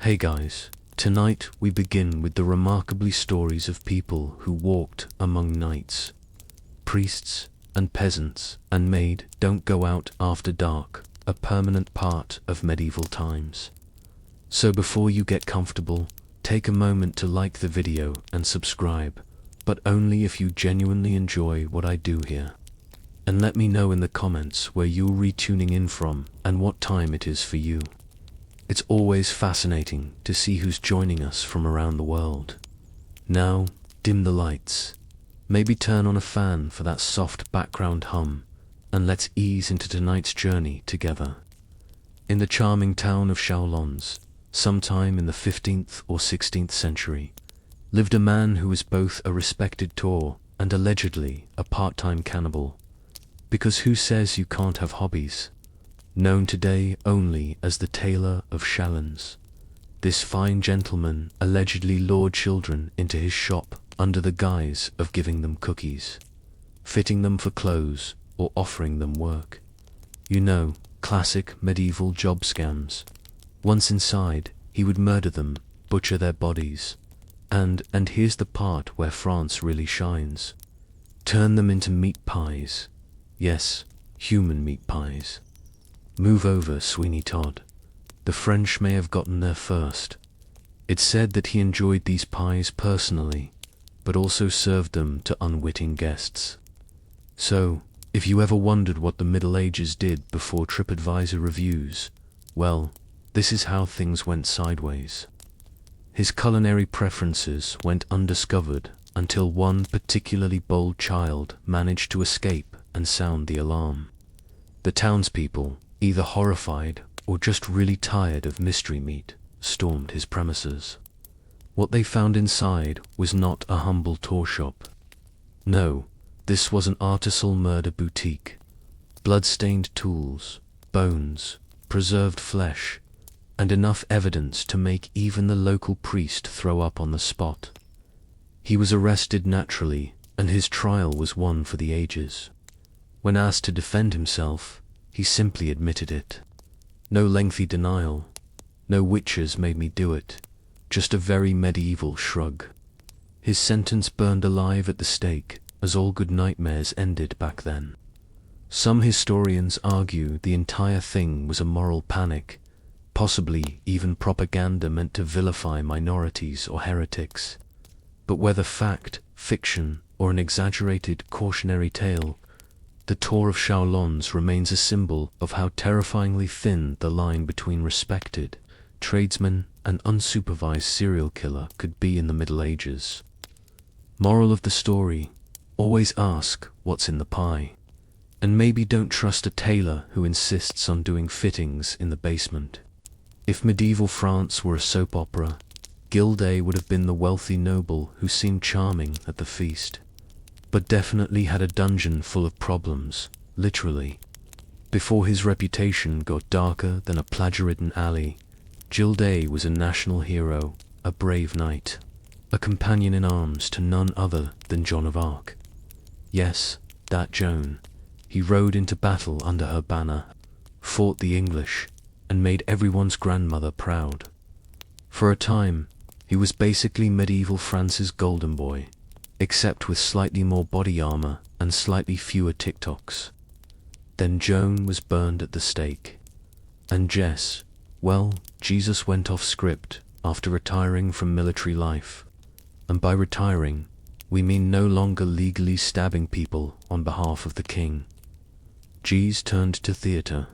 Hey guys, tonight we begin with the remarkably stories of people who walked among knights, priests, and peasants, and made "Don't Go Out After Dark" a permanent part of medieval times. So before you get comfortable, take a moment to like the video and subscribe, but only if you genuinely enjoy what I do here. And let me know in the comments where you're tuning in from and what time it is for you. It's always fascinating to see who's joining us from around the world. Now, dim the lights. Maybe turn on a fan for that soft background hum, and let's ease into tonight's journey together. In the charming town of Chalons, sometime in the 15th or 16th century, lived a man who was both a respected Tor and allegedly a part-time cannibal. Because who says you can't have hobbies? Known today only as the Tailor of Chalons, this fine gentleman allegedly lured children into his shop under the guise of giving them cookies, fitting them for clothes, or offering them work. You know, classic medieval job scams. Once inside, he would murder them, butcher their bodies, and here's the part where France really shines, turn them into meat pies. Yes, human meat pies. Move over, Sweeney Todd. The French may have gotten there first. It's said that he enjoyed these pies personally, but also served them to unwitting guests. So, if you ever wondered what the Middle Ages did before TripAdvisor reviews, well, this is how things went sideways. His culinary preferences went undiscovered until one particularly bold child managed to escape and sound the alarm. The townspeople, either horrified or just really tired of mystery meat, stormed his premises. What they found inside was not a humble tour shop. No, this was an artisanal murder boutique. Blood-stained tools, bones, preserved flesh, and enough evidence to make even the local priest throw up on the spot. He was arrested naturally, and his trial was one for the ages. When asked to defend himself, he simply admitted it. No lengthy denial, no witches made me do it, just a very medieval shrug. His sentence burned alive at the stake, as all good nightmares ended back then. Some historians argue the entire thing was a moral panic, possibly even propaganda meant to vilify minorities or heretics. But whether fact, fiction, or an exaggerated cautionary tale, the Tour of Chalons remains a symbol of how terrifyingly thin the line between respected tradesman and unsupervised serial killer could be in the Middle Ages. Moral of the story: always ask what's in the pie. And maybe don't trust a tailor who insists on doing fittings in the basement. If medieval France were a soap opera, Gilday would have been the wealthy noble who seemed charming at the feast, but definitely had a dungeon full of problems, literally. Before his reputation got darker than a plague-ridden alley, Gilday was a national hero, a brave knight, a companion in arms to none other than Joan of Arc. Yes, that Joan. He rode into battle under her banner, fought the English, and made everyone's grandmother proud. For a time, he was basically medieval France's golden boy, except with slightly more body armor and slightly fewer TikToks. Then Joan was burned at the stake. And Jess, well, Jesus went off script after retiring from military life. And by retiring, we mean no longer legally stabbing people on behalf of the king. Jeez turned to theater.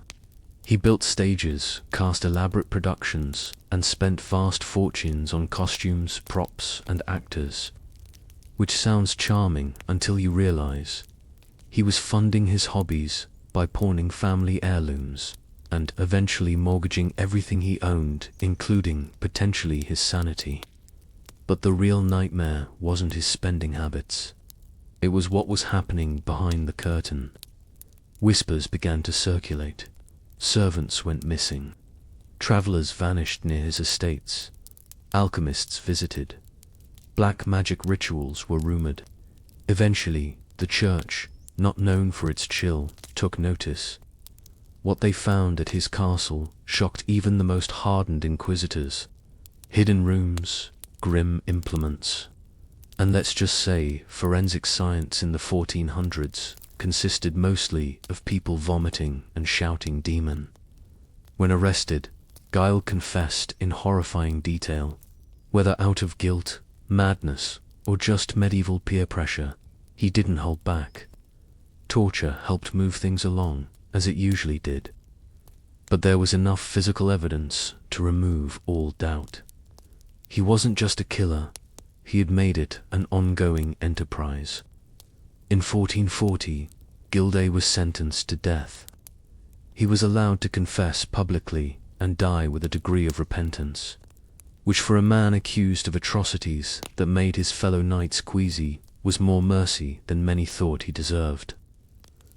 He built stages, cast elaborate productions, and spent vast fortunes on costumes, props, and actors. Which sounds charming until you realize he was funding his hobbies by pawning family heirlooms and eventually mortgaging everything he owned, including potentially his sanity. But the real nightmare wasn't his spending habits. It was what was happening behind the curtain. Whispers began to circulate. Servants went missing. Travelers vanished near his estates. Alchemists visited. Black magic rituals were rumored. Eventually, the church, not known for its chill, took notice. What they found at his castle shocked even the most hardened inquisitors. Hidden rooms, grim implements. And let's just say forensic science in the 1400s consisted mostly of people vomiting and shouting demon. When arrested, Guile confessed in horrifying detail. Whether out of guilt, madness, or just medieval peer pressure, he didn't hold back. Torture helped move things along, as it usually did. But there was enough physical evidence to remove all doubt. He wasn't just a killer, he had made it an ongoing enterprise. In 1440, Gilday was sentenced to death. He was allowed to confess publicly and die with a degree of repentance, which for a man accused of atrocities that made his fellow knights queasy was more mercy than many thought he deserved.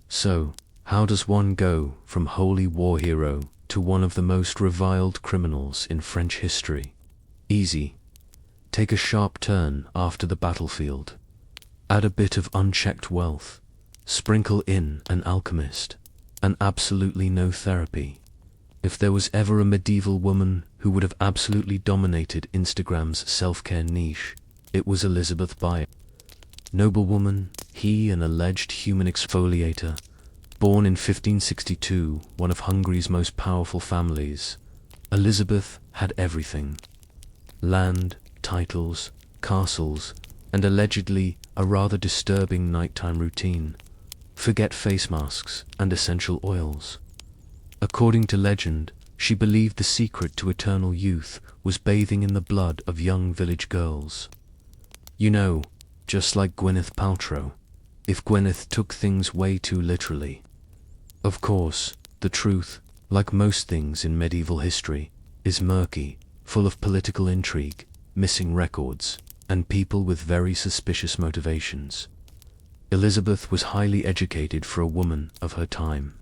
So, how does one go from holy war hero to one of the most reviled criminals in French history? Easy. Take a sharp turn after the battlefield. Add a bit of unchecked wealth. Sprinkle in an alchemist. And absolutely no therapy. If there was ever a medieval woman who would have absolutely dominated Instagram's self-care niche, it was Elizabeth By. Noblewoman, he an alleged human exfoliator, born in 1562, one of Hungary's most powerful families, Elizabeth had everything. Land, titles, castles, and allegedly a rather disturbing nighttime routine. Forget face masks and essential oils. According to legend, she believed the secret to eternal youth was bathing in the blood of young village girls. You know, just like Gwyneth Paltrow, if Gwyneth took things way too literally. Of course, the truth, like most things in medieval history, is murky, full of political intrigue, missing records, and people with very suspicious motivations. Elizabeth was highly educated for a woman of her time.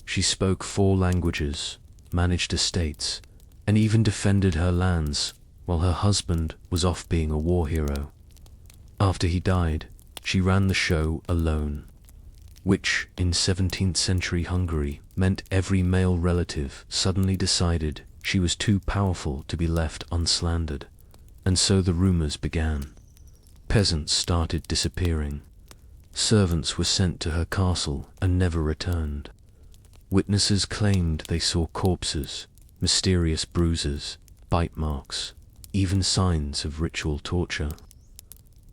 She spoke 4 languages, managed estates, and even defended her lands, while her husband was off being a war hero. After he died, she ran the show alone, which in 17th century Hungary meant every male relative suddenly decided she was too powerful to be left unslandered, and so the rumors began. Peasants started disappearing. Servants were sent to her castle and never returned. Witnesses claimed they saw corpses, mysterious bruises, bite marks, even signs of ritual torture.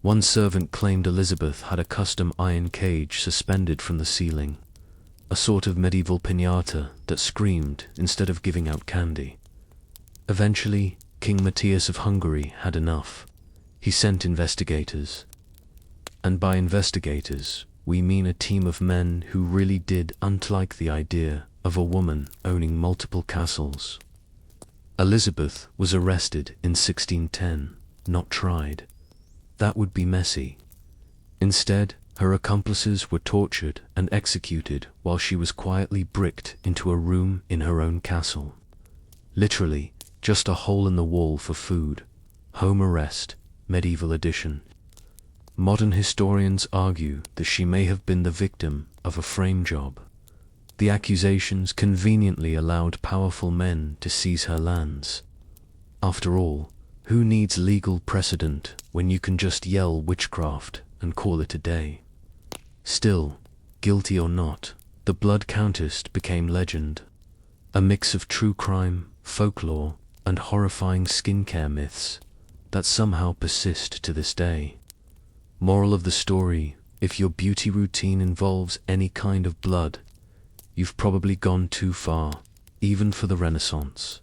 One servant claimed Elizabeth had a custom iron cage suspended from the ceiling, a sort of medieval piñata that screamed instead of giving out candy. Eventually, King Matthias of Hungary had enough. He sent investigators. And by investigators, we mean a team of men who really did like the idea of a woman owning multiple castles. Elizabeth was arrested in 1610, not tried. That would be messy. Instead, her accomplices were tortured and executed while she was quietly bricked into a room in her own castle. Literally, just a hole in the wall for food. Home arrest, medieval edition. Modern historians argue that she may have been the victim of a frame job. The accusations conveniently allowed powerful men to seize her lands. After all, who needs legal precedent when you can just yell witchcraft and call it a day? Still, guilty or not, the Blood Countess became legend. A mix of true crime, folklore, and horrifying skincare myths that somehow persist to this day. Moral of the story, if your beauty routine involves any kind of blood, you've probably gone too far, even for the Renaissance.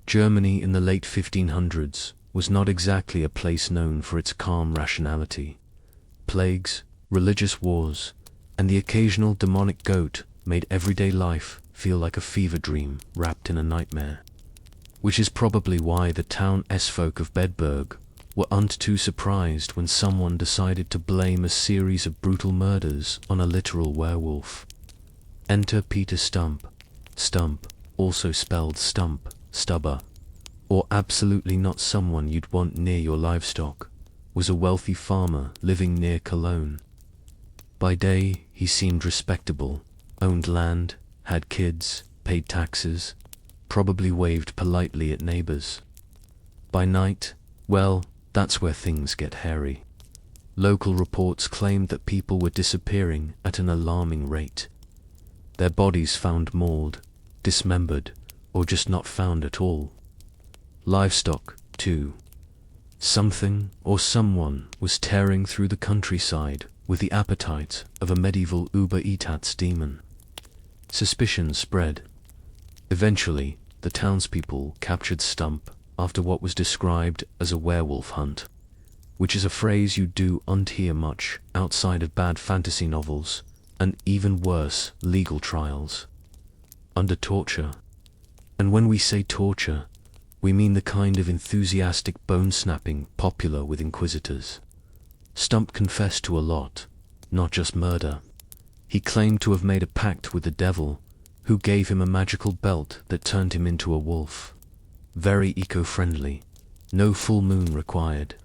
Germany in the late 1500s was not exactly a place known for its calm rationality. Plagues, religious wars, and the occasional demonic goat made everyday life feel like a fever dream wrapped in a nightmare. Which is probably why the town folk of Bedburg were too surprised when someone decided to blame a series of brutal murders on a literal werewolf. Enter Peter Stump. Stump, also spelled stump, stubber, or absolutely not someone you'd want near your livestock, was a wealthy farmer living near Cologne. By day, he seemed respectable, owned land, had kids, paid taxes, probably waved politely at neighbors. By night, well, that's where things get hairy. Local reports claimed that people were disappearing at an alarming rate. Their bodies found mauled, dismembered, or just not found at all. Livestock, too. Something or someone was tearing through the countryside with the appetite of a medieval Uber-Eats demon. Suspicion spread. Eventually, the townspeople captured Stump after what was described as a werewolf hunt, which is a phrase you don't hear much outside of bad fantasy novels and even worse, legal trials. Under torture. And when we say torture, we mean the kind of enthusiastic bone-snapping popular with inquisitors. Stump confessed to a lot, not just murder. He claimed to have made a pact with the devil, who gave him a magical belt that turned him into a wolf. Very eco-friendly, no full moon required.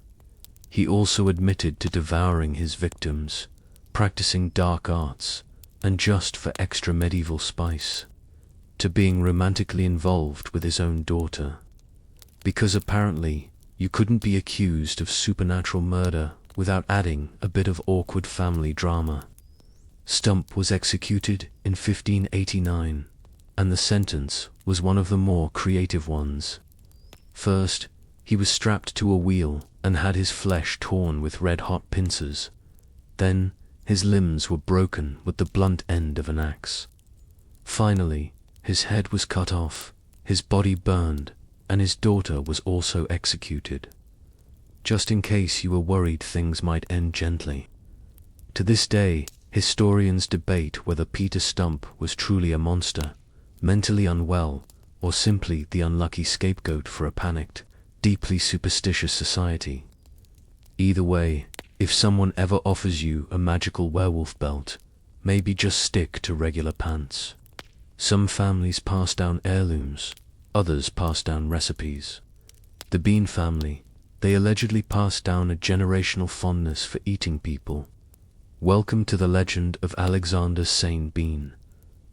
He also admitted to devouring his victims, practicing dark arts, and just for extra medieval spice, to being romantically involved with his own daughter. Because apparently, you couldn't be accused of supernatural murder without adding a bit of awkward family drama. Stump was executed in 1589, and the sentence was one of the more creative ones. First, he was strapped to a wheel and had his flesh torn with red-hot pincers. Then, his limbs were broken with the blunt end of an axe. Finally, his head was cut off, his body burned, and his daughter was also executed. Just in case you were worried things might end gently. To this day, historians debate whether Peter Stump was truly a monster, mentally unwell, or simply the unlucky scapegoat for a panicked, deeply superstitious society. Either way, if someone ever offers you a magical werewolf belt, maybe just stick to regular pants. Some families pass down heirlooms, others pass down recipes. The Bean family, they allegedly passed down a generational fondness for eating people. Welcome to the legend of Alexander Saint Bean,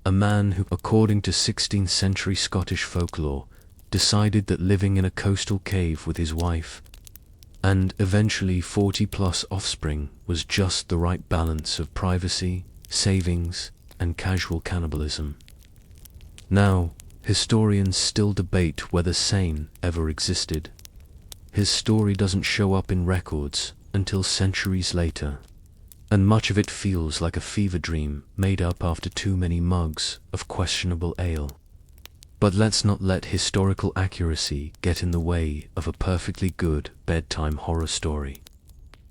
a man who, according to 16th century Scottish folklore, decided that living in a coastal cave with his wife and eventually 40-plus offspring was just the right balance of privacy, savings, and casual cannibalism. Now, historians still debate whether Sane ever existed. His story doesn't show up in records until centuries later, and much of it feels like a fever dream made up after too many mugs of questionable ale. But let's not let historical accuracy get in the way of a perfectly good bedtime horror story.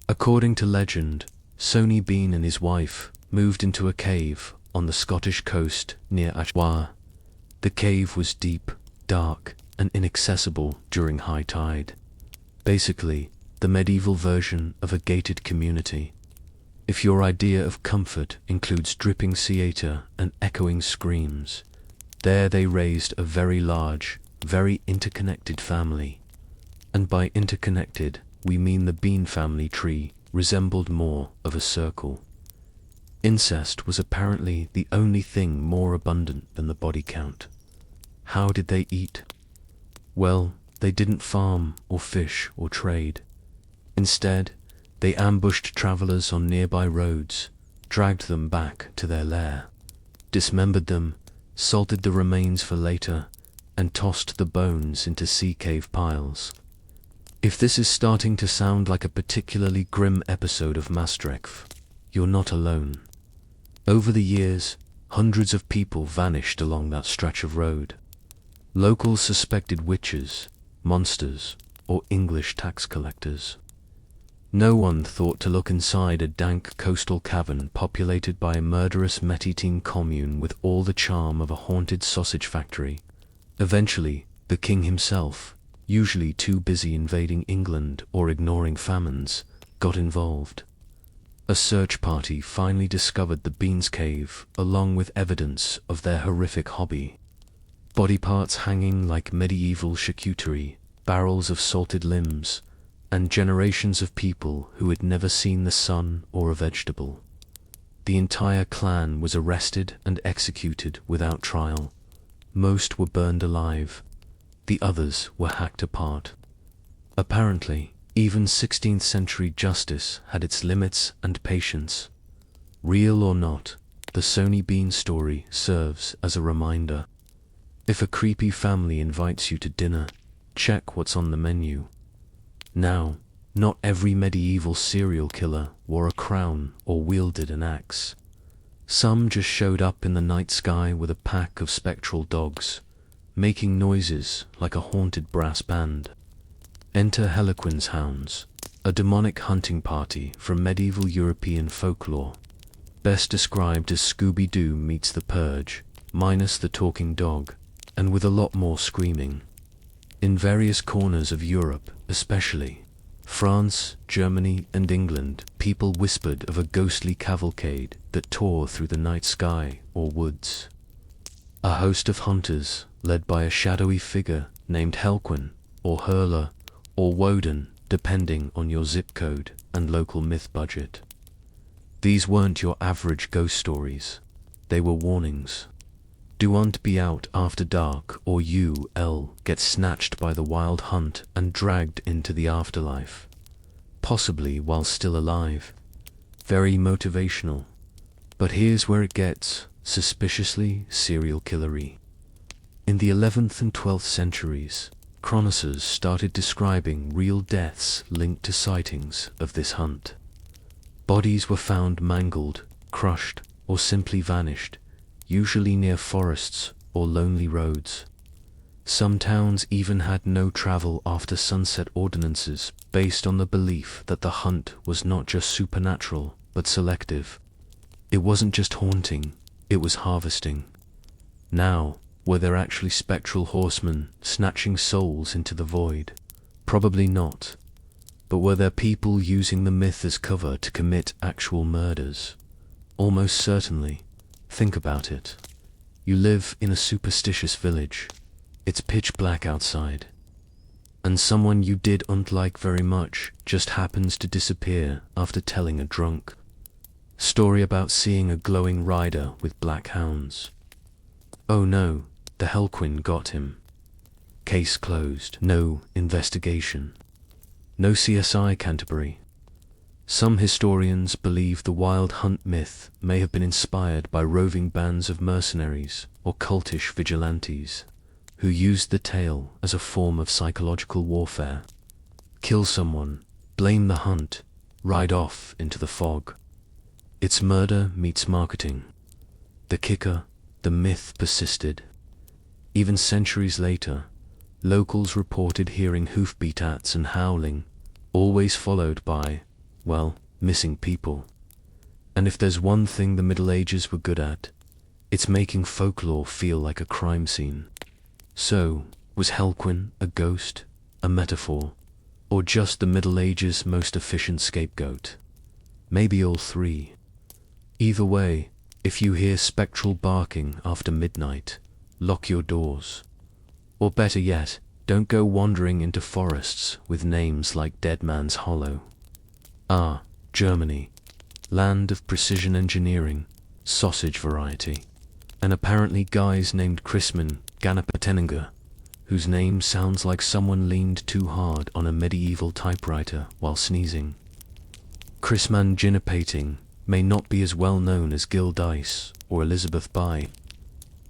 According to legend, Sonny Bean and his wife moved into a cave on the Scottish coast near Ashwa. The cave was deep, dark, and inaccessible during high tide. Basically, the medieval version of a gated community. If your idea of comfort includes dripping theatre and echoing screams, there they raised a very large, very interconnected family. And by interconnected, we mean the Bean family tree resembled more of a circle. Incest was apparently the only thing more abundant than the body count. How did they eat? Well, they didn't farm or fish or trade. Instead, they ambushed travelers on nearby roads, dragged them back to their lair, dismembered them, salted the remains for later, and tossed the bones into sea cave piles. If this is starting to sound like a particularly grim episode of Maastricht, you're not alone. Over the years, hundreds of people vanished along that stretch of road. Locals suspected witches, monsters, or English tax collectors. No one thought to look inside a dank coastal cavern populated by a murderous Metis commune with all the charm of a haunted sausage factory. Eventually, the king himself, usually too busy invading England or ignoring famines, got involved. A search party finally discovered the Beans Cave along with evidence of their horrific hobby. Body parts hanging like medieval charcuterie, barrels of salted limbs, and generations of people who had never seen the sun or a vegetable. The entire clan was arrested and executed without trial. Most were burned alive. The others were hacked apart. Apparently, even 16th century justice had its limits and patience. Real or not, the Sony Bean story serves as a reminder. If a creepy family invites you to dinner, check what's on the menu. Now, not every medieval serial killer wore a crown or wielded an axe. Some just showed up in the night sky with a pack of spectral dogs, making noises like a haunted brass band. Enter Harlequin's hounds, a demonic hunting party from medieval European folklore. Best described as Scooby-Doo meets The Purge, minus the talking dog, and with a lot more screaming. In various corners of Europe, especially France, Germany, and England, people whispered of a ghostly cavalcade that tore through the night sky or woods. A host of hunters, led by a shadowy figure named Harlequin, or Hurler, or Woden, depending on your zip code and local myth budget. These weren't your average ghost stories. They were warnings. Don't be out after dark or you'll get snatched by the wild hunt and dragged into the afterlife. Possibly while still alive. Very motivational. But here's where it gets suspiciously serial killery. In the 11th and 12th centuries, chroniclers started describing real deaths linked to sightings of this hunt. Bodies were found mangled, crushed, or simply vanished, usually near forests or lonely roads. Some towns even had no travel after sunset ordinances based on the belief that the hunt was not just supernatural, but selective. It wasn't just haunting, it was harvesting. Now, were there actually spectral horsemen snatching souls into the void? Probably not. But were there people using the myth as cover to commit actual murders? Almost certainly. Think about it. You live in a superstitious village. It's pitch black outside. And someone you didn't like very much just happens to disappear after telling a drunk story about seeing a glowing rider with black hounds. Oh no, the Harlequin got him. Case closed. No investigation. No CSI Canterbury. Some historians believe the wild hunt myth may have been inspired by roving bands of mercenaries or cultish vigilantes who used the tale as a form of psychological warfare. Kill someone, blame the hunt, ride off into the fog. It's murder meets marketing. The kicker, the myth persisted. Even centuries later, locals reported hearing hoofbeats and howling, always followed by, well, missing people. And if there's one thing the Middle Ages were good at, it's making folklore feel like a crime scene. So, was Harlequin a ghost, a metaphor, or just the Middle Ages' most efficient scapegoat? Maybe all three. Either way, if you hear spectral barking after midnight, lock your doors. Or better yet, don't go wandering into forests with names like Dead Man's Hollow. Ah, Germany, land of precision engineering, sausage variety, and apparently guys named Chrisman Ganapateniger, whose name sounds like someone leaned too hard on a medieval typewriter while sneezing. Chrisman Ginapating may not be as well known as Gil Dice or Elizabeth By,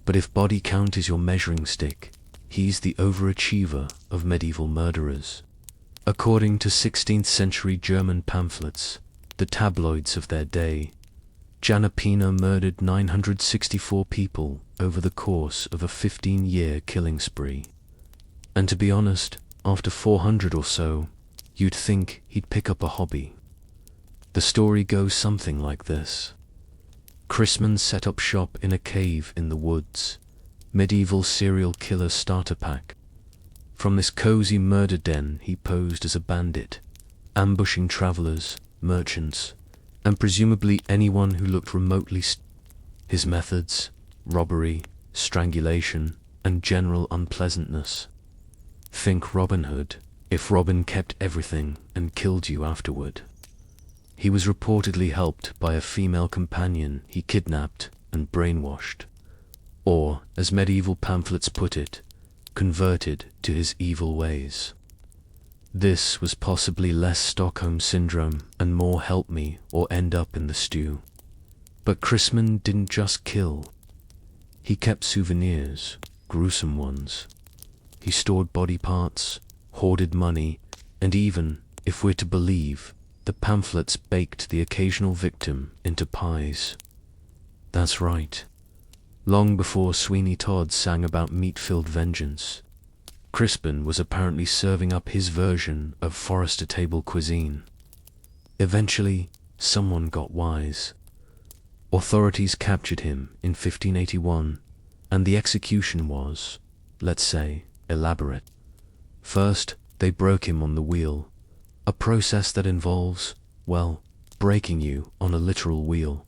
but if body count is your measuring stick, he's the overachiever of medieval murderers. According to 16th century German pamphlets, the tabloids of their day, Janapina murdered 964 people over the course of a 15-year killing spree. And to be honest, after 400 or so, you'd think he'd pick up a hobby. The story goes something like this. Chrisman set up shop in a cave in the woods, medieval serial killer starter pack. From this cozy murder den he posed as a bandit, ambushing travelers, merchants, and presumably anyone who looked remotely his methods, robbery, strangulation, and general unpleasantness. Think Robin Hood, if Robin kept everything and killed you afterward. He was reportedly helped by a female companion he kidnapped and brainwashed, or, as medieval pamphlets put it, converted to his evil ways. This was possibly less Stockholm Syndrome and more help me or end up in the stew. But Chrisman didn't just kill. He kept souvenirs, gruesome ones. He stored body parts, hoarded money, and even, if we're to believe, the pamphlets baked the occasional victim into pies. That's right. Long before Sweeney Todd sang about meat-filled vengeance, Crispin was apparently serving up his version of Forrester table cuisine. Eventually, someone got wise. Authorities captured him in 1581, and the execution was, let's say, elaborate. First, they broke him on the wheel, a process that involves, well, breaking you on a literal wheel.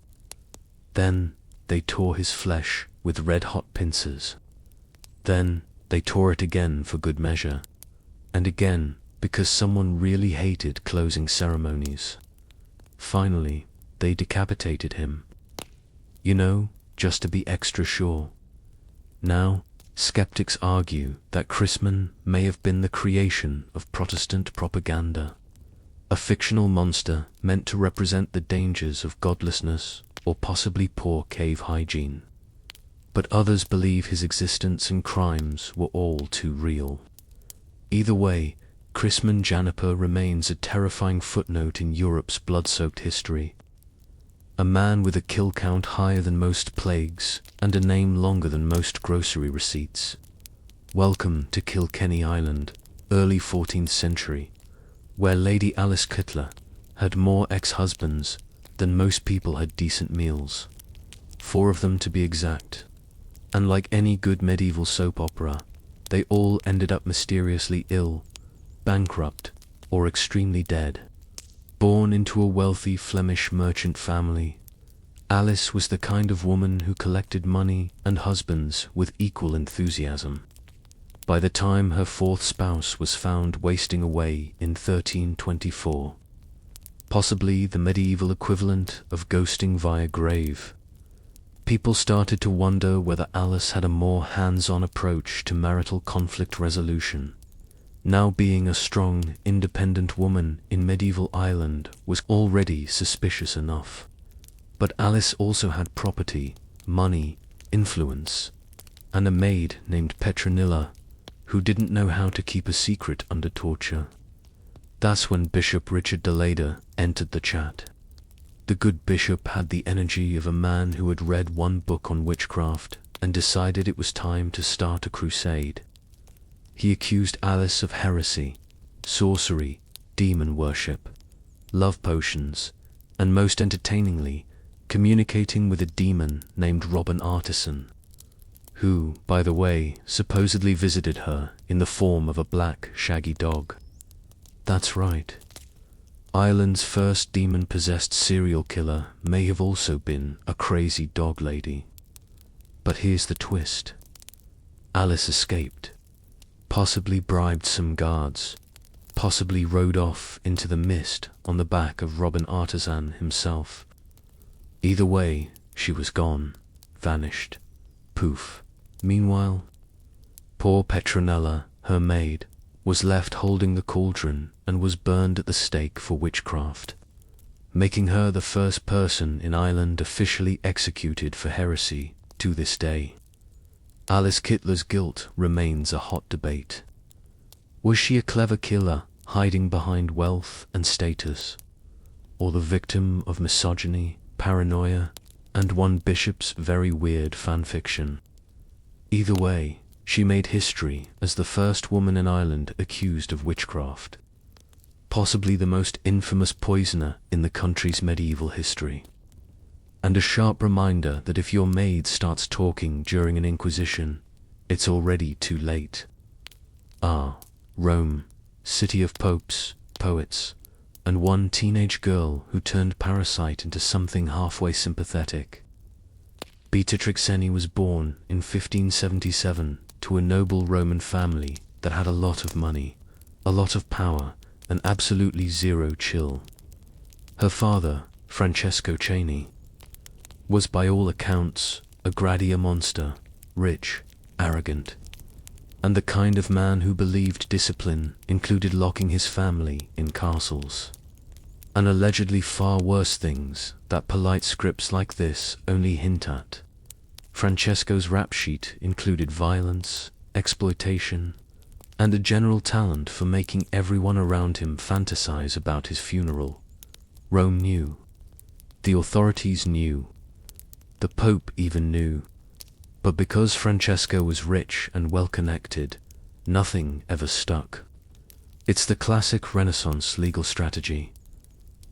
Then, they tore his flesh with red-hot pincers. Then, they tore it again for good measure, and again because someone really hated closing ceremonies. Finally, they decapitated him. You know, just to be extra sure. Now, skeptics argue that Chrisman may have been the creation of Protestant propaganda, a fictional monster meant to represent the dangers of godlessness or possibly poor cave hygiene. But others believe his existence and crimes were all too real. Either way, Chrisman Janiper remains a terrifying footnote in Europe's blood-soaked history. A man with a kill count higher than most plagues and a name longer than most grocery receipts. Welcome to Kilkenny Island, early 14th century, where Lady Alice Cutler had more ex-husbands than most people had decent meals. 4 of them to be exact. And like any good medieval soap opera, they all ended up mysteriously ill, bankrupt, or extremely dead. Born into a wealthy Flemish merchant family, Alice was the kind of woman who collected money and husbands with equal enthusiasm. By the time her 4th spouse was found wasting away in 1324, possibly the medieval equivalent of ghosting via grave, people started to wonder whether Alice had a more hands-on approach to marital conflict resolution. Now being a strong, independent woman in medieval Ireland was already suspicious enough. But Alice also had property, money, influence, and a maid named Petronilla, who didn't know how to keep a secret under torture. That's when Bishop Richard de Leyder entered the chat. The good bishop had the energy of a man who had read one book on witchcraft and decided it was time to start a crusade. He accused Alice of heresy, sorcery, demon worship, love potions, and most entertainingly, communicating with a demon named Robin Artisan, who, by the way, supposedly visited her in the form of a black, shaggy dog. That's right. Ireland's first demon-possessed serial killer may have also been a crazy dog lady. But here's the twist. Alice escaped, possibly bribed some guards, possibly rode off into the mist on the back of Robin Artisan himself. Either way, she was gone, vanished, poof. Meanwhile, poor Petronella, her maid, was left holding the cauldron and was burned at the stake for witchcraft, making her the first person in Ireland officially executed for heresy to this day. Alice Cutler's guilt remains a hot debate. Was she a clever killer hiding behind wealth and status, or the victim of misogyny, paranoia, and one bishop's very weird fanfiction? Either way, she made history as the first woman in Ireland accused of witchcraft, possibly the most infamous poisoner in the country's medieval history. And a sharp reminder that if your maid starts talking during an inquisition, it's already too late. Ah, Rome, city of popes, poets, and one teenage girl who turned parasite into something halfway sympathetic. Beatrixeni was born in 1577 to a noble Roman family that had a lot of money, a lot of power, and absolutely zero chill. Her father, Francesco Ceni, was by all accounts a gradier monster, rich, arrogant. and the kind of man who believed discipline included locking his family in castles. And allegedly far worse things that polite scripts like this only hint at. Francesco's rap sheet included violence, exploitation, and a general talent for making everyone around him fantasize about his funeral. Rome knew. The authorities knew. The Pope even knew. But because Francesco was rich and well-connected, nothing ever stuck. It's the classic Renaissance legal strategy.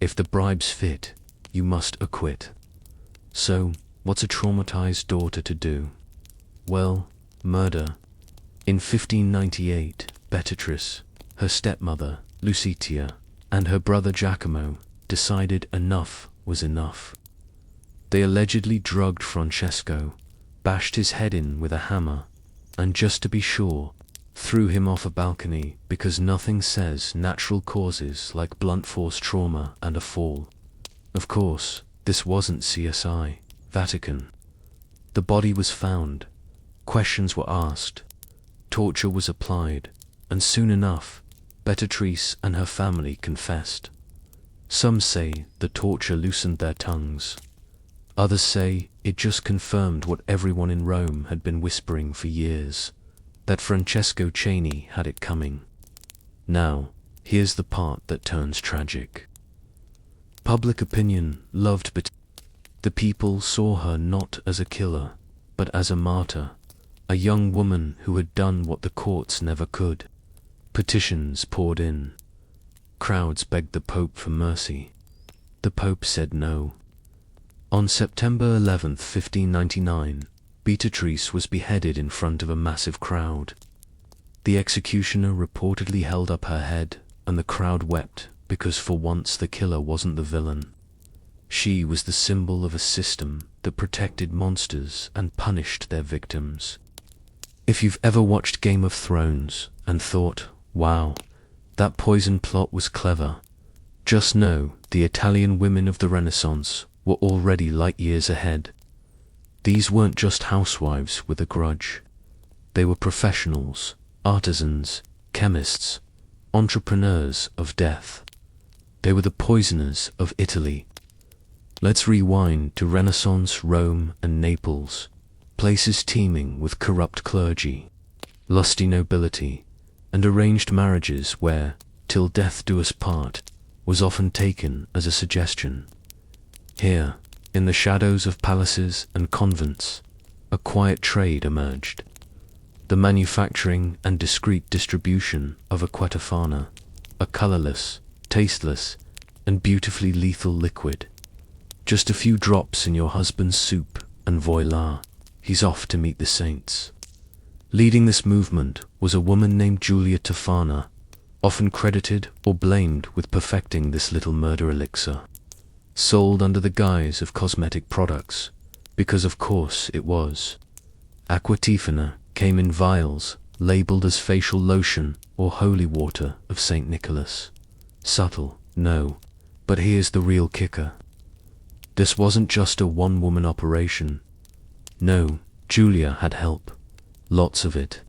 If the bribes fit, you must acquit. So, what's a traumatized daughter to do? Well, murder. In 1598, Beatrice, her stepmother, Lucitia, and her brother Giacomo decided enough was enough. They allegedly drugged Francesco, bashed his head in with a hammer, and just to be sure, threw him off a balcony because nothing says natural causes like blunt force trauma and a fall. Of course, this wasn't CSI, Vatican. The body was found, questions were asked, torture was applied, and soon enough, Beatrice and her family confessed. Some say the torture loosened their tongues. Others say it just confirmed what everyone in Rome had been whispering for years, that Francesco Cheney had it coming. Now, here's the part that turns tragic. Public opinion loved Beatrice. The people saw her not as a killer, but as a martyr, a young woman who had done what the courts never could. Petitions poured in. Crowds begged the Pope for mercy. The Pope said no. On September 11, 1599, Beatrice was beheaded in front of a massive crowd. The executioner reportedly held up her head, and the crowd wept because for once the killer wasn't the villain. She was the symbol of a system that protected monsters and punished their victims. If you've ever watched Game of Thrones and thought, wow, that poison plot was clever, just know the Italian women of the Renaissance were already light years ahead. These weren't just housewives with a grudge. They were professionals, artisans, chemists, entrepreneurs of death. They were the poisoners of Italy. Let's rewind to Renaissance Rome and Naples, places teeming with corrupt clergy, lusty nobility, and arranged marriages where, till death do us part, was often taken as a suggestion. Here, in the shadows of palaces and convents, a quiet trade emerged. The manufacturing and discreet distribution of aquatofana, a colorless, tasteless, and beautifully lethal liquid. Just a few drops in your husband's soup, and voila, he's off to meet the saints. Leading this movement was a woman named Giulia Tofana, often credited or blamed with perfecting this little murder elixir. Sold under the guise of cosmetic products, because of course it was. Aquatifana came in vials, labeled as facial lotion or holy water of St. Nicholas. Subtle, no, but here's the real kicker. This wasn't just a one-woman operation. No, Giulia had help. Lots of it.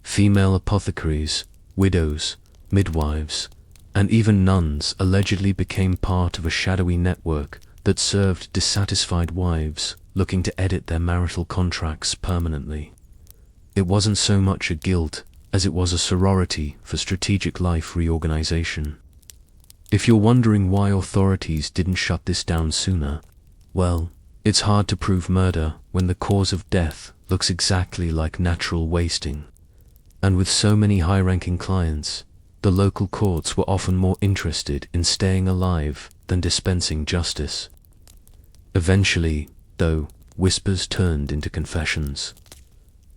Female apothecaries, widows, midwives, and even nuns allegedly became part of a shadowy network that served dissatisfied wives looking to edit their marital contracts permanently. It wasn't so much a guild as it was a sorority for strategic life reorganization. If you're wondering why authorities didn't shut this down sooner, well, it's hard to prove murder when the cause of death looks exactly like natural wasting. And with so many high-ranking clients, the local courts were often more interested in staying alive than dispensing justice. Eventually, though, whispers turned into confessions.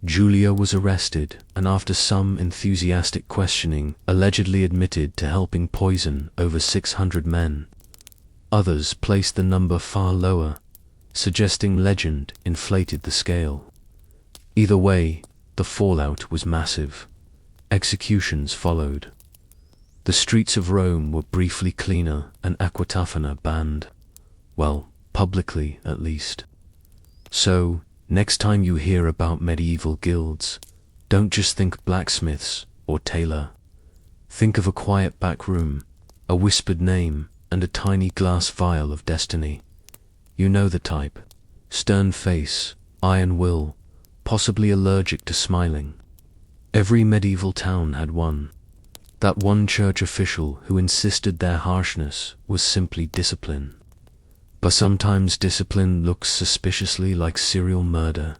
Giulia was arrested and after some enthusiastic questioning allegedly admitted to helping poison over 600 men. Others placed the number far lower, suggesting legend inflated the scale. Either way, the fallout was massive. Executions followed. The streets of Rome were briefly cleaner and aquatofana banned. Well, publicly at least. So, next time you hear about medieval guilds, Don't just think blacksmiths or tailor. Think of a quiet back room, a whispered name, and a tiny glass vial of destiny. You know the type. Stern face, iron will, possibly allergic to smiling. Every medieval town had one. That one church official who insisted their harshness was simply discipline. But sometimes discipline looks suspiciously like serial murder,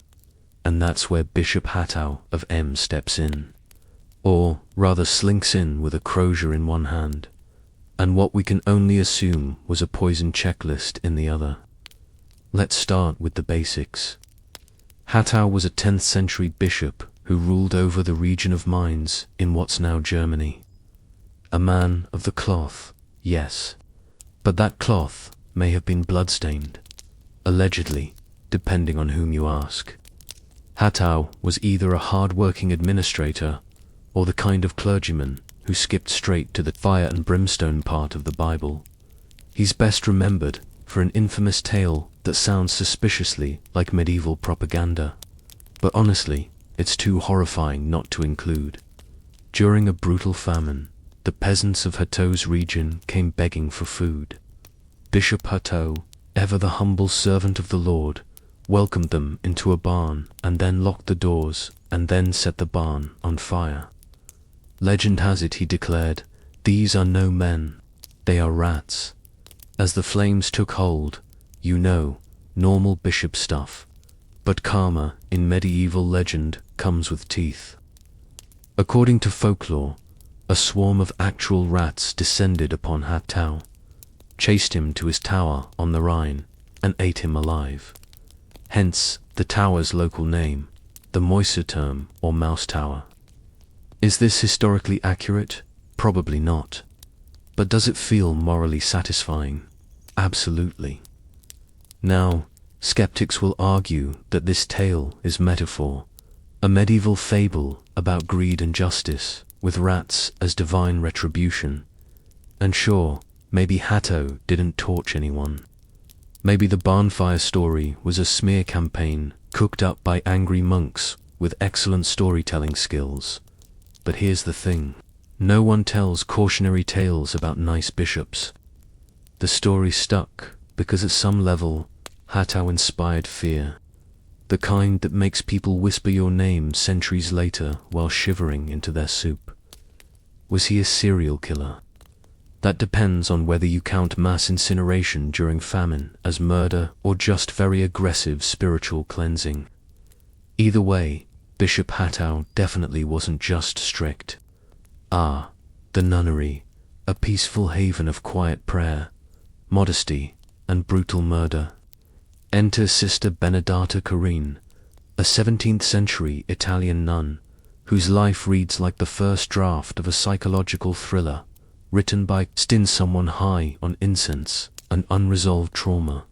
and that's where Bishop Hattow of M steps in. Or rather slinks in with a crozier in one hand, and what we can only assume was a poison checklist in the other. Let's start with the basics. Hattow was a 10th century bishop who ruled over the region of Mainz in what's now Germany. A man of the cloth, yes, but that cloth may have been bloodstained, allegedly, depending on whom you ask. Hattow was either a hard-working administrator or the kind of clergyman who skipped straight to the fire and brimstone part of the Bible. He's best remembered for an infamous tale that sounds suspiciously like medieval propaganda, but honestly, it's too horrifying not to include. During a brutal famine, the peasants of Hattow's region came begging for food. Bishop Hattow, ever the humble servant of the Lord, welcomed them into a barn and then locked the doors and then set the barn on fire. Legend has it he declared, "These are no men, they are rats." As the flames took hold, you know, normal bishop stuff, but karma in medieval legend comes with teeth. According to folklore, a swarm of actual rats descended upon Hattow, chased him to his tower on the Rhine, and ate him alive. Hence the tower's local name, the Mäuserturm or Mouse Tower. Is this historically accurate? Probably not. But does it feel morally satisfying? Absolutely. Now, skeptics will argue that this tale is metaphor, a medieval fable about greed and justice, with rats as divine retribution. And sure, maybe Hattow didn't torch anyone. Maybe the barnfire story was a smear campaign cooked up by angry monks with excellent storytelling skills. But here's the thing. No one tells cautionary tales about nice bishops. The story stuck because at some level, Hattow inspired fear. The kind that makes people whisper your name centuries later while shivering into their soup. Was he a serial killer? That depends on whether you count mass incineration during famine as murder or just very aggressive spiritual cleansing. Either way, Bishop Hattow definitely wasn't just strict. The nunnery, a peaceful haven of quiet prayer, modesty, and brutal murder. Enter Sister Benedata Carine, a 17th century Italian nun, whose life reads like the first draft of a psychological thriller, written by someone high on incense and unresolved trauma.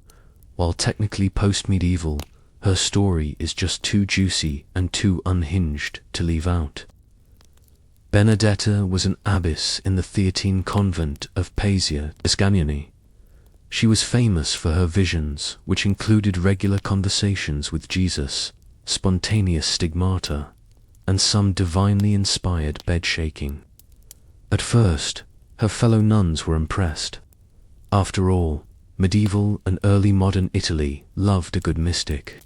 While technically post-medieval, her story is just too juicy and too unhinged to leave out. Benedetta was an abbess in the Theatine convent of Paesia, Tuscany. She was famous for her visions, which included regular conversations with Jesus, spontaneous stigmata, and some divinely inspired bed-shaking. At first, her fellow nuns were impressed. After all, medieval and early modern Italy loved a good mystic.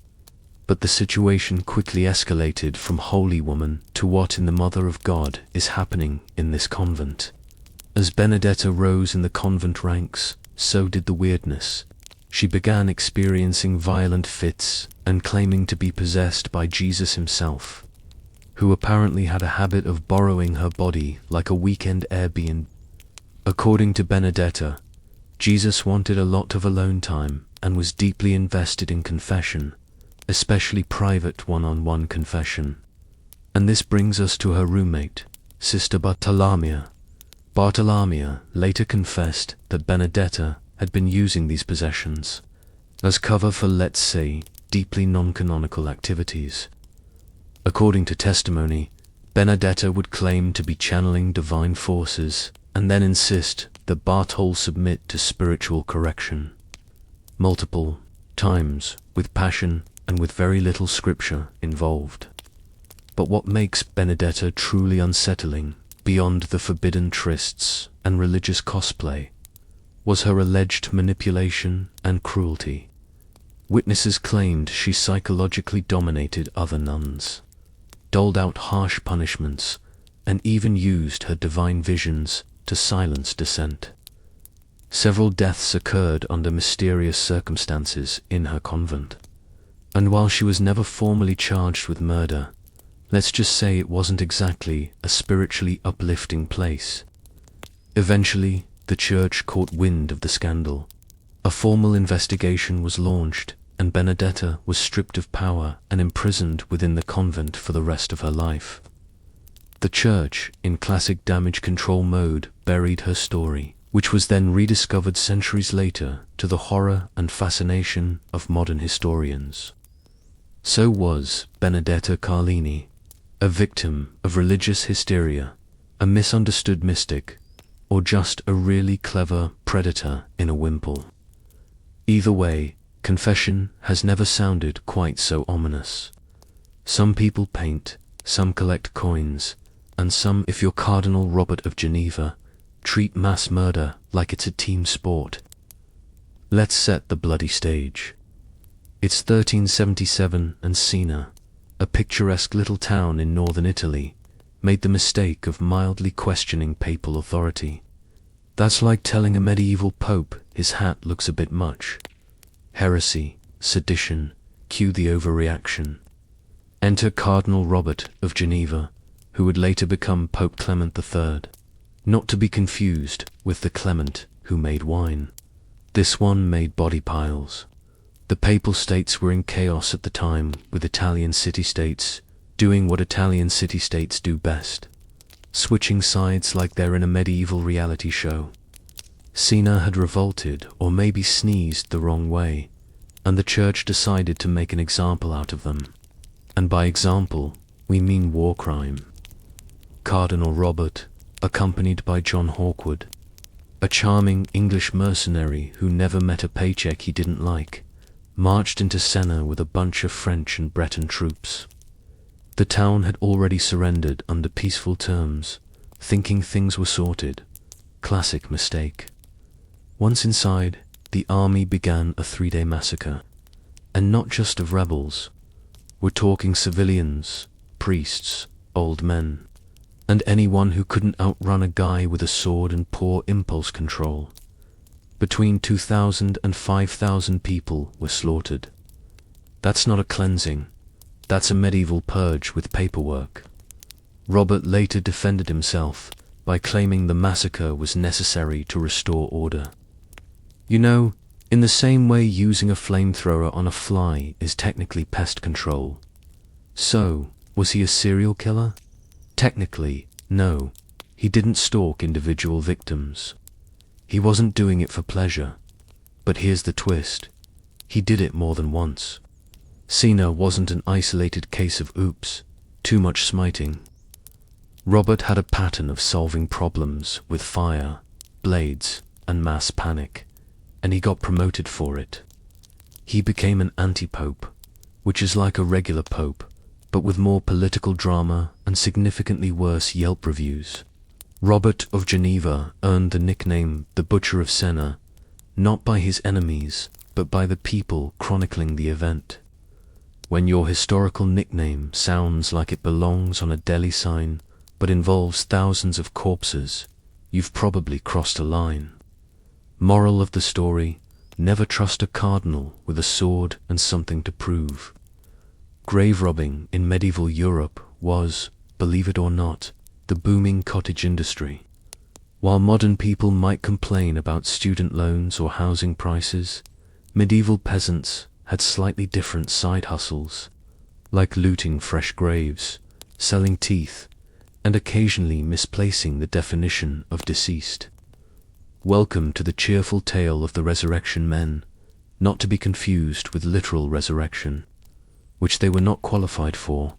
But the situation quickly escalated from holy woman to what in the Mother of God is happening in this convent. As Benedetta rose in the convent ranks, so did the weirdness. She began experiencing violent fits and claiming to be possessed by Jesus himself, who apparently had a habit of borrowing her body like a weekend Airbnb. According to Benedetta, Jesus wanted a lot of alone time and was deeply invested in confession, especially private one-on-one confession. And this brings us to her roommate, Sister Bartolomea. Bartolomea later confessed that Benedetta had been using these possessions as cover for, let's say, deeply non-canonical activities. According to testimony, Benedetta would claim to be channeling divine forces and then insist that Bartol submit to spiritual correction. Multiple times, with passion and with very little scripture involved. But what makes Benedetta truly unsettling, beyond the forbidden trysts and religious cosplay, was her alleged manipulation and cruelty. Witnesses claimed she psychologically dominated other nuns, doled out harsh punishments, and even used her divine visions to silence dissent. Several deaths occurred under mysterious circumstances in her convent. And while she was never formally charged with murder, let's just say it wasn't exactly a spiritually uplifting place. Eventually, the church caught wind of the scandal. A formal investigation was launched, and Benedetta was stripped of power and imprisoned within the convent for the rest of her life. The church, in classic damage control mode, buried her story, which was then rediscovered centuries later to the horror and fascination of modern historians. So was Benedetta Carlini, a victim of religious hysteria, a misunderstood mystic, or just a really clever predator in a wimple. Either way, confession has never sounded quite so ominous. Some people paint, some collect coins, and some, if you're Cardinal Robert of Geneva, treat mass murder like it's a team sport. Let's set the bloody stage. It's 1377 and Siena, a picturesque little town in northern Italy, made the mistake of mildly questioning papal authority. That's like telling a medieval pope his hat looks a bit much. Heresy, sedition, cue the overreaction. Enter Cardinal Robert of Geneva, who would later become Pope Clement III, not to be confused with the Clement who made wine. This one made body piles. The Papal States were in chaos at the time, with Italian city-states doing what Italian city-states do best, switching sides like they're in a medieval reality show. Siena had revolted, or maybe sneezed the wrong way, and the church decided to make an example out of them. And by example, we mean war crime. Cardinal Robert, accompanied by John Hawkwood, a charming English mercenary who never met a paycheck he didn't like, marched into Siena with a bunch of French and Breton troops. The town had already surrendered under peaceful terms, thinking things were sorted. Classic mistake. Once inside, the army began a 3-day massacre. And not just of rebels. We're talking civilians, priests, old men, and anyone who couldn't outrun a guy with a sword and poor impulse control. Between 2,000 and 5,000 people were slaughtered. That's not a cleansing. That's a medieval purge with paperwork. Robert later defended himself by claiming the massacre was necessary to restore order. You know, in the same way using a flamethrower on a fly is technically pest control. So, was he a serial killer? Technically, no. He didn't stalk individual victims. He wasn't doing it for pleasure. But here's the twist. He did it more than once. Siena wasn't an isolated case of oops, too much smiting. Robert had a pattern of solving problems with fire, blades, and mass panic, and he got promoted for it. He became an anti-pope, which is like a regular pope, but with more political drama and significantly worse Yelp reviews. Robert of Geneva earned the nickname the Butcher of Siena, not by his enemies, but by the people chronicling the event. When your historical nickname sounds like it belongs on a deli sign, but involves thousands of corpses, you've probably crossed a line. Moral of the story, never trust a cardinal with a sword and something to prove. Grave robbing in medieval Europe was, believe it or not, the booming cottage industry. While modern people might complain about student loans or housing prices, medieval peasants had slightly different side hustles, like looting fresh graves, selling teeth, and occasionally misplacing the definition of deceased. Welcome to the cheerful tale of the resurrection men, not to be confused with literal resurrection, which they were not qualified for,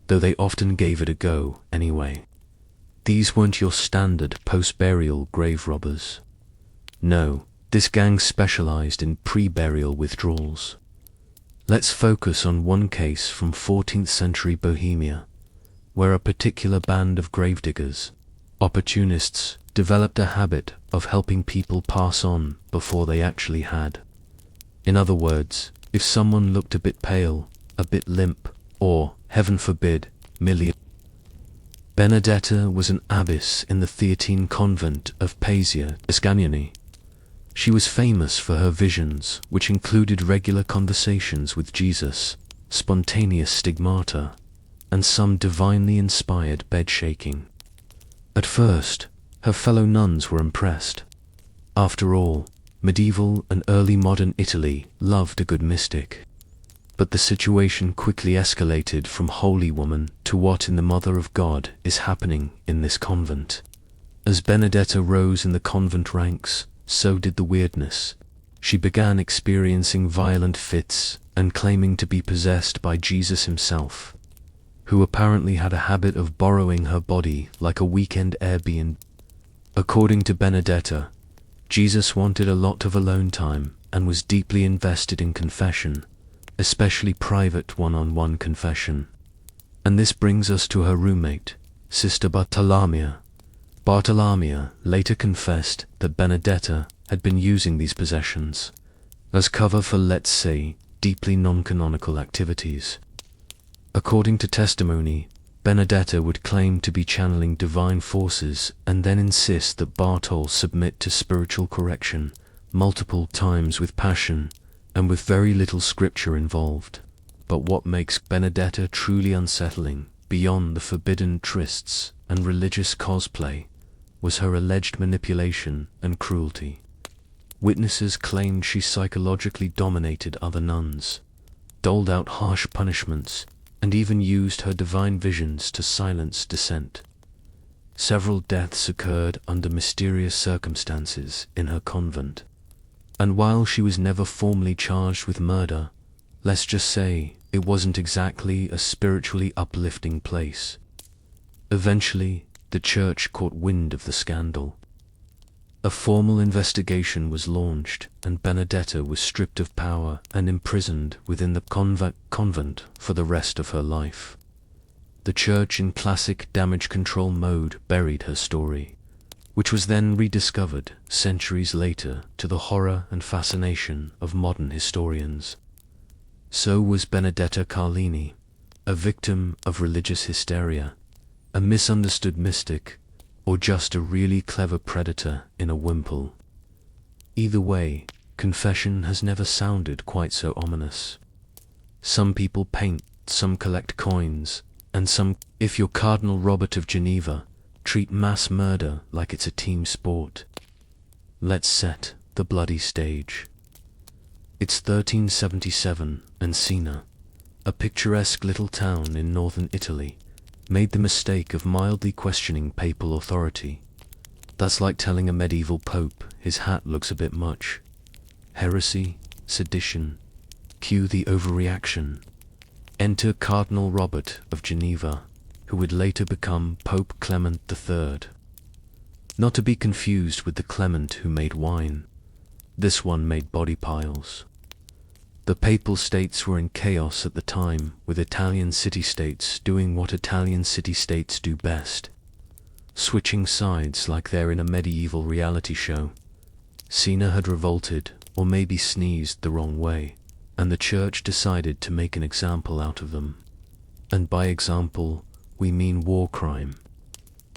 though they often gave it a go anyway. These weren't your standard post-burial grave robbers. No, this gang specialized in pre-burial withdrawals. Let's focus on one case from 14th century Bohemia, where a particular band of gravediggers, opportunists, developed a habit of helping people pass on before they actually had. In other words, if someone looked a bit pale, a bit limp, or, heaven forbid, merely. Benedetta was an abbess in the Theatine convent of Pasia, Tuscany. She was famous for her visions, which included regular conversations with Jesus, spontaneous stigmata, and some divinely inspired bed-shaking. At first, her fellow nuns were impressed. After all, medieval and early modern Italy loved a good mystic. But the situation quickly escalated from holy woman to what in the Mother of God is happening in this convent. As Benedetta rose in the convent ranks, so did the weirdness. She began experiencing violent fits and claiming to be possessed by Jesus himself, who apparently had a habit of borrowing her body like a weekend Airbnb. According to Benedetta, Jesus wanted a lot of alone time and was deeply invested in confession, especially private one-on-one confession. And this brings us to her roommate, Sister Bartolomea. Bartolomea later confessed that Benedetta had been using these possessions as cover for, let's say, deeply non-canonical activities. According to testimony, Benedetta would claim to be channeling divine forces and then insist that Bartol submit to spiritual correction multiple times with passion and with very little scripture involved. But what makes Benedetta truly unsettling, beyond the forbidden trysts and religious cosplay, was her alleged manipulation and cruelty. Witnesses claimed she psychologically dominated other nuns, doled out harsh punishments, and even used her divine visions to silence dissent. Several deaths occurred under mysterious circumstances in her convent. And while she was never formally charged with murder, let's just say it wasn't exactly a spiritually uplifting place. Eventually, the church caught wind of the scandal. A formal investigation was launched, and Benedetta was stripped of power and imprisoned within the convent for the rest of her life. The church, in classic damage control mode, buried her story, which was then rediscovered centuries later to the horror and fascination of modern historians. So was Benedetta Carlini, a victim of religious hysteria, a misunderstood mystic, or just a really clever predator in a wimple. Either way, confession has never sounded quite so ominous. Some people paint, some collect coins, and some, if you're Cardinal Robert of Geneva, treat mass murder like it's a team sport. Let's set the bloody stage. It's 1377, and Siena, a picturesque little town in northern Italy, made the mistake of mildly questioning papal authority. That's like telling a medieval pope his hat looks a bit much. Heresy, sedition, cue the overreaction. Enter Cardinal Robert of Geneva, who would later become Pope Clement III. Not to be confused with the Clement who made wine. This one made body piles. The papal states were in chaos at the time, with Italian city-states doing what Italian city-states do best, switching sides like they're in a medieval reality show. Siena had revolted, or maybe sneezed the wrong way, and the church decided to make an example out of them. And by example, we mean war crime.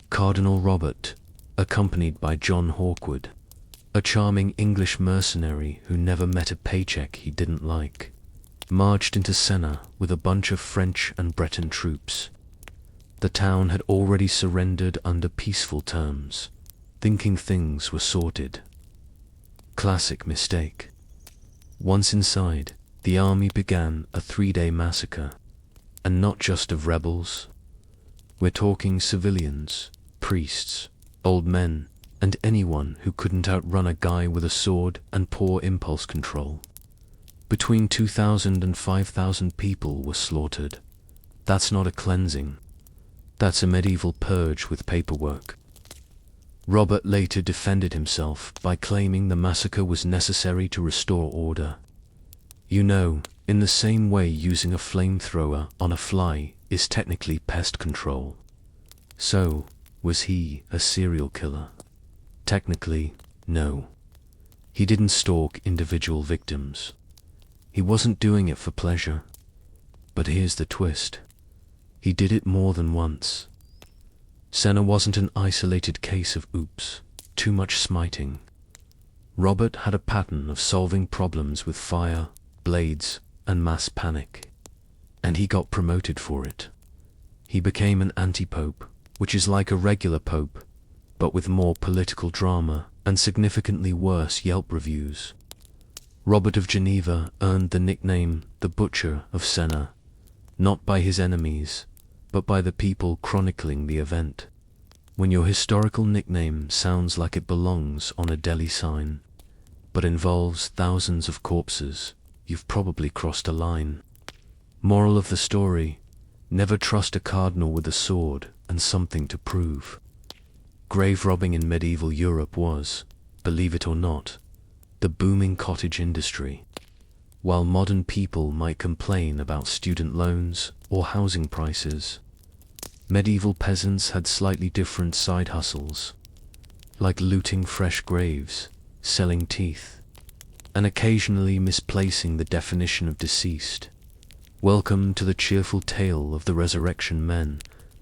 Cardinal Robert, accompanied by John Hawkwood, a charming English mercenary who never met a paycheck he didn't like, marched into Siena with a bunch of French and Breton troops. The town had already surrendered under peaceful terms, thinking things were sorted. Classic mistake. Once inside, the army began a 3-day massacre, and not just of rebels. We're talking civilians, priests, old men, and anyone who couldn't outrun a guy with a sword and poor impulse control. Between 2,000 and 5,000 people were slaughtered. That's not a cleansing. That's a medieval purge with paperwork. Robert later defended himself by claiming the massacre was necessary to restore order. You know, in the same way using a flamethrower on a fly is technically pest control. So, was he a serial killer? Technically, no. He didn't stalk individual victims. He wasn't doing it for pleasure. But here's the twist. He did it more than once. Senna wasn't an isolated case of oops, too much smiting. Robert had a pattern of solving problems with fire, blades, and mass panic. And he got promoted for it. He became an anti-pope, which is like a regular pope, but with more political drama and significantly worse Yelp reviews. Robert of Geneva earned the nickname the Butcher of Senna, not by his enemies, but by the people chronicling the event. When your historical nickname sounds like it belongs on a deli sign, but involves thousands of corpses, you've probably crossed a line. Moral of the story: never trust a cardinal with a sword and something to prove. Grave robbing in medieval Europe was, believe it or not, the booming cottage industry. While modern people might complain about student loans or housing prices, medieval peasants had slightly different side hustles, like looting fresh graves, selling teeth, and occasionally misplacing the definition of deceased. Welcome to the cheerful tale of the resurrection men,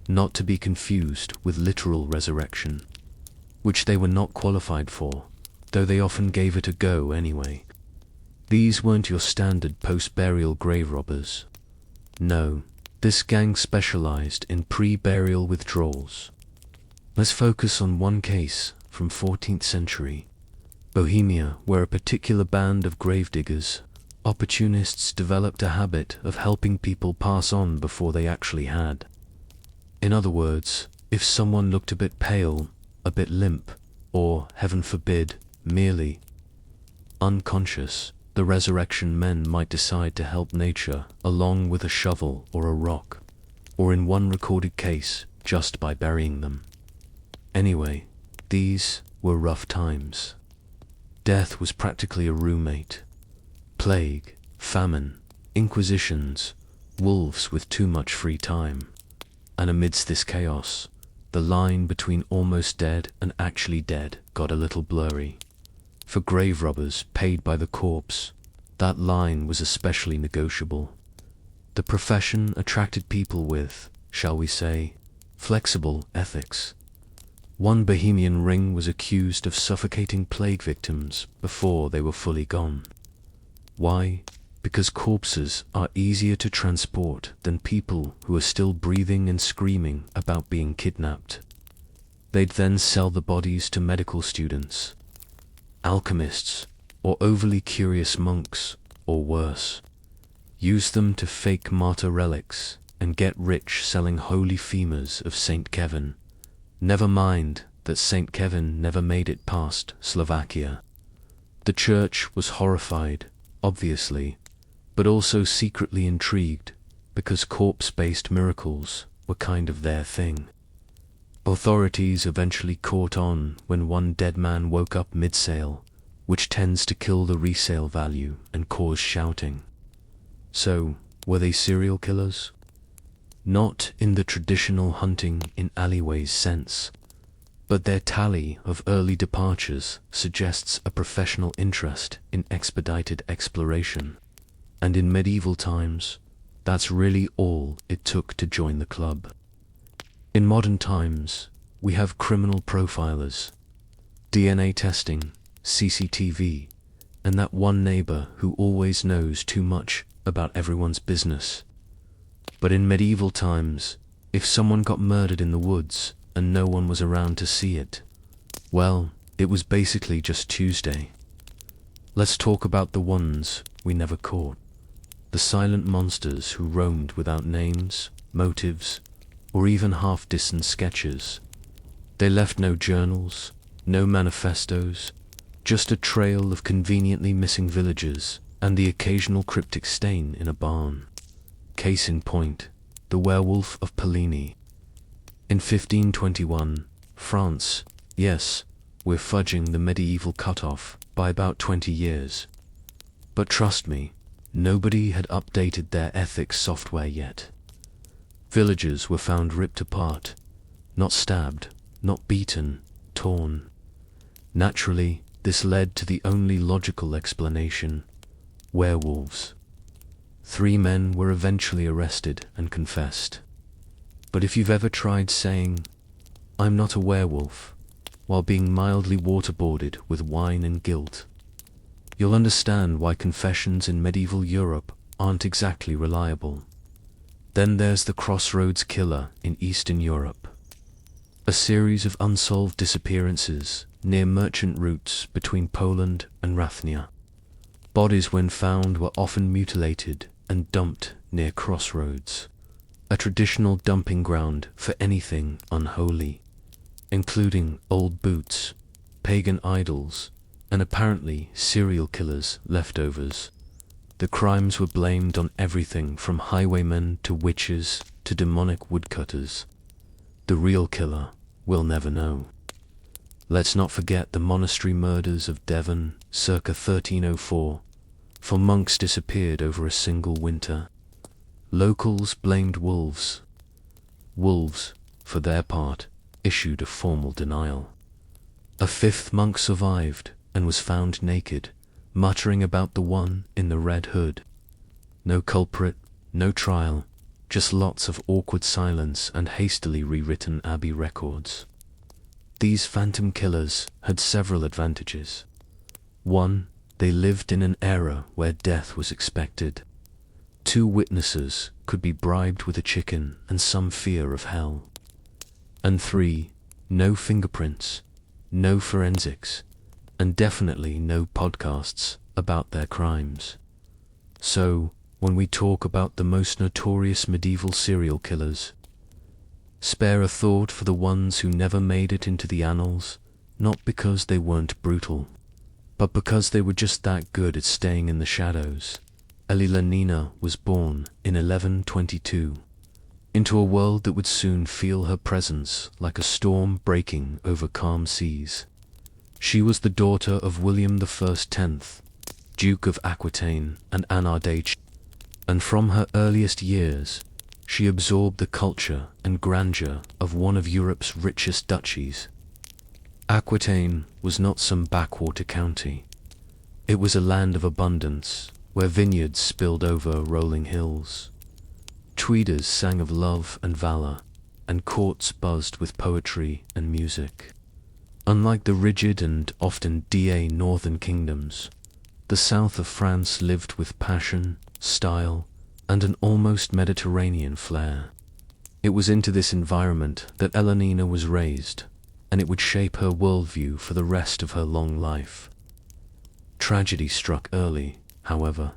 not to be confused with literal resurrection, which they were not qualified for, though they often gave it a go anyway. These weren't your standard post-burial grave robbers. No, this gang specialized in pre-burial withdrawals. Let's focus on one case from 14th century, Bohemia, where a particular band of gravediggers, opportunists, developed a habit of helping people pass on before they actually had. In other words, if someone looked a bit pale, a bit limp, or, heaven forbid, merely unconscious, the resurrection men might decide to help nature along with a shovel or a rock, or in one recorded case, just by burying them. Anyway, these were rough times. Death was practically a roommate. Plague, famine, inquisitions, wolves with too much free time. And amidst this chaos, the line between almost dead and actually dead got a little blurry. For grave robbers paid by the corpse, that line was especially negotiable. The profession attracted people with, shall we say, flexible ethics. One Bohemian ring was accused of suffocating plague victims before they were fully gone. Why? Because corpses are easier to transport than people who are still breathing and screaming about being kidnapped. They'd then sell the bodies to medical students, alchemists, or overly curious monks, or worse. Use them to fake martyr relics and get rich selling holy femurs of Saint Kevin. Never mind that Saint Kevin never made it past Slovakia. The church was horrified, obviously, but also secretly intrigued, because corpse-based miracles were kind of their thing. Authorities eventually caught on when one dead man woke up mid-sale, which tends to kill the resale value and cause shouting. So, were they serial killers? Not in the traditional hunting in alleyways sense, but their tally of early departures suggests a professional interest in expedited exploration. And in medieval times, that's really all it took to join the club. In modern times, we have criminal profilers, DNA testing, CCTV, and that one neighbor who always knows too much about everyone's business. But in medieval times, if someone got murdered in the woods and no one was around to see it, well, it was basically just Tuesday. Let's talk about the ones we never caught. The silent monsters who roamed without names, motives, or even half-decent sketches. They left no journals, no manifestos, just a trail of conveniently missing villagers and the occasional cryptic stain in a barn. Case in point, the werewolf of Pellini. In 1521, France, yes, we're fudging the medieval cutoff by about 20 years. But trust me, nobody had updated their ethics software yet. Villagers were found ripped apart, not stabbed, not beaten, torn. Naturally, this led to the only logical explanation: werewolves. 3 men were eventually arrested and confessed. But if you've ever tried saying, "I'm not a werewolf," while being mildly waterboarded with wine and guilt, you'll understand why confessions in medieval Europe aren't exactly reliable. Then there's the Crossroads Killer in Eastern Europe. A series of unsolved disappearances near merchant routes between Poland and Rathnia. Bodies, when found, were often mutilated and dumped near crossroads, a traditional dumping ground for anything unholy, including old boots, pagan idols, and apparently serial killers' leftovers. The crimes were blamed on everything from highwaymen to witches to demonic woodcutters. The real killer we'll never know. Let's not forget the monastery murders of Devon circa 1304, for monks disappeared over a single winter. Locals blamed wolves. Wolves, for their part, issued a formal denial. A 5th monk survived and was found naked, muttering about the one in the red hood. No culprit, no trial, just lots of awkward silence and hastily rewritten abbey records. These phantom killers had several advantages. 1. They lived in an era where death was expected. 2 witnesses could be bribed with a chicken and some fear of hell. And 3. No fingerprints, no forensics, and definitely no podcasts about their crimes. So, when we talk about the most notorious medieval serial killers, spare a thought for the ones who never made it into the annals, not because they weren't brutal, but because they were just that good at staying in the shadows. Elila Nina was born in 1122, into a world that would soon feel her presence like a storm breaking over calm seas. She was the daughter of William I 10th, Duke of Aquitaine and Anna d'Ach, and from her earliest years, she absorbed the culture and grandeur of one of Europe's richest duchies. Aquitaine was not some backwater county. It was a land of abundance, where vineyards spilled over rolling hills. Tweeders sang of love and valor, and courts buzzed with poetry and music. Unlike the rigid and often northern kingdoms, the south of France lived with passion, style, and an almost Mediterranean flair. It was into this environment that Elenina was raised, and it would shape her worldview for the rest of her long life. Tragedy struck early, however.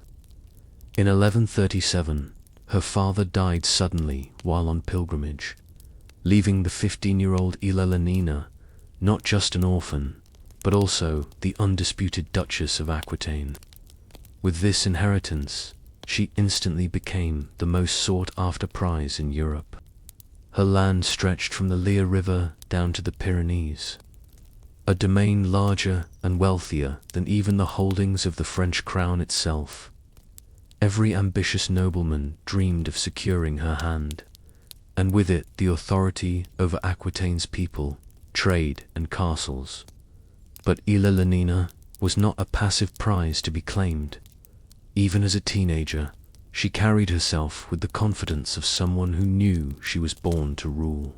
In 1137, her father died suddenly while on pilgrimage, leaving the 15-year-old Elenina not just an orphan, but also the undisputed Duchess of Aquitaine. With this inheritance, she instantly became the most sought-after prize in Europe. Her land stretched from the Lire River down to the Pyrenees, a domain larger and wealthier than even the holdings of the French crown itself. Every ambitious nobleman dreamed of securing her hand, and with it the authority over Aquitaine's people, trade, and castles. But Elenina was not a passive prize to be claimed. Even as a teenager, she carried herself with the confidence of someone who knew she was born to rule.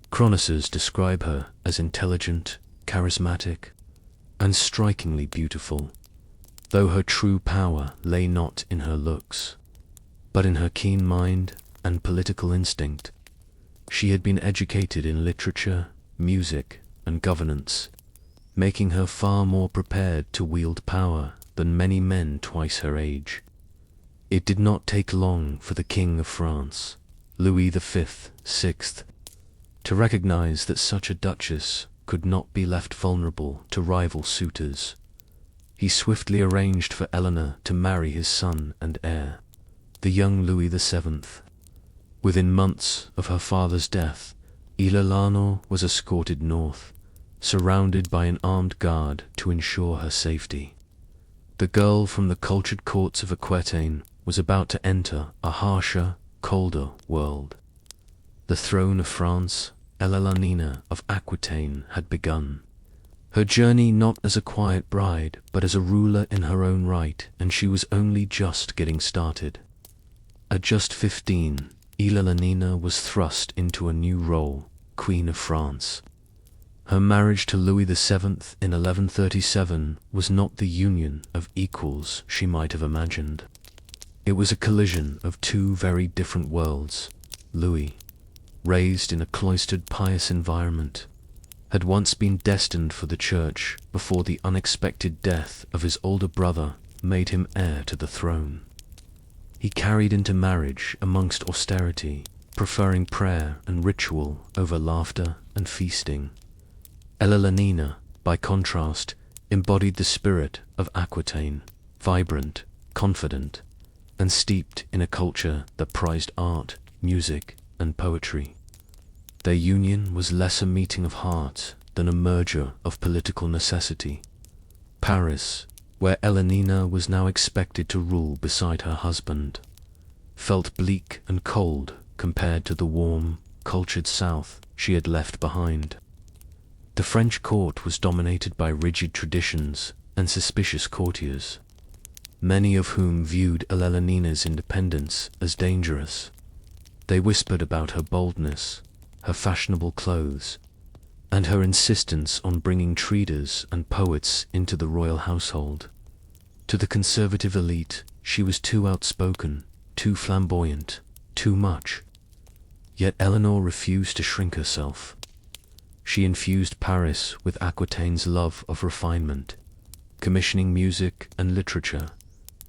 Chroniclers describe her as intelligent, charismatic, and strikingly beautiful, though her true power lay not in her looks, but in her keen mind and political instinct. She had been educated in literature, music, and governance, making her far more prepared to wield power than many men twice her age. It did not take long for the King of France, Louis V, 6th, to recognize that such a duchess could not be left vulnerable to rival suitors. He swiftly arranged for Eleanor to marry his son and heir, the young Louis VII. Within months of her father's death, Eleanor was escorted north, surrounded by an armed guard to ensure her safety. The girl from the cultured courts of Aquitaine was about to enter a harsher, colder world. The throne of France, Ella of Aquitaine, had begun. Her journey not as a quiet bride, but as a ruler in her own right, and she was only just getting started. At just 15, Ella was thrust into a new role, Queen of France. Her marriage to Louis VII in 1137 was not the union of equals she might have imagined. It was a collision of two very different worlds. Louis, raised in a cloistered pious environment, had once been destined for the church before the unexpected death of his older brother made him heir to the throne. He carried into marriage amongst austerity, preferring prayer and ritual over laughter and feasting. Ella, by contrast, embodied the spirit of Aquitaine, vibrant, confident, and steeped in a culture that prized art, music, and poetry. Their union was less a meeting of hearts than a merger of political necessity. Paris, where Ella was now expected to rule beside her husband, felt bleak and cold compared to the warm, cultured south she had left behind. The French court was dominated by rigid traditions and suspicious courtiers, many of whom viewed Ellana's independence as dangerous. They whispered about her boldness, her fashionable clothes, and her insistence on bringing traders and poets into the royal household. To the conservative elite, she was too outspoken, too flamboyant, too much. Yet Eleanor refused to shrink herself. She infused Paris with Aquitaine's love of refinement, commissioning music and literature,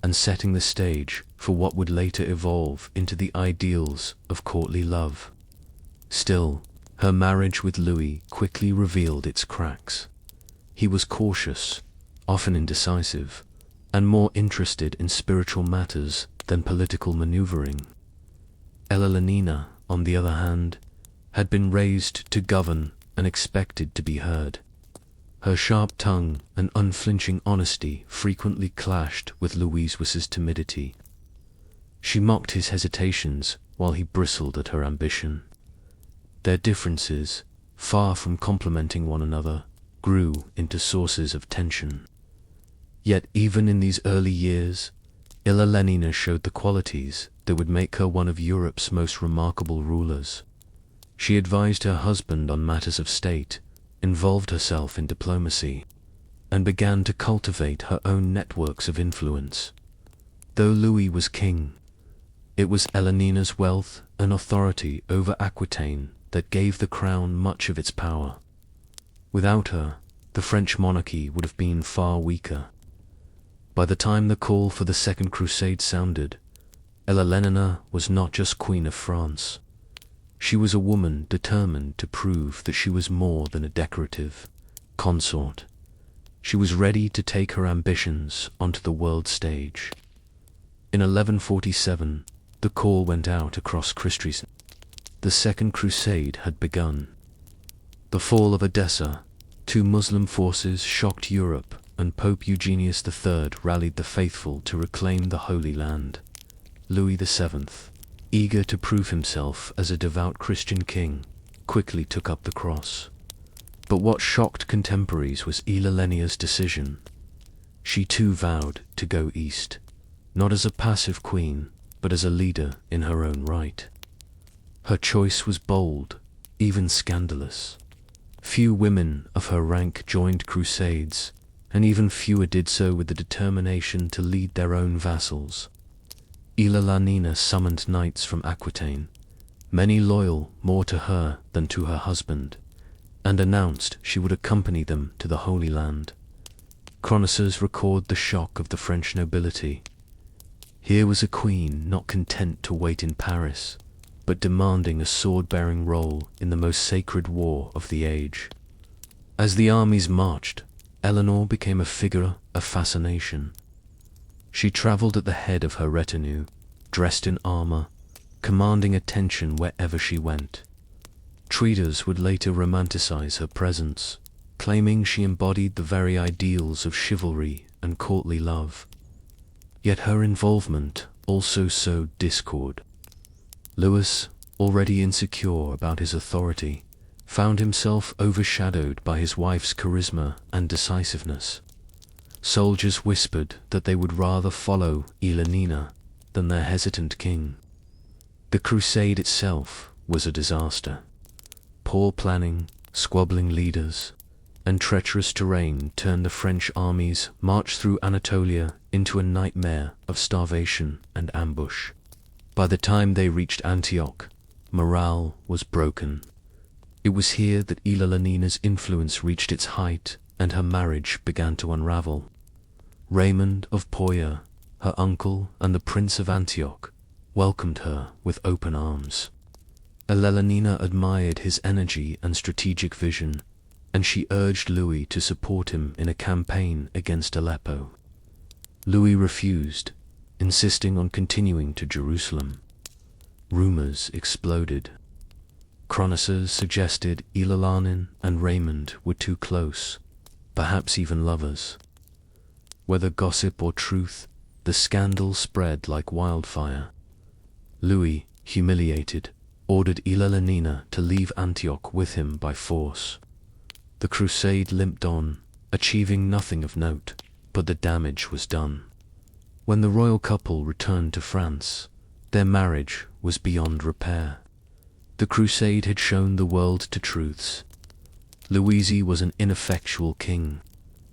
and setting the stage for what would later evolve into the ideals of courtly love. Still, her marriage with Louis quickly revealed its cracks. He was cautious, often indecisive, and more interested in spiritual matters than political maneuvering. Ella, on the other hand, had been raised to govern and expected to be heard. Her sharp tongue and unflinching honesty frequently clashed with Louis's timidity. She mocked his hesitations while he bristled at her ambition. Their differences, far from complementing one another, grew into sources of tension. Yet even in these early years, Ella showed the qualities that would make her one of Europe's most remarkable rulers. She advised her husband on matters of state, involved herself in diplomacy, and began to cultivate her own networks of influence. Though Louis was king, it was Ellana's wealth and authority over Aquitaine that gave the crown much of its power. Without her, the French monarchy would have been far weaker. By the time the call for the Second Crusade sounded, Ella was not just Queen of France. She was a woman determined to prove that she was more than a decorative consort. She was ready to take her ambitions onto the world stage. In 1147, the call went out across Christendom. The Second Crusade had begun. The fall of Edessa, two Muslim forces shocked Europe, and Pope Eugenius III rallied the faithful to reclaim the Holy Land. Louis VII, eager to prove himself as a devout Christian king, quickly took up the cross. But what shocked contemporaries was Ellana's decision. She too vowed to go east, not as a passive queen, but as a leader in her own right. Her choice was bold, even scandalous. Few women of her rank joined crusades, and even fewer did so with the determination to lead their own vassals. Ella summoned knights from Aquitaine, many loyal more to her than to her husband, and announced she would accompany them to the Holy Land. Chroniclers record the shock of the French nobility. Here was a queen not content to wait in Paris, but demanding a sword-bearing role in the most sacred war of the age. As the armies marched, Eleanor became a figure of fascination. She traveled at the head of her retinue, dressed in armor, commanding attention wherever she went. Traders would later romanticize her presence, claiming she embodied the very ideals of chivalry and courtly love. Yet her involvement also sowed discord. Louis, already insecure about his authority, found himself overshadowed by his wife's charisma and decisiveness. Soldiers whispered that they would rather follow Ilanina than their hesitant king. The crusade itself was a disaster. Poor planning, squabbling leaders, and treacherous terrain turned the French army's march through Anatolia into a nightmare of starvation and ambush. By the time they reached Antioch, morale was broken. It was here that Ilanina's influence reached its height and her marriage began to unravel. Raymond of Poitiers, her uncle and the Prince of Antioch, welcomed her with open arms. Ilanina admired his energy and strategic vision, and she urged Louis to support him in a campaign against Aleppo. Louis refused, insisting on continuing to Jerusalem. Rumors exploded. Chroniclers suggested Ilanina and Raymond were too close, perhaps even lovers. Whether gossip or truth, the scandal spread like wildfire. Louis, humiliated, ordered Ilanina to leave Antioch with him by force. The crusade limped on, achieving nothing of note, but the damage was done. When the royal couple returned to France, their marriage was beyond repair. The crusade had shown the world two truths. Louis was an ineffectual king,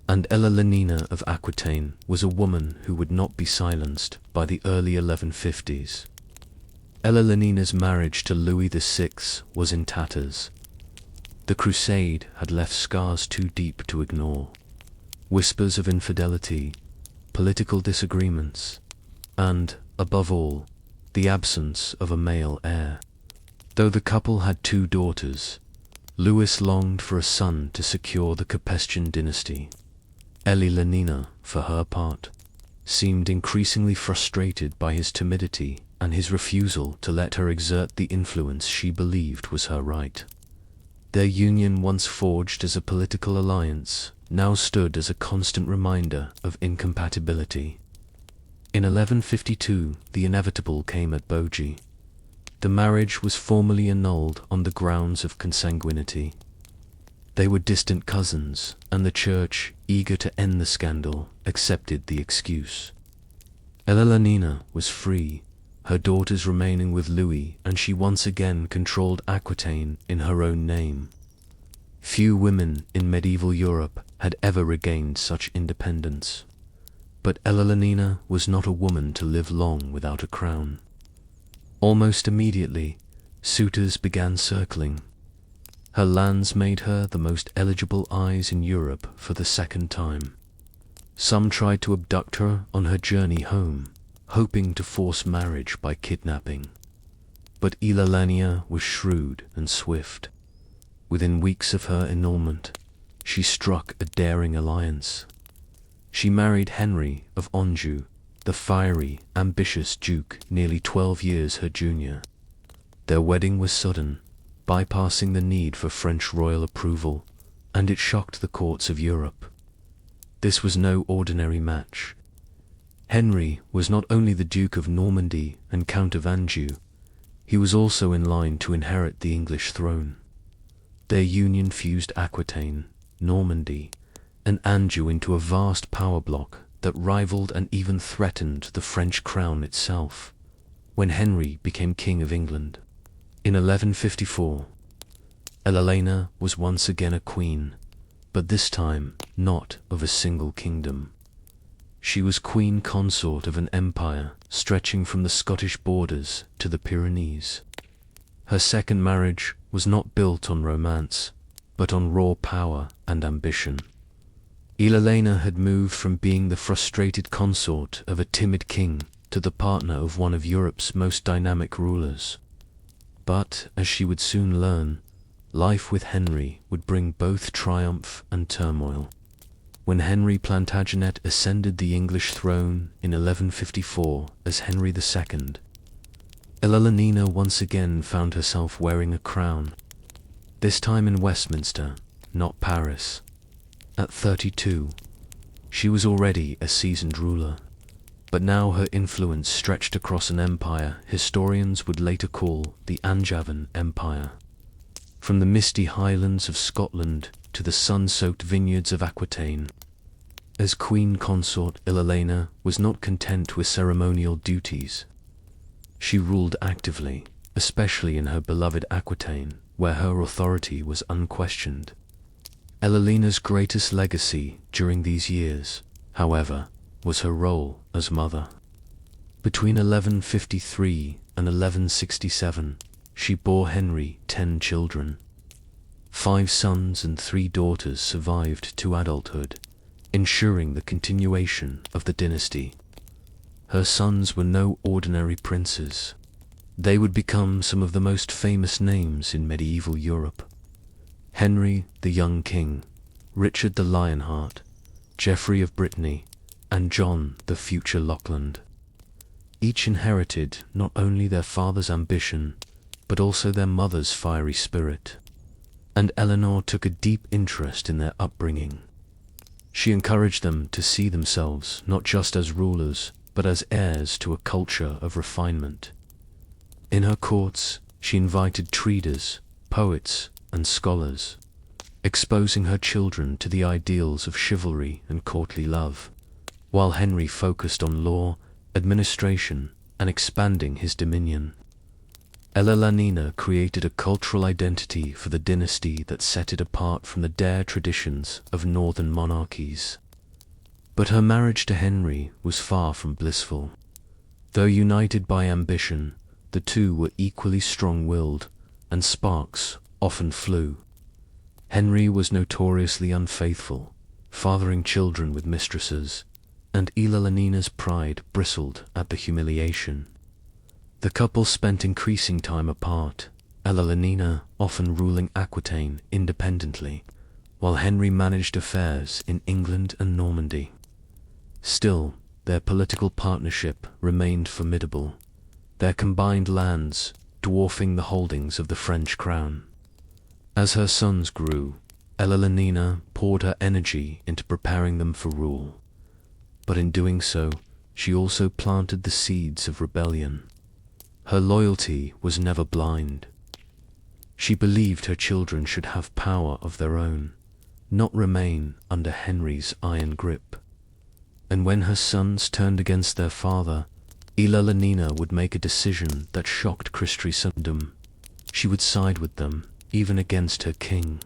and Ilanina of Aquitaine was a woman who would not be silenced by the early 1150s. Ilanina's marriage to Louis VI was in tatters. The crusade had left scars too deep to ignore. Whispers of infidelity, political disagreements, and, above all, the absence of a male heir. Though the couple had 2 daughters, Louis longed for a son to secure the Capetian dynasty. Ilanina, for her part, seemed increasingly frustrated by his timidity and his refusal to let her exert the influence she believed was her right. Their union, once forged as a political alliance, now stood as a constant reminder of incompatibility. In 1152, the inevitable came at Bogie. The marriage was formally annulled on the grounds of consanguinity. They were distant cousins, and the church, eager to end the scandal, accepted the excuse. Ilanina was free, her daughters remaining with Louis, and she once again controlled Aquitaine in her own name. Few women in medieval Europe had ever regained such independence. But Ilanina was not a woman to live long without a crown. Almost immediately, suitors began circling. Her lands made her the most eligible eyes in Europe for the second time. Some tried to abduct her on her journey home, hoping to force marriage by kidnapping. But Ilanina was shrewd and swift. Within weeks of her annulment, she struck a daring alliance. She married Henry of Anjou, the fiery, ambitious duke nearly 12 years her junior. Their wedding was sudden, bypassing the need for French royal approval, and it shocked the courts of Europe. This was no ordinary match. Henry was not only the Duke of Normandy and Count of Anjou, he was also in line to inherit the English throne. Their union fused Aquitaine, Normandy, and Anjou into a vast power block that rivaled and even threatened the French crown itself. When Henry became King of England in 1154, Ilanina was once again a queen, but this time not of a single kingdom. She was queen consort of an empire stretching from the Scottish borders to the Pyrenees. Her second marriage was not built on romance, but on raw power and ambition. Ilanina had moved from being the frustrated consort of a timid king to the partner of one of Europe's most dynamic rulers. But, as she would soon learn, life with Henry would bring both triumph and turmoil. When Henry Plantagenet ascended the English throne in 1154 as Henry II, Ilanina once again found herself wearing a crown, this time in Westminster, not Paris. At 32, she was already a seasoned ruler. but now her influence stretched across an empire historians would later call the Angevin Empire. From the misty highlands of Scotland to the sun-soaked vineyards of Aquitaine. As queen consort, Ilalena was not content with ceremonial duties. She ruled actively, especially in her beloved Aquitaine, where her authority was unquestioned. Ilalena's greatest legacy during these years, however, was her role as mother. Between 1153 and 1167, she bore Henry 10 children. 5 sons and 3 daughters survived to adulthood, ensuring the continuation of the dynasty. Her sons were no ordinary princes. They would become some of the most famous names in medieval Europe. Henry, the young king, Richard the Lionheart, Geoffrey of Brittany, and John, the future Lachlan. Each inherited not only their father's ambition, but also their mother's fiery spirit. And Eleanor took a deep interest in their upbringing. She encouraged them to see themselves not just as rulers, but as heirs to a culture of refinement. In her courts, she invited traders, poets, and scholars, exposing her children to the ideals of chivalry and courtly love, while Henry focused on law, administration, and expanding his dominion. Ilalena created a cultural identity for the dynasty that set it apart from the dire traditions of northern monarchies. But her marriage to Henry was far from blissful. Though united by ambition, the two were equally strong-willed, and sparks often flew. Henry was notoriously unfaithful, fathering children with mistresses, and Ilalena's pride bristled at the humiliation. The couple spent increasing time apart, Ilalena often ruling Aquitaine independently, while Henry managed affairs in England and Normandy. Still, their political partnership remained formidable, their combined lands dwarfing the holdings of the French crown. As her sons grew, Ilalena poured her energy into preparing them for rule. But in doing so, she also planted the seeds of rebellion. Her loyalty was never blind. She believed her children should have power of their own, not remain under Henry's iron grip. And when her sons turned against their father, Ilalena would make a decision that shocked Christendom. She would side with them, even against her king.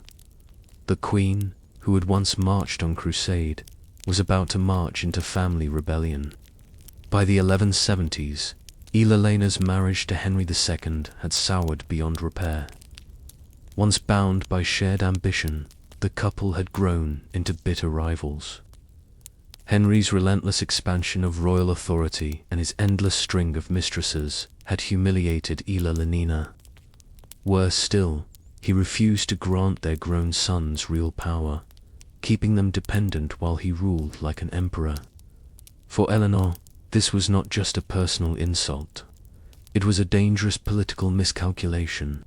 The queen, who had once marched on crusade, was about to march into family rebellion. By the 1170s, Ilalena's marriage to Henry II had soured beyond repair. Once bound by shared ambition, the couple had grown into bitter rivals. Henry's relentless expansion of royal authority and his endless string of mistresses had humiliated Ilalena. Worse still, he refused to grant their grown sons real power, keeping them dependent while he ruled like an emperor. For Eleanor, this was not just a personal insult. It was a dangerous political miscalculation.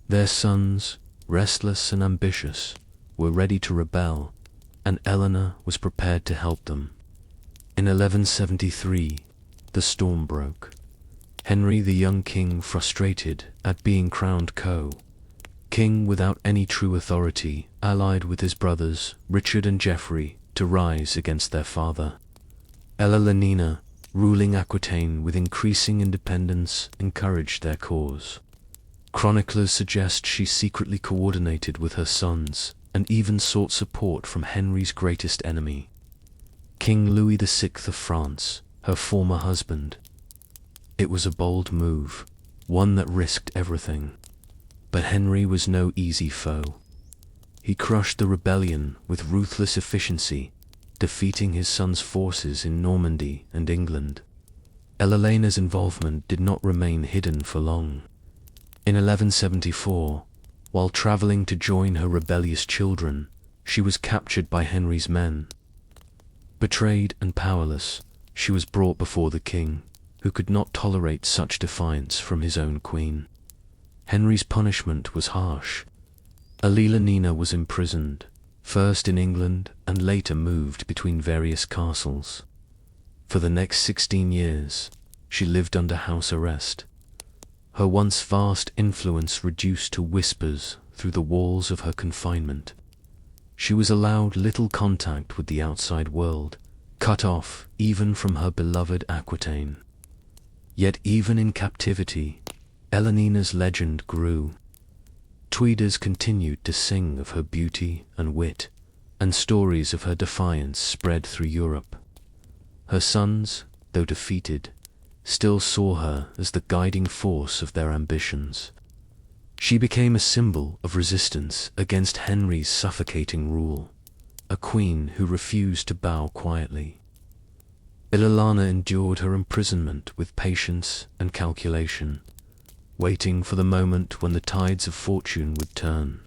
Their sons, restless and ambitious, were ready to rebel, and Eleanor was prepared to help them. In 1173, the storm broke. Henry the young king, frustrated at being crowned king without any true authority, allied with his brothers, Richard and Geoffrey, to rise against their father. Ilalena, ruling Aquitaine with increasing independence, encouraged their cause. Chroniclers suggest she secretly coordinated with her sons, and even sought support from Henry's greatest enemy, King Louis VI of France, her former husband. It was a bold move, one that risked everything. But Henry was no easy foe. He crushed the rebellion with ruthless efficiency, defeating his son's forces in Normandy and England. Ilalena's involvement did not remain hidden for long. In 1174, while traveling to join her rebellious children, she was captured by Henry's men. Betrayed and powerless, she was brought before the king, who could not tolerate such defiance from his own queen. Henry's punishment was harsh. Ilalena was imprisoned, first in England and later moved between various castles. For the next 16 years, she lived under house arrest. Her once vast influence reduced to whispers through the walls of her confinement. She was allowed little contact with the outside world, cut off even from her beloved Aquitaine. Yet even in captivity, Elenina's legend grew. Tweeders continued to sing of her beauty and wit, and stories of her defiance spread through Europe. Her sons, though defeated, still saw her as the guiding force of their ambitions. She became a symbol of resistance against Henry's suffocating rule, a queen who refused to bow quietly. Ilalana endured her imprisonment with patience and calculation, waiting for the moment when the tides of fortune would turn.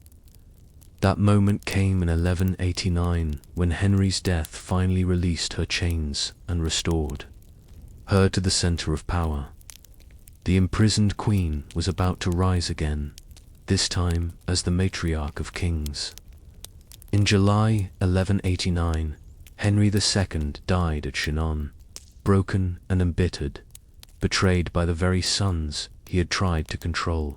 That moment came in 1189, when Henry's death finally released her chains and restored her to the center of power. The imprisoned queen was about to rise again, this time as the matriarch of kings. In July 1189, Henry II died at Chinon, broken and embittered, betrayed by the very sons he had tried to control.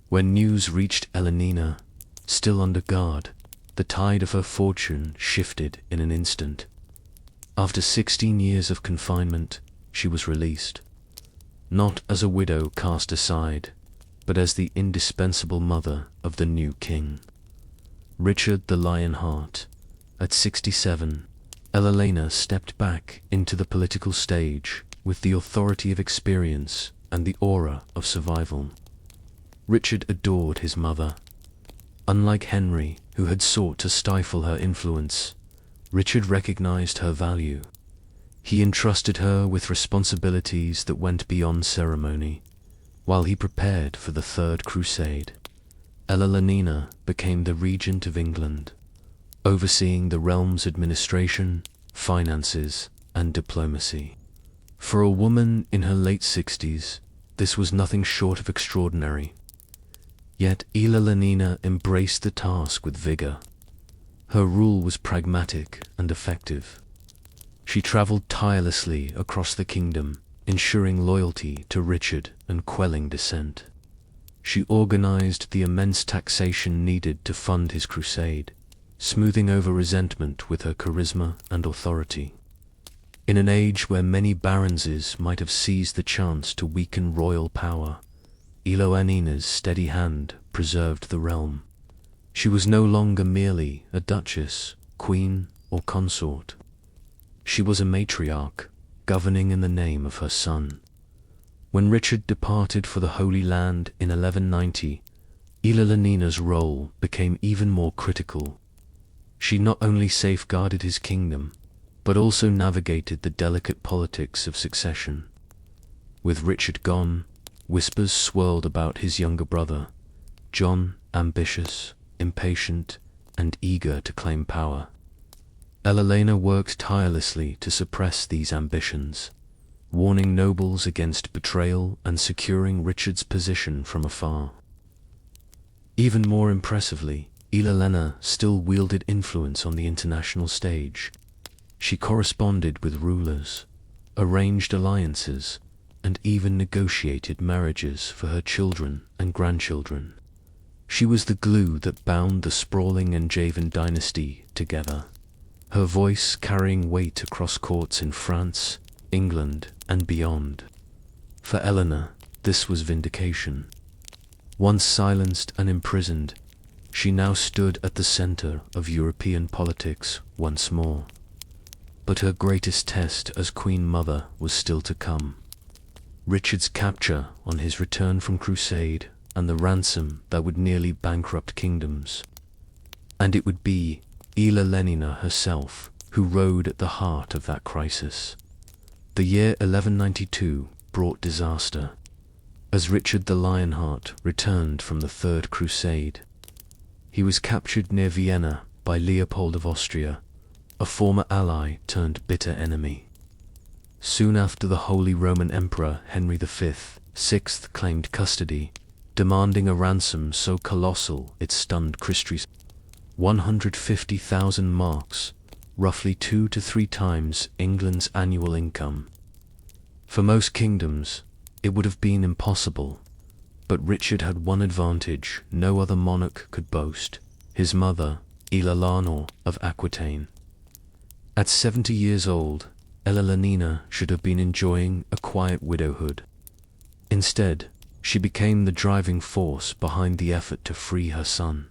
When news reached Elenina, still under guard, the tide of her fortune shifted in an instant. After 16 years of confinement, she was released, not as a widow cast aside, but as the indispensable mother of the new king. Richard the Lionheart. At 67, Elenina stepped back into the political stage with the authority of experience and the aura of survival. Richard adored his mother. Unlike Henry, who had sought to stifle her influence, Richard recognized her value. He entrusted her with responsibilities that went beyond ceremony, while he prepared for the Third Crusade. Elenina became the regent of England, overseeing the realm's administration, finances, and diplomacy. For a woman in her late 60s, this was nothing short of extraordinary. Yet Elenina embraced the task with vigor. Her rule was pragmatic and effective. She traveled tirelessly across the kingdom, ensuring loyalty to Richard and quelling dissent. She organized the immense taxation needed to fund his crusade, smoothing over resentment with her charisma and authority. In an age where many baronses might have seized the chance to weaken royal power, Elenina's steady hand preserved the realm. She was no longer merely a duchess, queen, or consort. She was a matriarch, governing in the name of her son. When Richard departed for the Holy Land in 1190, Elenina's role became even more critical. She not only safeguarded his kingdom, but also navigated the delicate politics of succession. With Richard gone, whispers swirled about his younger brother, John, ambitious, impatient, and eager to claim power. Elenina worked tirelessly to suppress these ambitions, warning nobles against betrayal and securing Richard's position from afar. Even more impressively, Elenina still wielded influence on the international stage. She corresponded with rulers, arranged alliances, and even negotiated marriages for her children and grandchildren. She was the glue that bound the sprawling Angevin dynasty together, her voice carrying weight across courts in France, England, and beyond. For Elenina, this was vindication. Once silenced and imprisoned, she now stood at the center of European politics once more. But her greatest test as Queen Mother was still to come. Richard's capture on his return from crusade and the ransom that would nearly bankrupt kingdoms. And it would be Elenina herself who rode at the heart of that crisis. The year 1192 brought disaster. As Richard the Lionheart returned from the Third Crusade, he was captured near Vienna by Leopold of Austria, a former ally turned bitter enemy. Soon after, the Holy Roman Emperor Henry V claimed custody, demanding a ransom so colossal it stunned Christie's 150,000 marks, roughly 2 to 3 times England's annual income. For most kingdoms, it would have been impossible, but Richard had one advantage no other monarch could boast: his mother, Eleanor of Aquitaine. At 70 years old, Eleanor should have been enjoying a quiet widowhood. Instead, she became the driving force behind the effort to free her son.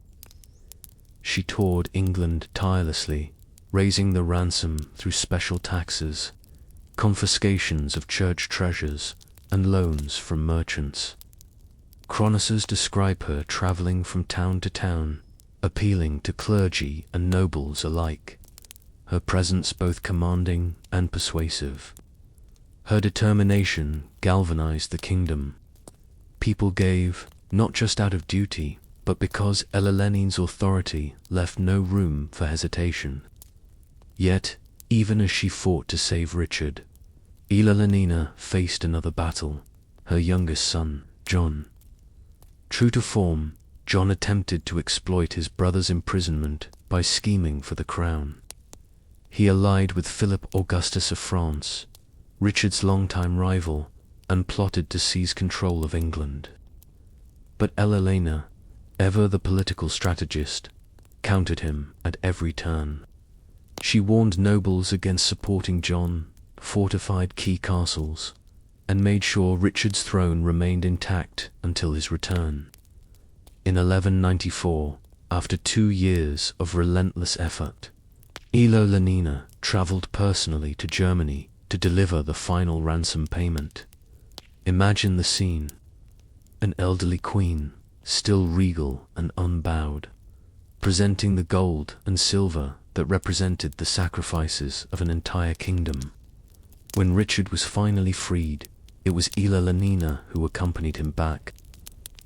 She toured England tirelessly, raising the ransom through special taxes, confiscations of church treasures, and loans from merchants. Chroniclers describe her traveling from town to town, appealing to clergy and nobles alike, her presence both commanding and persuasive. Her determination galvanized the kingdom. People gave, not just out of duty, but because Eleanor's authority left no room for hesitation. Yet, even as she fought to save Richard, Eleanor faced another battle: her youngest son, John. True to form, John attempted to exploit his brother's imprisonment by scheming for the crown. He allied with Philip Augustus of France, Richard's longtime rival, and plotted to seize control of England. But Eleanor, ever the political strategist, countered him at every turn. She warned nobles against supporting John, fortified key castles, and made sure Richard's throne remained intact until his return. In 1194, after 2 years of relentless effort, Eleanor traveled personally to Germany to deliver the final ransom payment. Imagine the scene: an elderly queen, still regal and unbowed, presenting the gold and silver that represented the sacrifices of an entire kingdom. When Richard was finally freed, it was Eleanor who accompanied him back,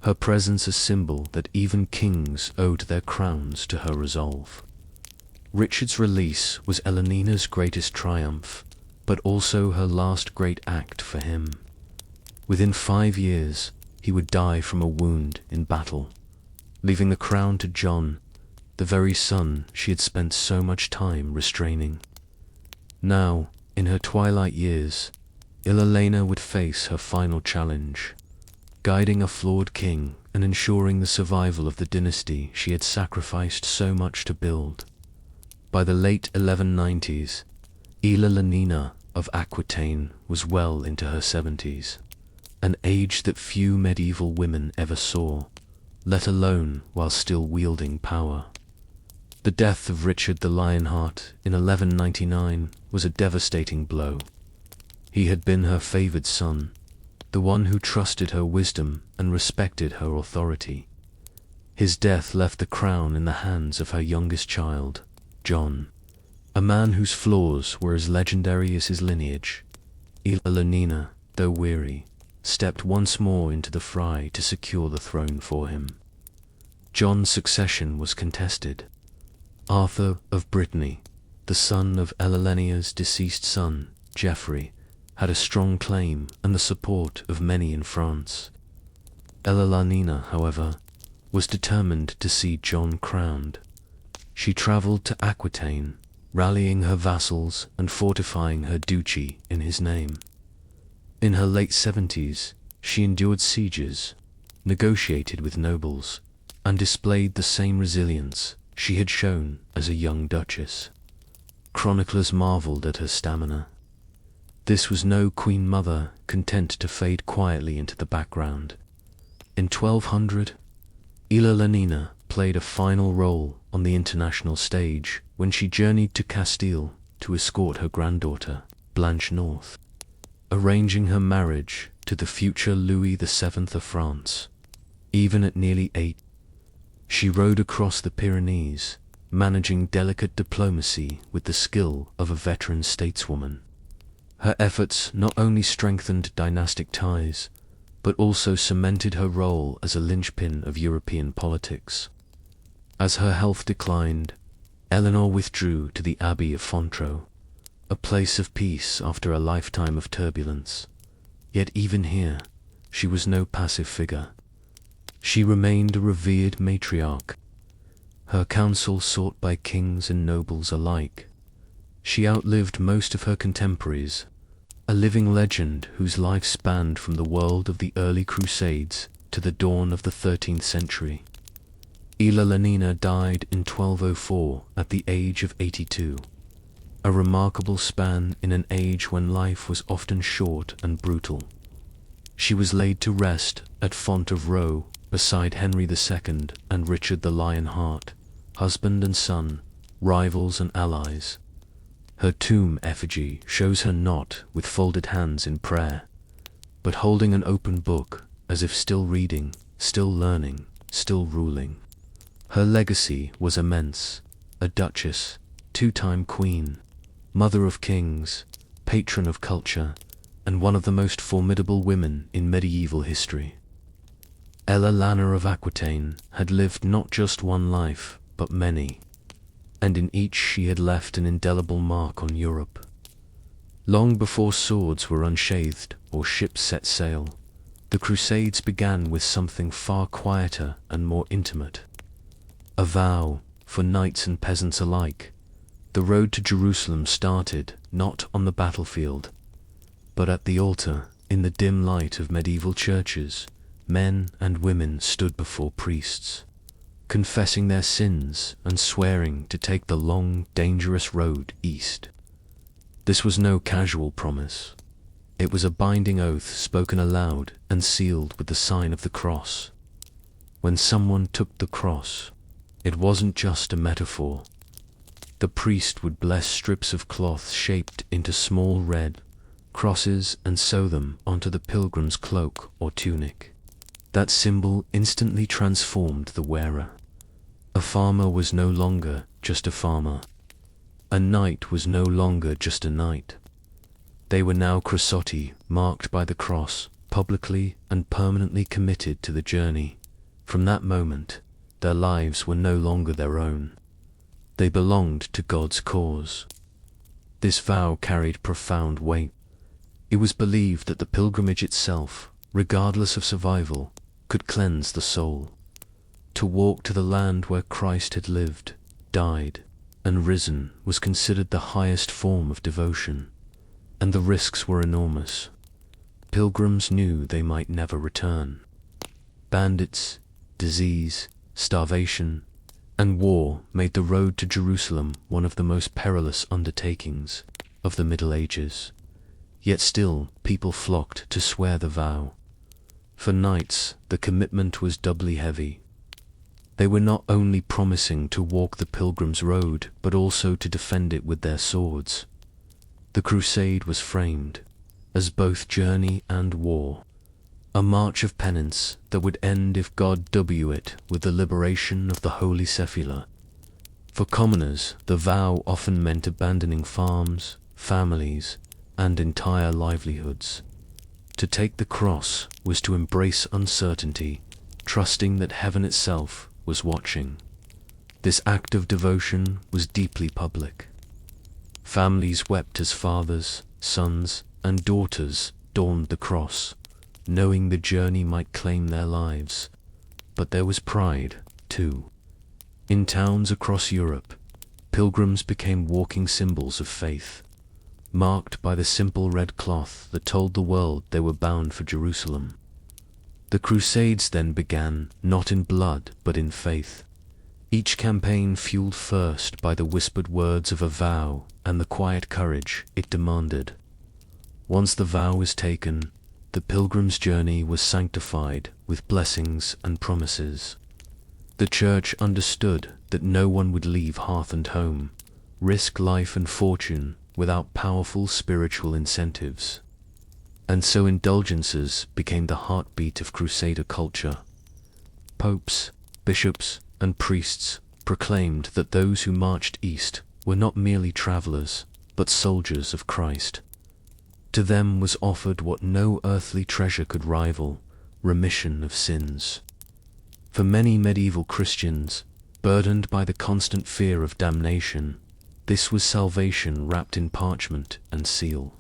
her presence a symbol that even kings owed their crowns to her resolve. Richard's release was Eleanor's greatest triumph, but also her last great act for him. Within 5 years, he would die from a wound in battle, leaving the crown to John, the very son she had spent so much time restraining. Now, in her twilight years, Eleanor would face her final challenge: guiding a flawed king and ensuring the survival of the dynasty she had sacrificed so much to build. By the late 1190s, Eleanor of Aquitaine was well into her 70s, an age that few medieval women ever saw, let alone while still wielding power. The death of Richard the Lionheart in 1199 was a devastating blow. He had been her favored son, the one who trusted her wisdom and respected her authority. His death left the crown in the hands of her youngest child, John, a man whose flaws were as legendary as his lineage. Eleanor, though weary, stepped once more into the fray to secure the throne for him. John's succession was contested. Arthur of Brittany, the son of Eleanor's deceased son, Geoffrey, had a strong claim and the support of many in France. Eleanor, however, was determined to see John crowned. She travelled to Aquitaine, rallying her vassals and fortifying her duchy in his name. In her late 70s, she endured sieges, negotiated with nobles, and displayed the same resilience she had shown as a young duchess. Chroniclers marvelled at her stamina. This was no queen mother content to fade quietly into the background. In 1200, Eleanor played a final role on the international stage when she journeyed to Castile to escort her granddaughter, Blanche North, arranging her marriage to the future Louis VII of France. Even at nearly 8, she rode across the Pyrenees, managing delicate diplomacy with the skill of a veteran stateswoman. Her efforts not only strengthened dynastic ties, but also cemented her role as a linchpin of European politics. As her health declined, Eleanor withdrew to the Abbey of Fontreux, a place of peace after a lifetime of turbulence. Yet even here, she was no passive figure. She remained a revered matriarch, her counsel sought by kings and nobles alike, She outlived most of her contemporaries, a living legend whose life spanned from the world of the early Crusades to the dawn of the 13th century. Ila Lenina died in 1204 at the age of 82, a remarkable span in an age when life was often short and brutal. She was laid to rest at Font of Roe beside Henry II and Richard the Lionheart, husband and son, rivals and allies. Her tomb effigy shows her not with folded hands in prayer, but holding an open book as if still reading, still learning, still ruling. Her legacy was immense: a duchess, two-time queen, mother of kings, patron of culture, and one of the most formidable women in medieval history. Ella Lanna of Aquitaine had lived not just one life, but many, and in each she had left an indelible mark on Europe. Long before swords were unscathed or ships set sail, the Crusades began with something far quieter and more intimate. A vow, for knights and peasants alike. The road to Jerusalem started not on the battlefield, but at the altar. In the dim light of medieval churches, men and women stood before priests, confessing their sins and swearing to take the long, dangerous road east. This was no casual promise. It was a binding oath spoken aloud and sealed with the sign of the cross. When someone took the cross, it wasn't just a metaphor. The priest would bless strips of cloth shaped into small red crosses and sew them onto the pilgrim's cloak or tunic. That symbol instantly transformed the wearer. A farmer was no longer just a farmer. A knight was no longer just a knight. They were now crusotti, marked by the cross, publicly and permanently committed to the journey. From that moment, their lives were no longer their own. They belonged to God's cause. This vow carried profound weight. It was believed that the pilgrimage itself, regardless of survival, could cleanse the soul. To walk to the land where Christ had lived, died, and risen was considered the highest form of devotion, and the risks were enormous. Pilgrims knew they might never return. Bandits, disease, starvation, and war made the road to Jerusalem one of the most perilous undertakings of the Middle Ages. Yet still, people flocked to swear the vow. For knights, the commitment was doubly heavy. They were not only promising to walk the pilgrim's road, but also to defend it with their swords. The crusade was framed as both journey and war, a march of penance that would end if God W it with the liberation of the Holy Sepulchre. For commoners, the vow often meant abandoning farms, families, and entire livelihoods. To take the cross was to embrace uncertainty, trusting that heaven itself was watching. This act of devotion was deeply public. Families wept as fathers, sons, and daughters donned the cross, knowing the journey might claim their lives. But there was pride, too. In towns across Europe, pilgrims became walking symbols of faith, marked by the simple red cloth that told the world they were bound for Jerusalem. The Crusades then began, not in blood, but in faith. Each campaign fueled first by the whispered words of a vow and the quiet courage it demanded. Once the vow was taken, the pilgrim's journey was sanctified with blessings and promises. The Church understood that no one would leave hearth and home, risk life and fortune without powerful spiritual incentives. And so indulgences became the heartbeat of Crusader culture. Popes, bishops, and priests proclaimed that those who marched east were not merely travelers, but soldiers of Christ. To them was offered what no earthly treasure could rival: remission of sins. For many medieval Christians, burdened by the constant fear of damnation, this was salvation wrapped in parchment and seal.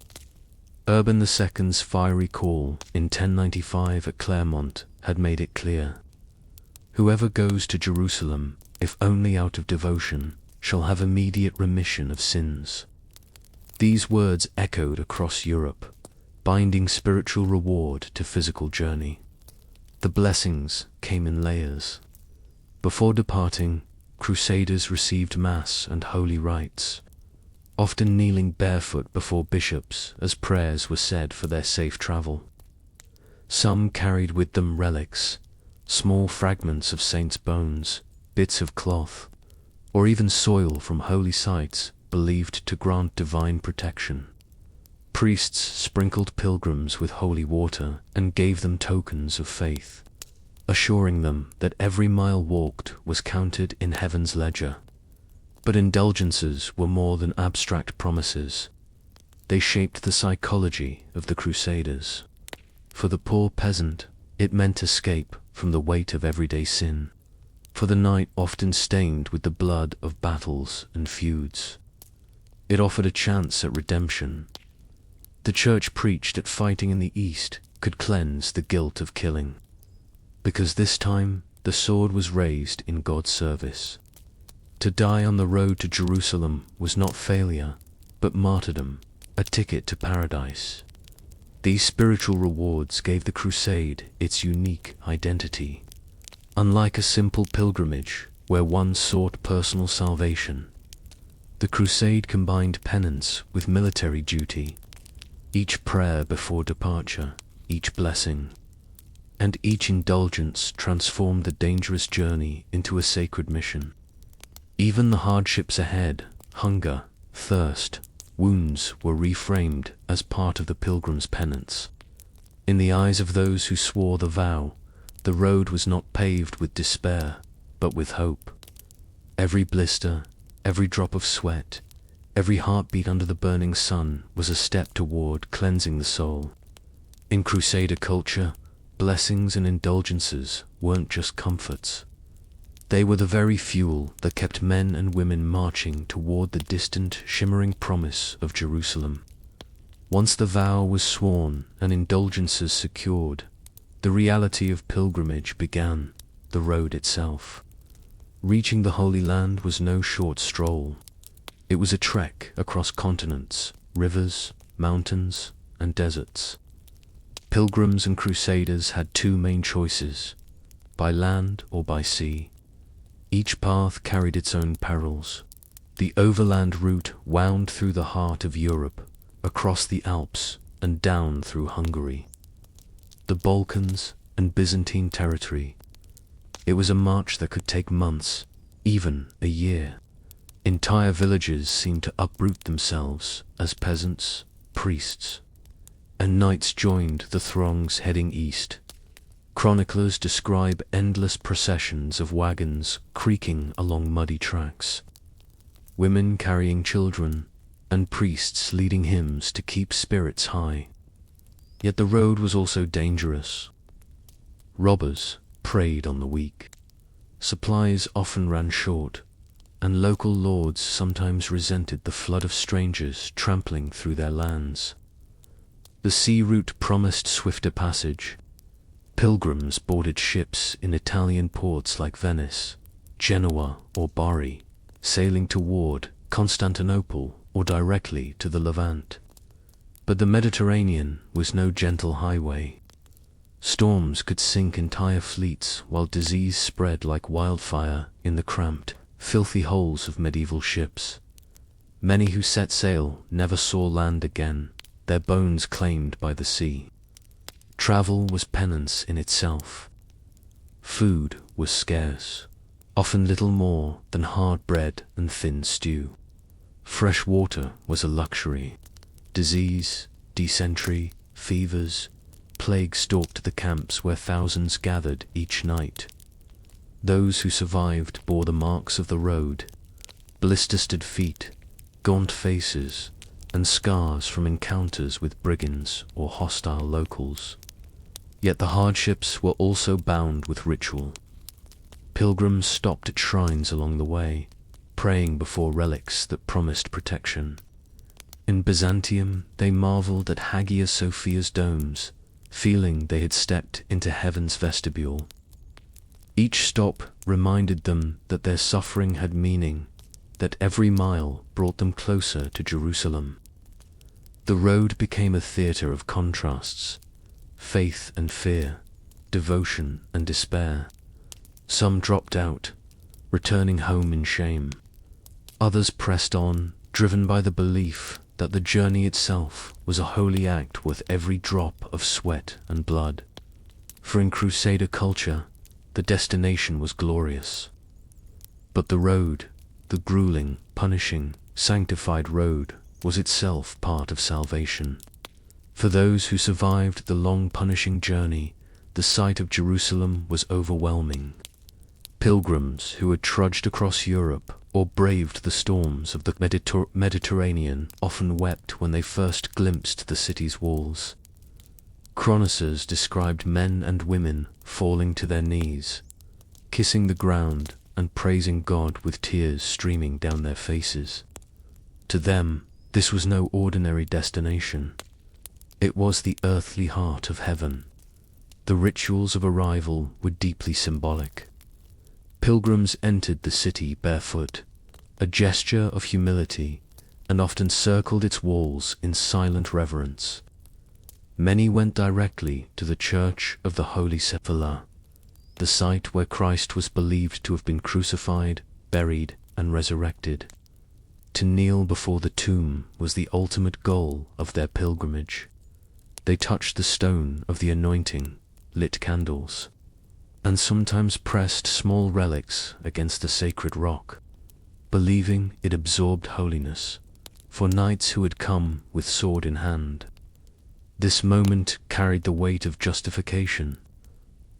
Urban II's fiery call in 1095 at Clermont had made it clear: whoever goes to Jerusalem, if only out of devotion, shall have immediate remission of sins. These words echoed across Europe, binding spiritual reward to physical journey. The blessings came in layers. Before departing, crusaders received mass and holy rites, often kneeling barefoot before bishops as prayers were said for their safe travel. Some carried with them relics, small fragments of saints' bones, bits of cloth, or even soil from holy sites believed to grant divine protection. Priests sprinkled pilgrims with holy water and gave them tokens of faith, assuring them that every mile walked was counted in heaven's ledger. But indulgences were more than abstract promises. They shaped the psychology of the Crusaders. For the poor peasant, it meant escape from the weight of everyday sin, for the night often stained with the blood of battles and feuds. It offered a chance at redemption. The church preached that fighting in the East could cleanse the guilt of killing, because this time the sword was raised in God's service. To die on the road to Jerusalem was not failure, but martyrdom, a ticket to paradise. These spiritual rewards gave the crusade its unique identity. Unlike a simple pilgrimage where one sought personal salvation, the crusade combined penance with military duty. Each prayer before departure, each blessing, and each indulgence transformed the dangerous journey into a sacred mission. Even the hardships ahead, hunger, thirst, wounds, were reframed as part of the pilgrim's penance. In the eyes of those who swore the vow, the road was not paved with despair, but with hope. Every blister, every drop of sweat, every heartbeat under the burning sun was a step toward cleansing the soul. In Crusader culture, blessings and indulgences weren't just comforts. They were the very fuel that kept men and women marching toward the distant, shimmering promise of Jerusalem. Once the vow was sworn and indulgences secured, the reality of pilgrimage began, the road itself. Reaching the Holy Land was no short stroll. It was a trek across continents, rivers, mountains, and deserts. Pilgrims and crusaders had two main choices, by land or by sea. Each path carried its own perils. The overland route wound through the heart of Europe, across the Alps, and down through Hungary, the Balkans, and Byzantine territory. It was a march that could take months, even a year. Entire villages seemed to uproot themselves as peasants, priests, and knights joined the throngs heading east. Chroniclers describe endless processions of wagons creaking along muddy tracks, women carrying children, and priests leading hymns to keep spirits high. Yet the road was also dangerous. Robbers preyed on the weak. Supplies often ran short, and local lords sometimes resented the flood of strangers trampling through their lands. The sea route promised swifter passage. Pilgrims boarded ships in Italian ports like Venice, Genoa, or Bari, sailing toward Constantinople or directly to the Levant. But the Mediterranean was no gentle highway. Storms could sink entire fleets while disease spread like wildfire in the cramped, filthy holds of medieval ships. Many who set sail never saw land again, their bones claimed by the sea. Travel was penance in itself. Food was scarce, often little more than hard bread and thin stew. Fresh water was a luxury. Disease, dysentery, fevers, plague stalked the camps where thousands gathered each night. Those who survived bore the marks of the road, blister-stained feet, gaunt faces, and scars from encounters with brigands or hostile locals. Yet the hardships were also bound with ritual. Pilgrims stopped at shrines along the way, praying before relics that promised protection. In Byzantium, they marveled at Hagia Sophia's domes, feeling they had stepped into heaven's vestibule. Each stop reminded them that their suffering had meaning, that every mile brought them closer to Jerusalem. The road became a theater of contrasts, faith and fear, devotion and despair. Some dropped out, returning home in shame. Others pressed on, driven by the belief that the journey itself was a holy act worth every drop of sweat and blood. For in Crusader culture, the destination was glorious. But the road, the grueling, punishing, sanctified road, was itself part of salvation. For those who survived the long punishing journey, the sight of Jerusalem was overwhelming. Pilgrims who had trudged across Europe or braved the storms of the Mediterranean often wept when they first glimpsed the city's walls. Chroniclers described men and women falling to their knees, kissing the ground and praising God with tears streaming down their faces. To them, this was no ordinary destination. It was the earthly heart of heaven. The rituals of arrival were deeply symbolic. Pilgrims entered the city barefoot, a gesture of humility, and often circled its walls in silent reverence. Many went directly to the Church of the Holy Sepulchre, the site where Christ was believed to have been crucified, buried, and resurrected. To kneel before the tomb was the ultimate goal of their pilgrimage. They touched the stone of the anointing, lit candles, and sometimes pressed small relics against the sacred rock, believing it absorbed holiness for knights who had come with sword in hand. This moment carried the weight of justification.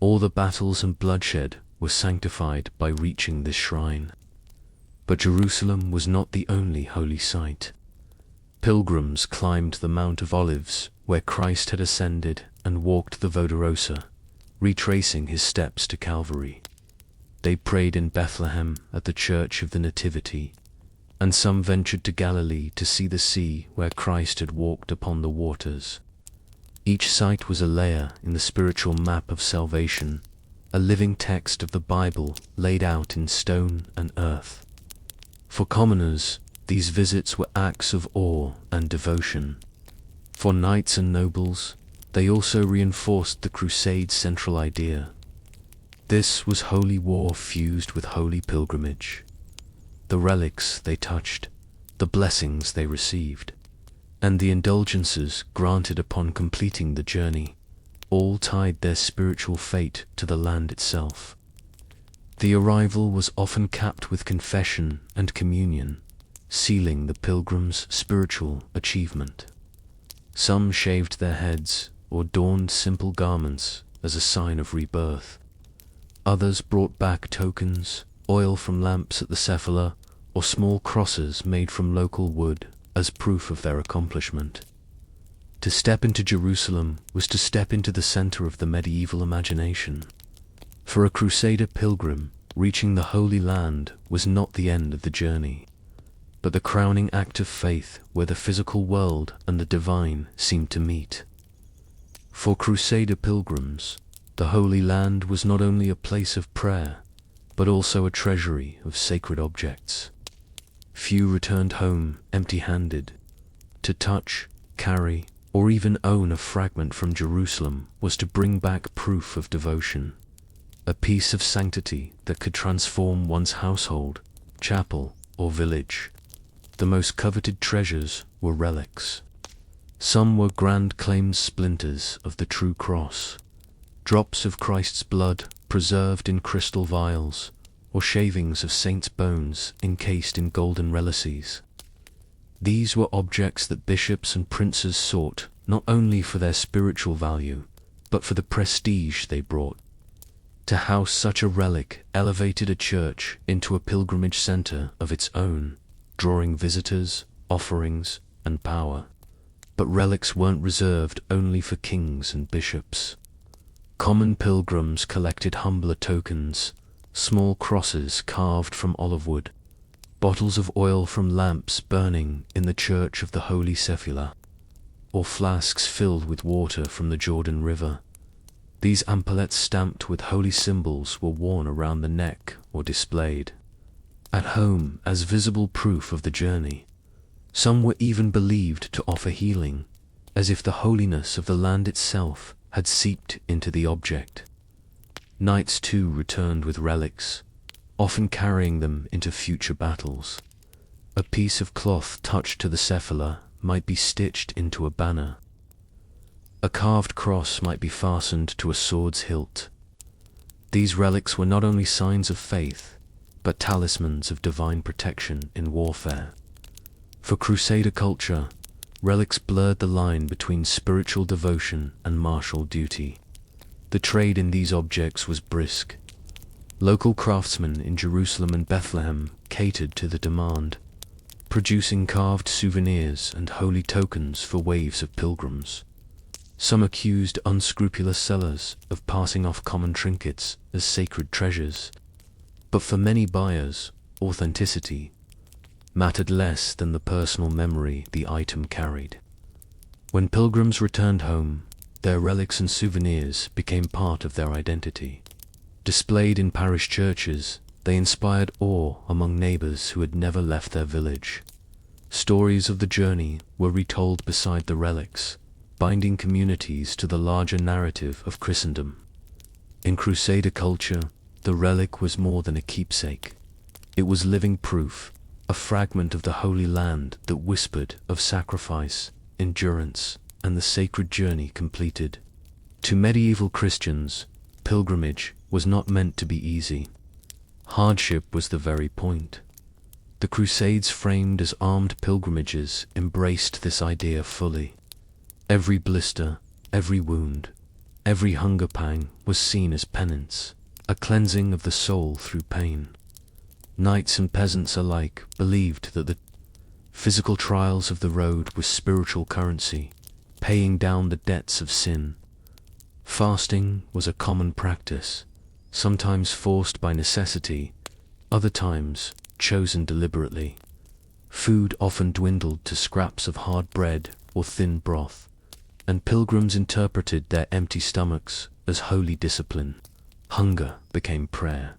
All the battles and bloodshed were sanctified by reaching this shrine. But Jerusalem was not the only holy site. Pilgrims climbed the Mount of Olives, where Christ had ascended, and walked the Vodorosa, retracing his steps to Calvary. They prayed in Bethlehem at the Church of the Nativity, and some ventured to Galilee to see the sea where Christ had walked upon the waters. Each site was a layer in the spiritual map of salvation, a living text of the Bible laid out in stone and earth. For commoners, these visits were acts of awe and devotion. For knights and nobles, they also reinforced the Crusade's central idea. This was holy war fused with holy pilgrimage. The relics they touched, the blessings they received, and the indulgences granted upon completing the journey, all tied their spiritual fate to the land itself. The arrival was often capped with confession and communion, sealing the pilgrim's spiritual achievement. Some shaved their heads or donned simple garments as a sign of rebirth. Others brought back tokens, oil from lamps at the Sepulchre, or small crosses made from local wood as proof of their accomplishment. To step into Jerusalem was to step into the center of the medieval imagination. For a Crusader pilgrim, reaching the Holy Land was not the end of the journey, but the crowning act of faith where the physical world and the divine seemed to meet. For Crusader pilgrims, the Holy Land was not only a place of prayer, but also a treasury of sacred objects. Few returned home empty-handed. To touch, carry, or even own a fragment from Jerusalem was to bring back proof of devotion, a piece of sanctity that could transform one's household, chapel, or village. The most coveted treasures were relics. Some were grand claimed splinters of the true cross, drops of Christ's blood preserved in crystal vials, or shavings of saints' bones encased in golden relices. These were objects that bishops and princes sought not only for their spiritual value, but for the prestige they brought. To house such a relic elevated a church into a pilgrimage center of its own, drawing visitors, offerings, and power. But relics weren't reserved only for kings and bishops. Common pilgrims collected humbler tokens, small crosses carved from olive wood, bottles of oil from lamps burning in the Church of the Holy Sepulchre, or flasks filled with water from the Jordan River. These ampulets stamped with holy symbols were worn around the neck or displayed at home as visible proof of the journey. Some were even believed to offer healing, as if the holiness of the land itself had seeped into the object. Knights too returned with relics, often carrying them into future battles. A piece of cloth touched to the cephala might be stitched into a banner. A carved cross might be fastened to a sword's hilt. These relics were not only signs of faith, but talismans of divine protection in warfare. For Crusader culture, relics blurred the line between spiritual devotion and martial duty. The trade in these objects was brisk. Local craftsmen in Jerusalem and Bethlehem catered to the demand, producing carved souvenirs and holy tokens for waves of pilgrims. Some accused unscrupulous sellers of passing off common trinkets as sacred treasures, but for many buyers, authenticity mattered less than the personal memory the item carried. When pilgrims returned home, their relics and souvenirs became part of their identity. Displayed in parish churches, they inspired awe among neighbors who had never left their village. Stories of the journey were retold beside the relics, binding communities to the larger narrative of Christendom. In Crusader culture, the relic was more than a keepsake. It was living proof, a fragment of the Holy Land that whispered of sacrifice, endurance, and the sacred journey completed. To medieval Christians, pilgrimage was not meant to be easy. Hardship was the very point. The Crusades, framed as armed pilgrimages, embraced this idea fully. Every blister, every wound, every hunger pang was seen as penance, a cleansing of the soul through pain. Knights and peasants alike believed that the physical trials of the road were spiritual currency, paying down the debts of sin. Fasting was a common practice, sometimes forced by necessity, other times chosen deliberately. Food often dwindled to scraps of hard bread or thin broth, and pilgrims interpreted their empty stomachs as holy discipline. Hunger became prayer,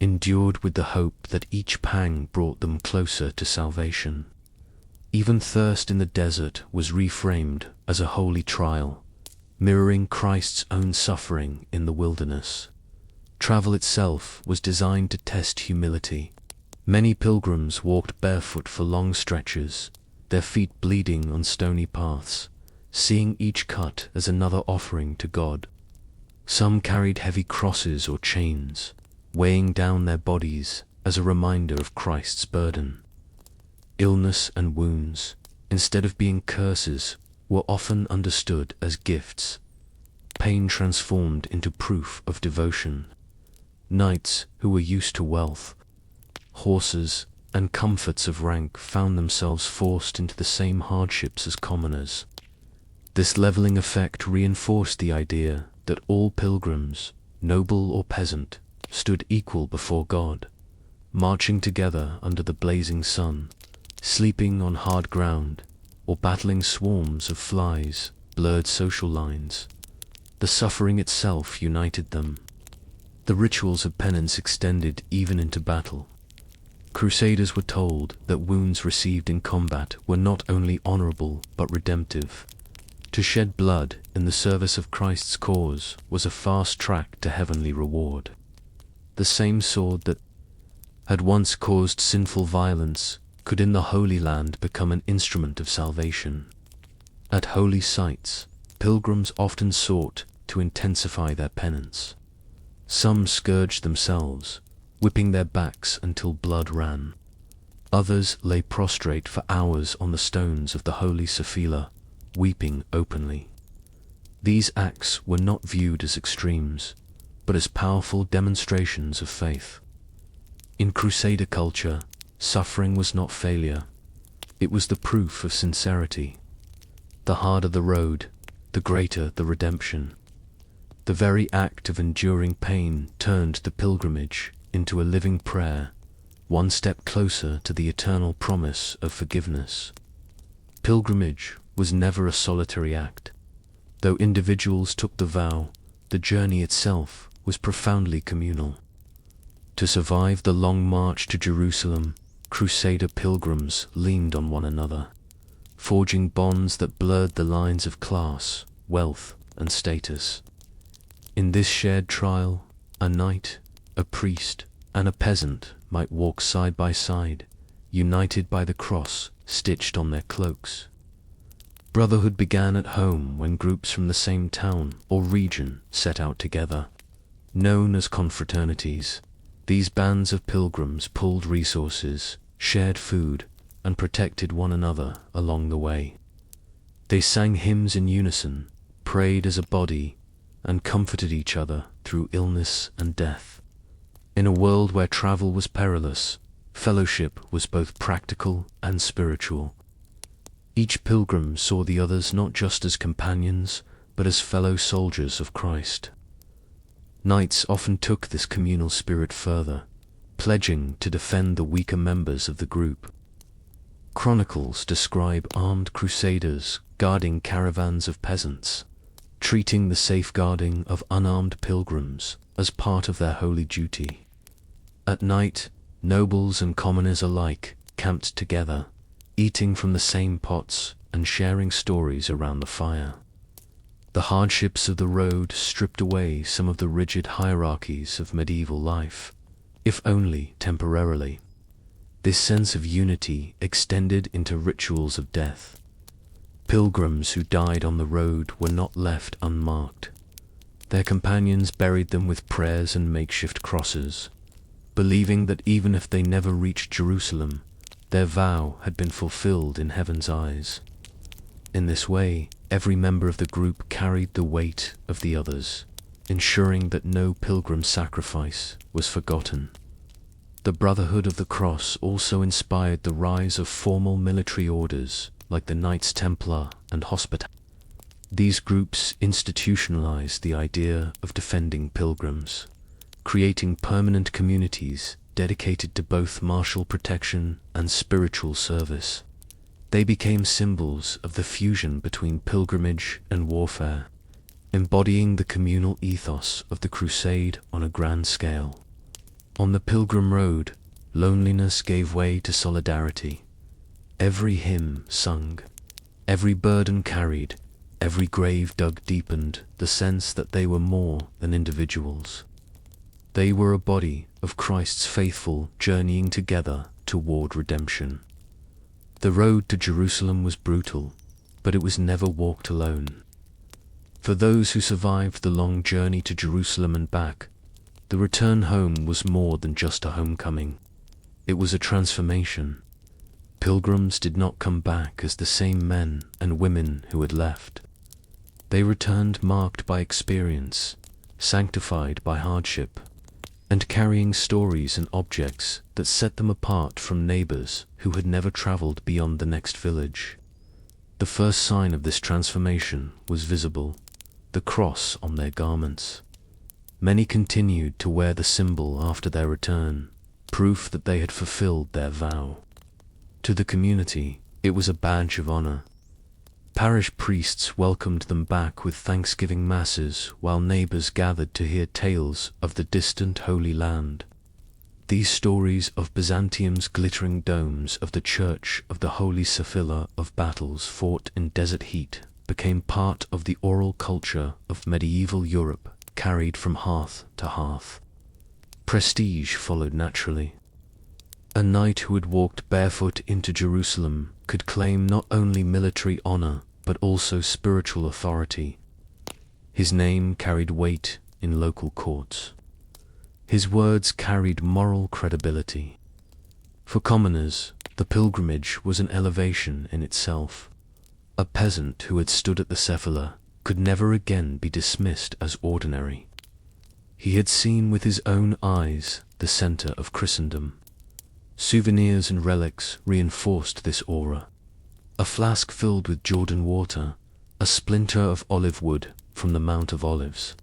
endured with the hope that each pang brought them closer to salvation. Even thirst in the desert was reframed as a holy trial, mirroring Christ's own suffering in the wilderness. Travel itself was designed to test humility. Many pilgrims walked barefoot for long stretches, their feet bleeding on stony paths, seeing each cut as another offering to God. Some carried heavy crosses or chains, weighing down their bodies as a reminder of Christ's burden. Illness and wounds, instead of being curses, were often understood as gifts. Pain transformed into proof of devotion. Knights who were used to wealth, horses, and comforts of rank found themselves forced into the same hardships as commoners. This leveling effect reinforced the idea that all pilgrims, noble or peasant, stood equal before God, marching together under the blazing sun, sleeping on hard ground, or battling swarms of flies, blurred social lines. The suffering itself united them. The rituals of penance extended even into battle. Crusaders were told that wounds received in combat were not only honorable but redemptive. To shed blood in the service of Christ's cause was a fast track to heavenly reward. The same sword that had once caused sinful violence could in the Holy Land become an instrument of salvation. At holy sites, pilgrims often sought to intensify their penance. Some scourged themselves, whipping their backs until blood ran. Others lay prostrate for hours on the stones of the holy Sophia, weeping openly. These acts were not viewed as extremes, but as powerful demonstrations of faith. In Crusader culture, suffering was not failure. It was the proof of sincerity. The harder the road, the greater the redemption. The very act of enduring pain turned the pilgrimage into a living prayer, one step closer to the eternal promise of forgiveness. Pilgrimage was never a solitary act. Though individuals took the vow, the journey itself was profoundly communal. To survive the long march to Jerusalem, Crusader pilgrims leaned on one another, forging bonds that blurred the lines of class, wealth, and status. In this shared trial, a knight, a priest, and a peasant might walk side by side, united by the cross stitched on their cloaks. Brotherhood began at home when groups from the same town or region set out together. Known as confraternities, these bands of pilgrims pooled resources, shared food, and protected one another along the way. They sang hymns in unison, prayed as a body, and comforted each other through illness and death. In a world where travel was perilous, fellowship was both practical and spiritual. Each pilgrim saw the others not just as companions, but as fellow soldiers of Christ. Knights often took this communal spirit further, pledging to defend the weaker members of the group. Chronicles describe armed crusaders guarding caravans of peasants, treating the safeguarding of unarmed pilgrims as part of their holy duty. At night, nobles and commoners alike camped together, eating from the same pots and sharing stories around the fire. The hardships of the road stripped away some of the rigid hierarchies of medieval life, if only temporarily. This sense of unity extended into rituals of death. Pilgrims who died on the road were not left unmarked. Their companions buried them with prayers and makeshift crosses, believing that even if they never reached Jerusalem, their vow had been fulfilled in heaven's eyes. In this way, every member of the group carried the weight of the others, ensuring that no pilgrim sacrifice was forgotten. The Brotherhood of the Cross also inspired the rise of formal military orders like the Knights Templar and Hospitaller. These groups institutionalized the idea of defending pilgrims, creating permanent communities dedicated to both martial protection and spiritual service. They became symbols of the fusion between pilgrimage and warfare, embodying the communal ethos of the crusade on a grand scale. On the pilgrim road, loneliness gave way to solidarity. Every hymn sung, every burden carried, every grave dug deepened the sense that they were more than individuals. They were a body of Christ's faithful journeying together toward redemption. The road to Jerusalem was brutal, but it was never walked alone. For those who survived the long journey to Jerusalem and back, the return home was more than just a homecoming. It was a transformation. Pilgrims did not come back as the same men and women who had left. They returned marked by experience, sanctified by hardship, and carrying stories and objects that set them apart from neighbors who had never traveled beyond the next village. The first sign of this transformation was visible, the cross on their garments. Many continued to wear the symbol after their return, proof that they had fulfilled their vow. To the community, it was a badge of honor. Parish priests welcomed them back with thanksgiving masses while neighbors gathered to hear tales of the distant Holy Land. These stories of Byzantium's glittering domes, of the Church of the Holy Sepulchre, of battles fought in desert heat, became part of the oral culture of medieval Europe, carried from hearth to hearth. Prestige followed naturally. A knight who had walked barefoot into Jerusalem could claim not only military honor, but also spiritual authority. His name carried weight in local courts. His words carried moral credibility. For commoners, the pilgrimage was an elevation in itself. A peasant who had stood at the Sepulchre could never again be dismissed as ordinary. He had seen with his own eyes the center of Christendom. Souvenirs and relics reinforced this aura. A flask filled with Jordan water, a splinter of olive wood from the Mount of Olives,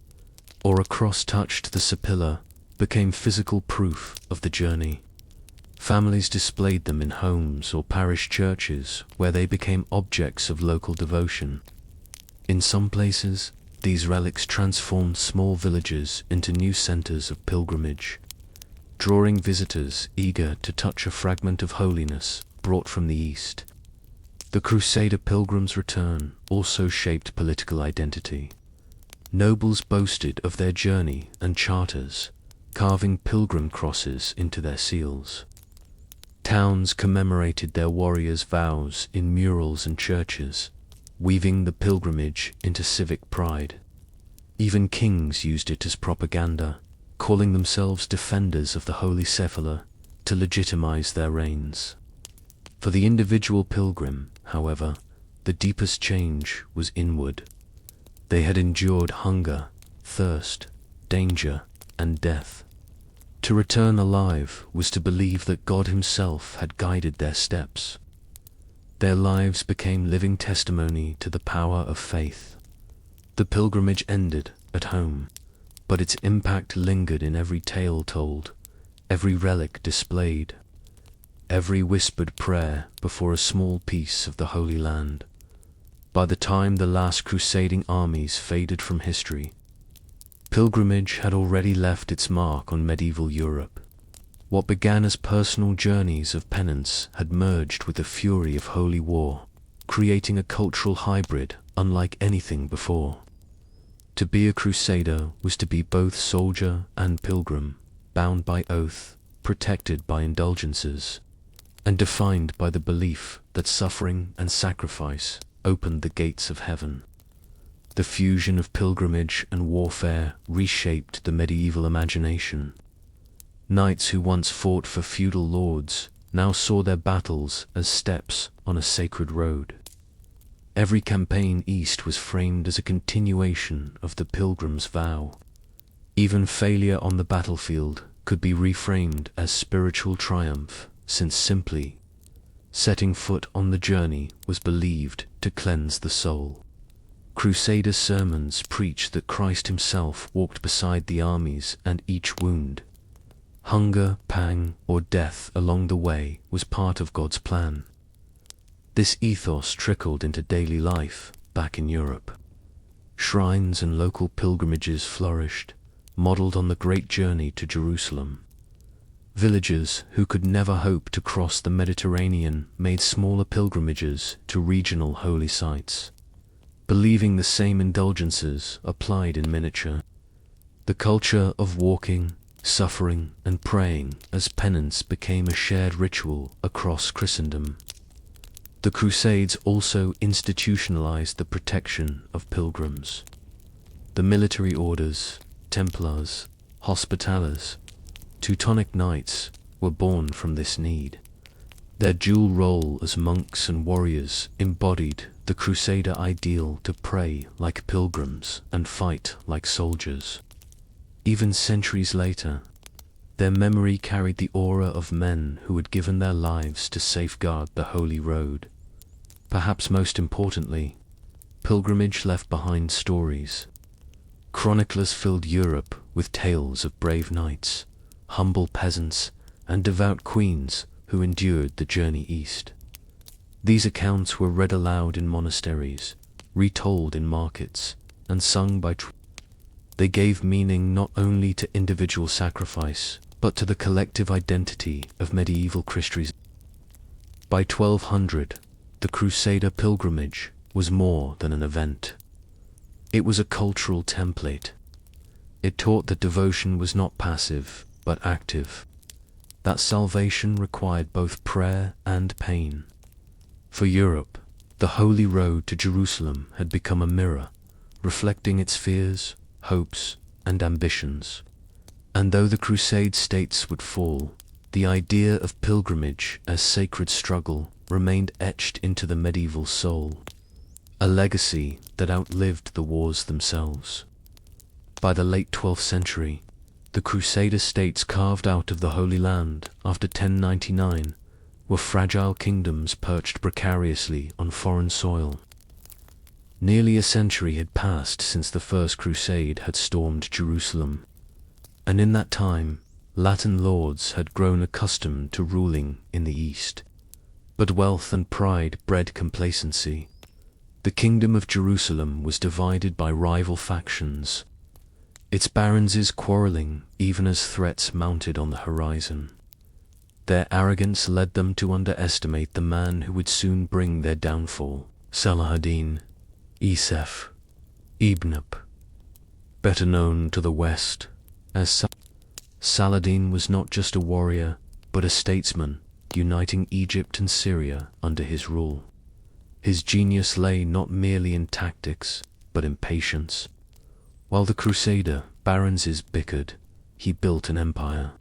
or a cross touched the Sepulchre became physical proof of the journey. Families displayed them in homes or parish churches where they became objects of local devotion. In some places, these relics transformed small villages into new centers of pilgrimage. drawing visitors eager to touch a fragment of holiness brought from the East. The Crusader pilgrims' return also shaped political identity. Nobles boasted of their journey and charters, carving pilgrim crosses into their seals. Towns commemorated their warriors' vows in murals and churches, weaving the pilgrimage into civic pride. Even kings used it as propaganda, calling themselves defenders of the Holy Sepulchre to legitimize their reigns. For the individual pilgrim, however, the deepest change was inward. They had endured hunger, thirst, danger, and death. To return alive was to believe that God Himself had guided their steps. Their lives became living testimony to the power of faith. The pilgrimage ended at home, but its impact lingered in every tale told, every relic displayed, every whispered prayer before a small piece of the Holy Land. By the time the last crusading armies faded from history, pilgrimage had already left its mark on medieval Europe. What began as personal journeys of penance had merged with the fury of holy war, creating a cultural hybrid unlike anything before. To be a crusader was to be both soldier and pilgrim, bound by oath, protected by indulgences, and defined by the belief that suffering and sacrifice opened the gates of heaven. The fusion of pilgrimage and warfare reshaped the medieval imagination. Knights who once fought for feudal lords now saw their battles as steps on a sacred road. Every campaign east was framed as a continuation of the pilgrim's vow. Even failure on the battlefield could be reframed as spiritual triumph, since simply setting foot on the journey was believed to cleanse the soul. Crusader sermons preached that Christ Himself walked beside the armies and each wound. Hunger, pang, or death along the way was part of God's plan. This ethos trickled into daily life back in Europe. Shrines and local pilgrimages flourished, modeled on the great journey to Jerusalem. Villagers who could never hope to cross the Mediterranean made smaller pilgrimages to regional holy sites, believing the same indulgences applied in miniature. The culture of walking, suffering, and praying as penance became a shared ritual across Christendom. The Crusades also institutionalized the protection of pilgrims. The military orders, Templars, Hospitallers, Teutonic Knights were born from this need. Their dual role as monks and warriors embodied the Crusader ideal to pray like pilgrims and fight like soldiers. Even centuries later, their memory carried the aura of men who had given their lives to safeguard the Holy Road. Perhaps most importantly, pilgrimage left behind stories. Chroniclers filled Europe with tales of brave knights, humble peasants, and devout queens who endured the journey east. These accounts were read aloud in monasteries, retold in markets, and sung by They gave meaning not only to individual sacrifice, but to the collective identity of medieval Christianity. By 1200, the Crusader pilgrimage was more than an event. It was a cultural template. It taught that devotion was not passive, but active, that salvation required both prayer and pain. For Europe, the Holy Road to Jerusalem had become a mirror, reflecting its fears, hopes, and ambitions. And though the Crusade states would fall, the idea of pilgrimage as sacred struggle remained etched into the medieval soul, a legacy that outlived the wars themselves. By the late 12th century, the Crusader states carved out of the Holy Land after 1099 were fragile kingdoms perched precariously on foreign soil. Nearly a century had passed since the First Crusade had stormed Jerusalem, and in that time, Latin lords had grown accustomed to ruling in the East. But wealth and pride bred complacency. The kingdom of Jerusalem was divided by rival factions. its barons quarreling even as threats mounted on the horizon. Their arrogance led them to underestimate the man who would soon bring their downfall, Salahuddin Isef Ibn, better known to the West as Saladin, was not just a warrior, but a statesman, uniting Egypt and Syria under his rule. His genius lay not merely in tactics, but in patience. While the Crusader barons bickered, he built an empire.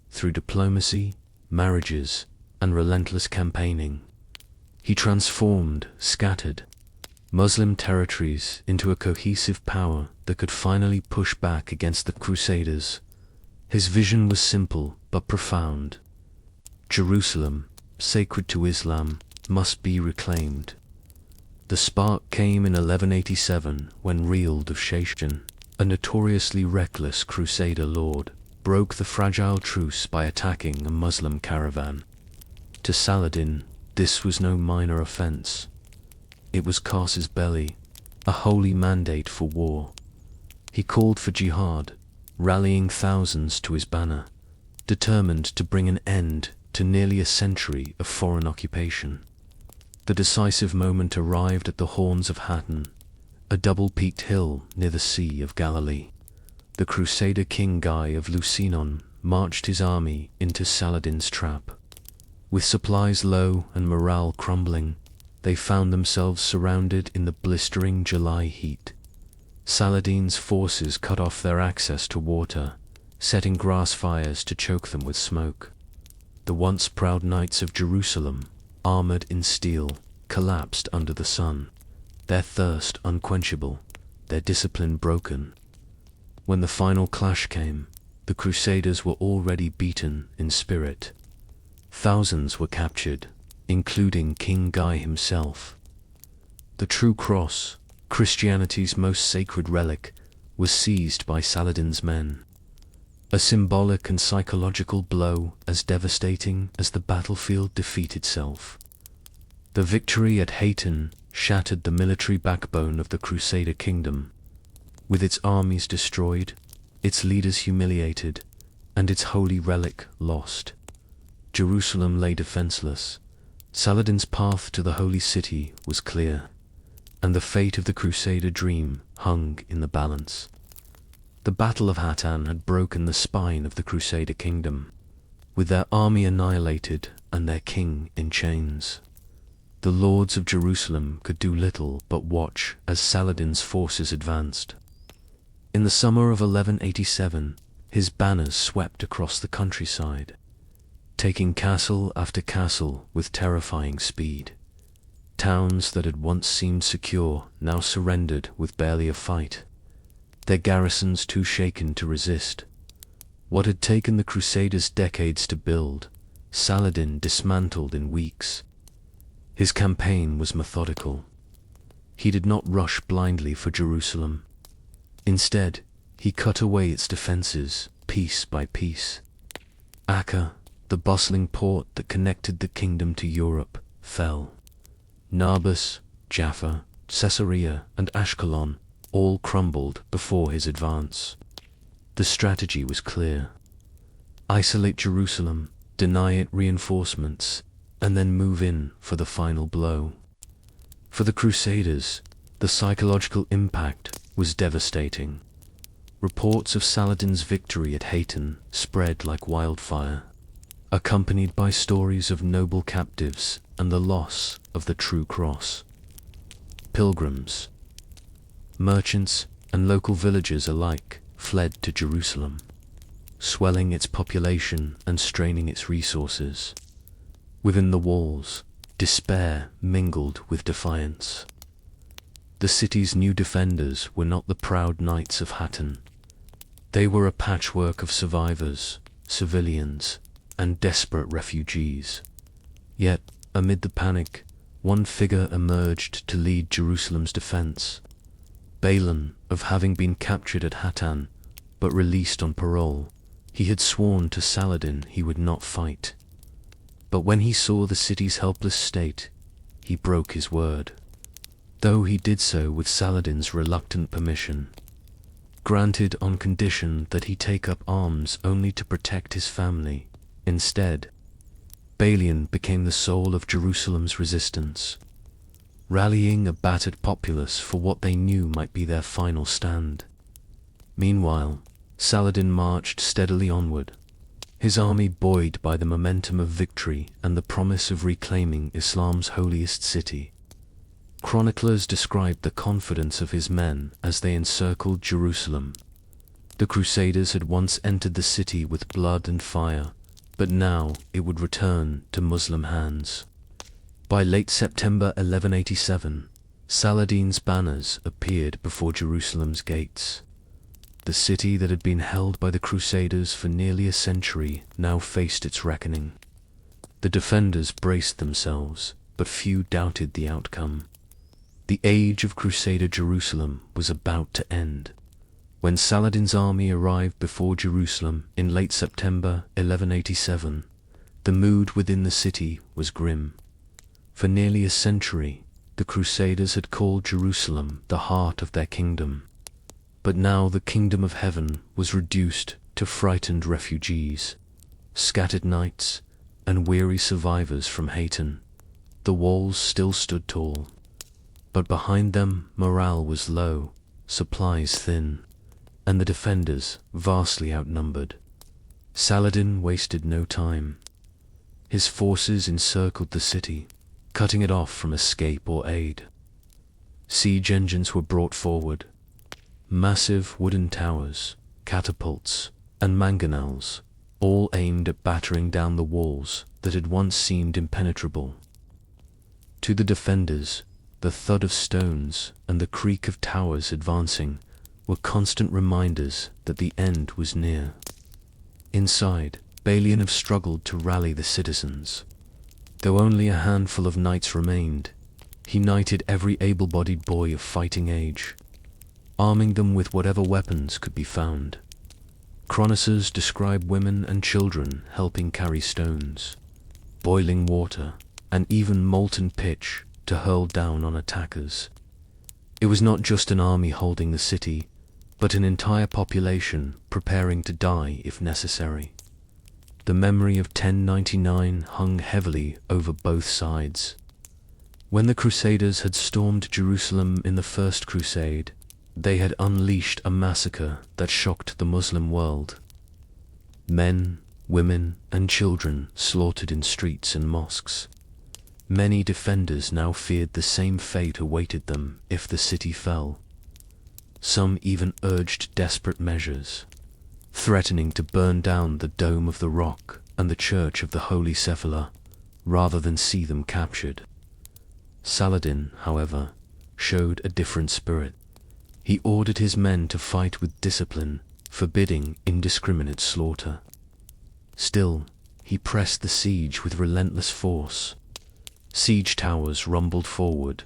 Through diplomacy, marriages, and relentless campaigning, he transformed scattered Muslim territories into a cohesive power that could finally push back against the Crusaders. His vision was simple but profound. Jerusalem, sacred to Islam, must be reclaimed. The spark came in 1187 when Rield of Shashjan, a notoriously reckless Crusader lord, broke the fragile truce by attacking a Muslim caravan. To Saladin, this was no minor offense. It was casus belli, a holy mandate for war. He called for jihad, rallying thousands to his banner, determined to bring an end to nearly a century of foreign occupation. The decisive moment arrived at the Horns of Hattin, a double-peaked hill near the Sea of Galilee. The Crusader King Guy of Lusignan marched his army into Saladin's trap. With supplies low and morale crumbling, they found themselves surrounded in the blistering July heat. Saladin's forces cut off their access to water, setting grass fires to choke them with smoke. The once proud knights of Jerusalem, armored in steel, collapsed under the sun, their thirst unquenchable, their discipline broken. When the final clash came, the Crusaders were already beaten in spirit. Thousands were captured, including King Guy himself. The true cross, Christianity's most sacred relic, was seized by Saladin's men. A symbolic and psychological blow as devastating as the battlefield defeat itself. The victory at Hattin shattered the military backbone of the Crusader kingdom. With its armies destroyed, its leaders humiliated, and its holy relic lost, Jerusalem lay defenseless. Saladin's path to the holy city was clear, and the fate of the Crusader dream hung in the balance. The Battle of Hattin had broken the spine of the Crusader kingdom, with their army annihilated and their king in chains. The lords of Jerusalem could do little but watch as Saladin's forces advanced. In the summer of 1187, his banners swept across the countryside, taking castle after castle with terrifying speed. Towns that had once seemed secure now surrendered with barely a fight, their garrisons too shaken to resist. What had taken the Crusaders decades to build, Saladin dismantled in weeks. His campaign was methodical. He did not rush blindly for Jerusalem. Instead, he cut away its defenses, piece by piece. Acre, the bustling port that connected the kingdom to Europe, fell. Nablus, Jaffa, Caesarea, and Ashkelon all crumbled before his advance. The strategy was clear. Isolate Jerusalem, deny it reinforcements, and then move in for the final blow. For the Crusaders, the psychological impact was devastating. Reports of Saladin's victory at Hattin spread like wildfire, accompanied by stories of noble captives and the loss of the true cross. Pilgrims, merchants, and local villagers alike fled to Jerusalem, swelling its population and straining its resources. Within the walls, despair mingled with defiance. The city's new defenders were not the proud knights of Hattin. They were a patchwork of survivors, civilians, and desperate refugees. Yet, amid the panic, one figure emerged to lead Jerusalem's defense. Balaam, of having been captured at Hattin, but released on parole, he had sworn to Saladin he would not fight. But when he saw the city's helpless state, he broke his word, though he did so with Saladin's reluctant permission. granted on condition that he take up arms only to protect his family. Instead, Balian became the soul of Jerusalem's resistance, rallying a battered populace for what they knew might be their final stand. Meanwhile, Saladin marched steadily onward, his army buoyed by the momentum of victory and the promise of reclaiming Islam's holiest city. Chroniclers describe the confidence of his men as they encircled Jerusalem. The Crusaders had once entered the city with blood and fire, but now it would return to Muslim hands. By late September 1187, Saladin's banners appeared before Jerusalem's gates. The city that had been held by the Crusaders for nearly a century now faced its reckoning. The defenders braced themselves, but few doubted the outcome. The age of Crusader Jerusalem was about to end. When Saladin's army arrived before Jerusalem in late September 1187, the mood within the city was grim. For nearly a century, the Crusaders had called Jerusalem the heart of their kingdom. But now the kingdom of heaven was reduced to frightened refugees, scattered knights, and weary survivors from Hayton. The walls still stood tall, but behind them morale was low, supplies thin, and the defenders vastly outnumbered. Saladin wasted no time. His forces encircled the city, cutting it off from escape or aid. Siege engines were brought forward. Massive wooden towers, catapults, and mangonels, all aimed at battering down the walls that had once seemed impenetrable. To the defenders, the thud of stones and the creak of towers advancing were constant reminders that the end was near. Inside, Balian struggled to rally the citizens. Though only a handful of knights remained, he knighted every able-bodied boy of fighting age, arming them with whatever weapons could be found. Chroniclers describe women and children helping carry stones, boiling water, and even molten pitch to hurl down on attackers. It was not just an army holding the city, but an entire population preparing to die if necessary. The memory of 1099 hung heavily over both sides. When the Crusaders had stormed Jerusalem in the First Crusade, they had unleashed a massacre that shocked the Muslim world. Men, women, and children slaughtered in streets and mosques. Many defenders now feared the same fate awaited them if the city fell. Some even urged desperate measures, threatening to burn down the Dome of the Rock and the Church of the Holy Sepulchre, rather than see them captured. Saladin, however, showed a different spirit. He ordered his men to fight with discipline, forbidding indiscriminate slaughter. Still, he pressed the siege with relentless force. Siege towers rumbled forward.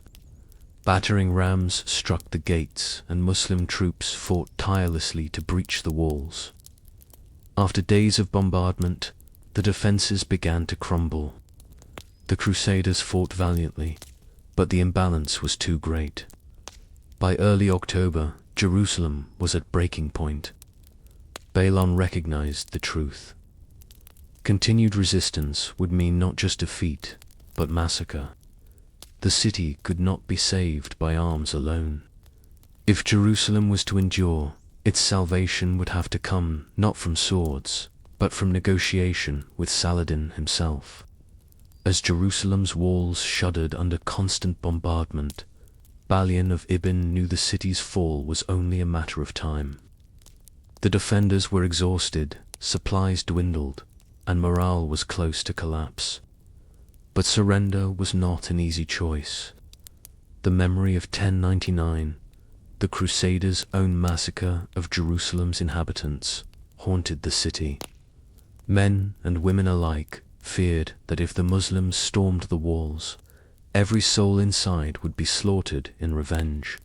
Battering rams struck the gates, and Muslim troops fought tirelessly to breach the walls. After days of bombardment, the defenses began to crumble. The Crusaders fought valiantly, but the imbalance was too great. By early October, Jerusalem was at breaking point. Balian recognized the truth. Continued resistance would mean not just defeat, but massacre. The city could not be saved by arms alone. If Jerusalem was to endure, its salvation would have to come not from swords, but from negotiation with Saladin himself. As Jerusalem's walls shuddered under constant bombardment, Balian of Ibn knew the city's fall was only a matter of time. The defenders were exhausted, supplies dwindled, and morale was close to collapse. But surrender was not an easy choice. The memory of 1099, the Crusaders' own massacre of Jerusalem's inhabitants, haunted the city. Men and women alike feared that if the Muslims stormed the walls, every soul inside would be slaughtered in revenge.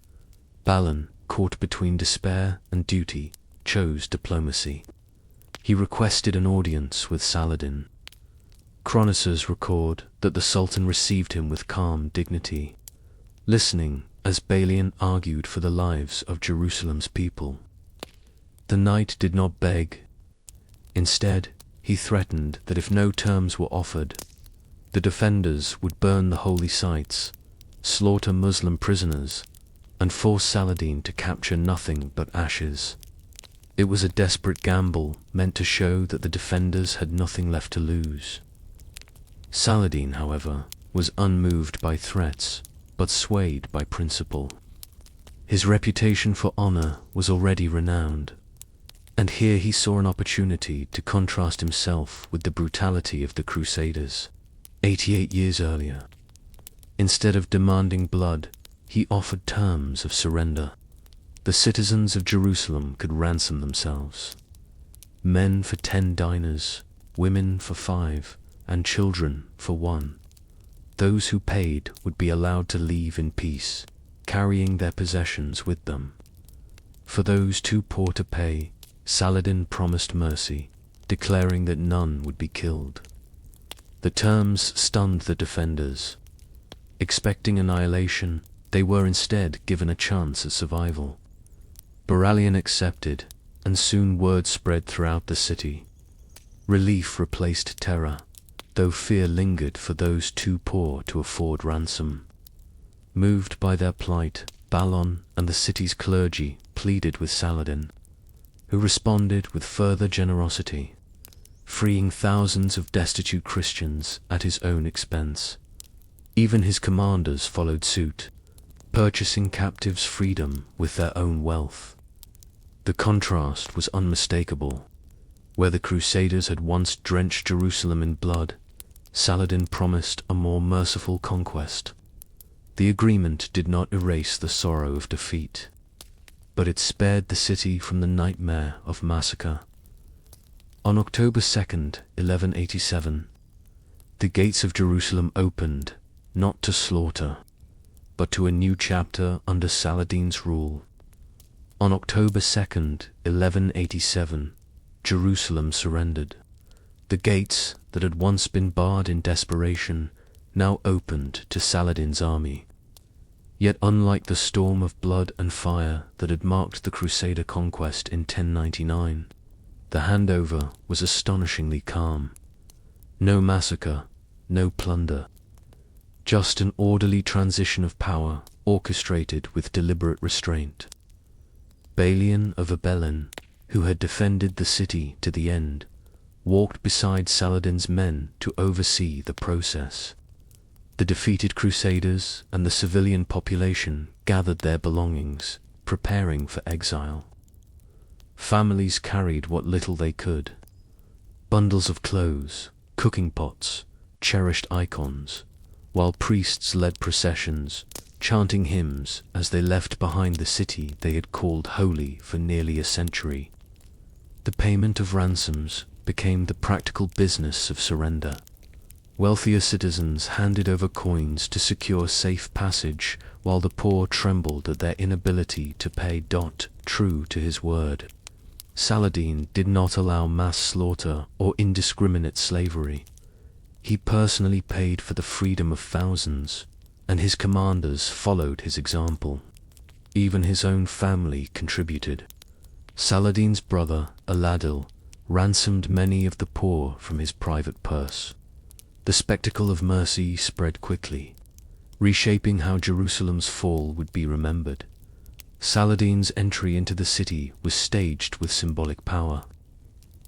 Balian, caught between despair and duty, chose diplomacy. He requested an audience with Saladin. Chroniclers record that the Sultan received him with calm dignity, listening as Balian argued for the lives of Jerusalem's people. The knight did not beg. Instead, he threatened that if no terms were offered, the defenders would burn the holy sites, slaughter Muslim prisoners, and force Saladin to capture nothing but ashes. It was a desperate gamble meant to show that the defenders had nothing left to lose. Saladin, however, was unmoved by threats, but swayed by principle. His reputation for honor was already renowned, and here he saw an opportunity to contrast himself with the brutality of the Crusaders 88 years earlier. Instead of demanding blood, he offered terms of surrender. The citizens of Jerusalem could ransom themselves. Men for 10 dinars, women for 5, and children for 1. Those who paid would be allowed to leave in peace, carrying their possessions with them. For those too poor to pay, Saladin promised mercy, declaring that none would be killed. The terms stunned the defenders. Expecting annihilation, they were instead given a chance at survival. Baralian accepted, and soon word spread throughout the city. Relief replaced terror, though fear lingered for those too poor to afford ransom. Moved by their plight, Balon and the city's clergy pleaded with Saladin, who responded with further generosity, freeing thousands of destitute Christians at his own expense. Even his commanders followed suit, purchasing captives' freedom with their own wealth. The contrast was unmistakable. Where the Crusaders had once drenched Jerusalem in blood, Saladin promised a more merciful conquest. The agreement did not erase the sorrow of defeat, but it spared the city from the nightmare of massacre. On October 2nd, 1187, the gates of Jerusalem opened, not to slaughter, but to a new chapter under Saladin's rule. On October 2nd, 1187, Jerusalem surrendered. The gates that had once been barred in desperation now opened to Saladin's army. Yet unlike the storm of blood and fire that had marked the Crusader conquest in 1099, the handover was astonishingly calm. No massacre, no plunder. Just an orderly transition of power orchestrated with deliberate restraint. Balian of Abelin, who had defended the city to the end, walked beside Saladin's men to oversee the process. The defeated Crusaders and the civilian population gathered their belongings, preparing for exile. Families carried what little they could: bundles of clothes, cooking pots, cherished icons, while priests led processions, chanting hymns as they left behind the city they had called holy for nearly a century. The payment of ransoms became the practical business of surrender. Wealthier citizens handed over coins to secure safe passage, while the poor trembled at their inability to pay. True to his word, Saladin did not allow mass slaughter or indiscriminate slavery. He personally paid for the freedom of thousands, and his commanders followed his example. Even his own family contributed. Saladin's brother, Aladil, ransomed many of the poor from his private purse. The spectacle of mercy spread quickly, reshaping how Jerusalem's fall would be remembered. Saladin's entry into the city was staged with symbolic power.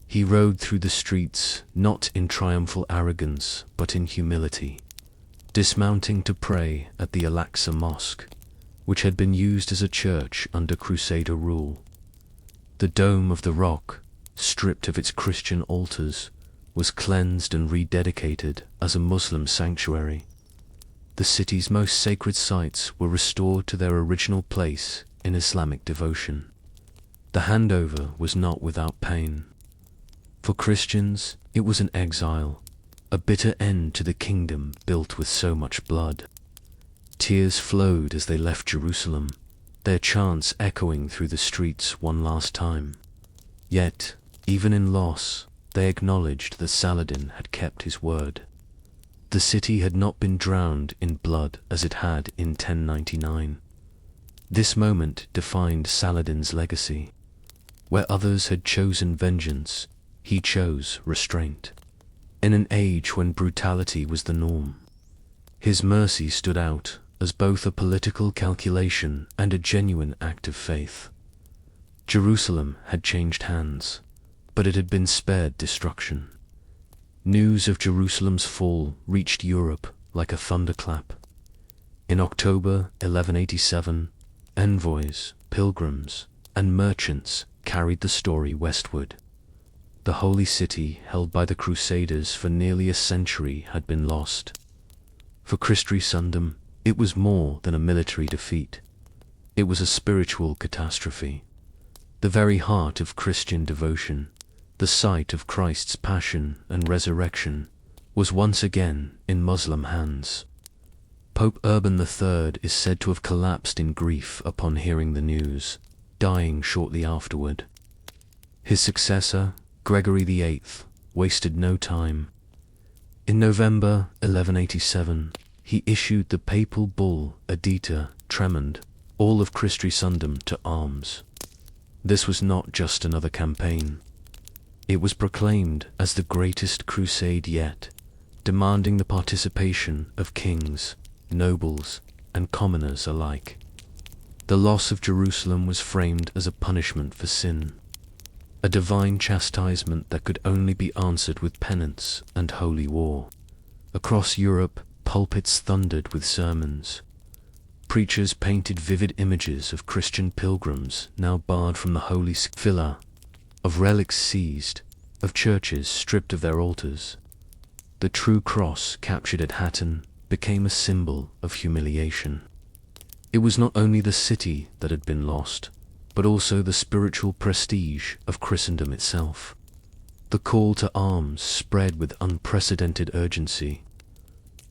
He rode through the streets not in triumphal arrogance but in humility, dismounting to pray at the Al-Aqsa Mosque, which had been used as a church under Crusader rule. The dome of the rock, stripped of its Christian altars, was cleansed and rededicated as a Muslim sanctuary. The city's most sacred sites were restored to their original place in Islamic devotion. The handover was not without pain. For Christians, it was an exile, a bitter end to the kingdom built with so much blood. Tears flowed as they left Jerusalem, their chants echoing through the streets one last time. Yet, even in loss, they acknowledged that Saladin had kept his word. The city had not been drowned in blood as it had in 1099. This moment defined Saladin's legacy. Where others had chosen vengeance, he chose restraint. In an age when brutality was the norm, his mercy stood out as both a political calculation and a genuine act of faith. Jerusalem had changed hands, but it had been spared destruction. News of Jerusalem's fall reached Europe like a thunderclap. In October 1187, envoys, pilgrims, and merchants carried the story westward. The holy city, held by the Crusaders for nearly a century, had been lost. For Christendom, it was more than a military defeat. It was a spiritual catastrophe. The very heart of Christian devotion, the site of Christ's passion and resurrection, was once again in Muslim hands. Pope Urban III is said to have collapsed in grief upon hearing the news, dying shortly afterward. His successor, Gregory VIII, wasted no time. In November 1187, he issued the papal bull Edita Tremend, all of Christendom to arms. This was not just another campaign. It was proclaimed as the greatest crusade yet, demanding the participation of kings, nobles, and commoners alike. The loss of Jerusalem was framed as a punishment for sin, a divine chastisement that could only be answered with penance and holy war. Across Europe, pulpits thundered with sermons. Preachers painted vivid images of Christian pilgrims now barred from the holy villa, of relics seized, of churches stripped of their altars. The true cross captured at Hattin became a symbol of humiliation. It was not only the city that had been lost, but also the spiritual prestige of Christendom itself. The call to arms spread with unprecedented urgency.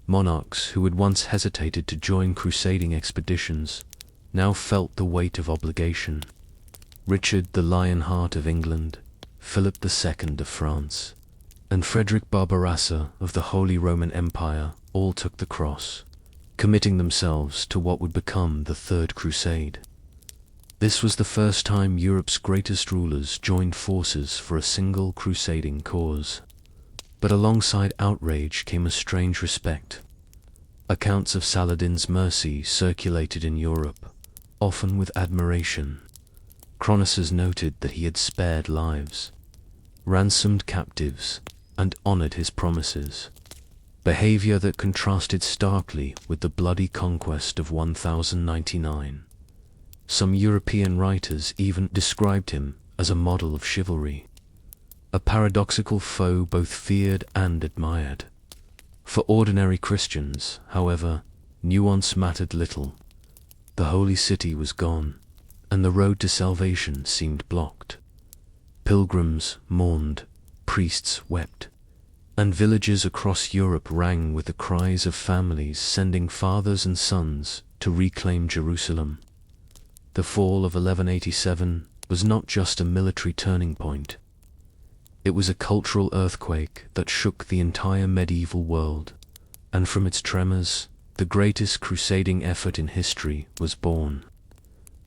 Monarchs who had once hesitated to join crusading expeditions now felt the weight of obligation. Richard the Lionheart of England, Philip II of France, and Frederick Barbarossa of the Holy Roman Empire all took the cross, committing themselves to what would become the Third Crusade. This was the first time Europe's greatest rulers joined forces for a single crusading cause. But alongside outrage came a strange respect. Accounts of Saladin's mercy circulated in Europe, often with admiration. Chroniclers noted that he had spared lives, ransomed captives, and honored his promises, behavior that contrasted starkly with the bloody conquest of 1099. Some European writers even described him as a model of chivalry, a paradoxical foe both feared and admired. For ordinary Christians, however, nuance mattered little. The holy city was gone, and the road to salvation seemed blocked. Pilgrims mourned, priests wept, and villages across Europe rang with the cries of families sending fathers and sons to reclaim Jerusalem. The fall of 1187 was not just a military turning point. It was a cultural earthquake that shook the entire medieval world, and from its tremors, the greatest crusading effort in history was born.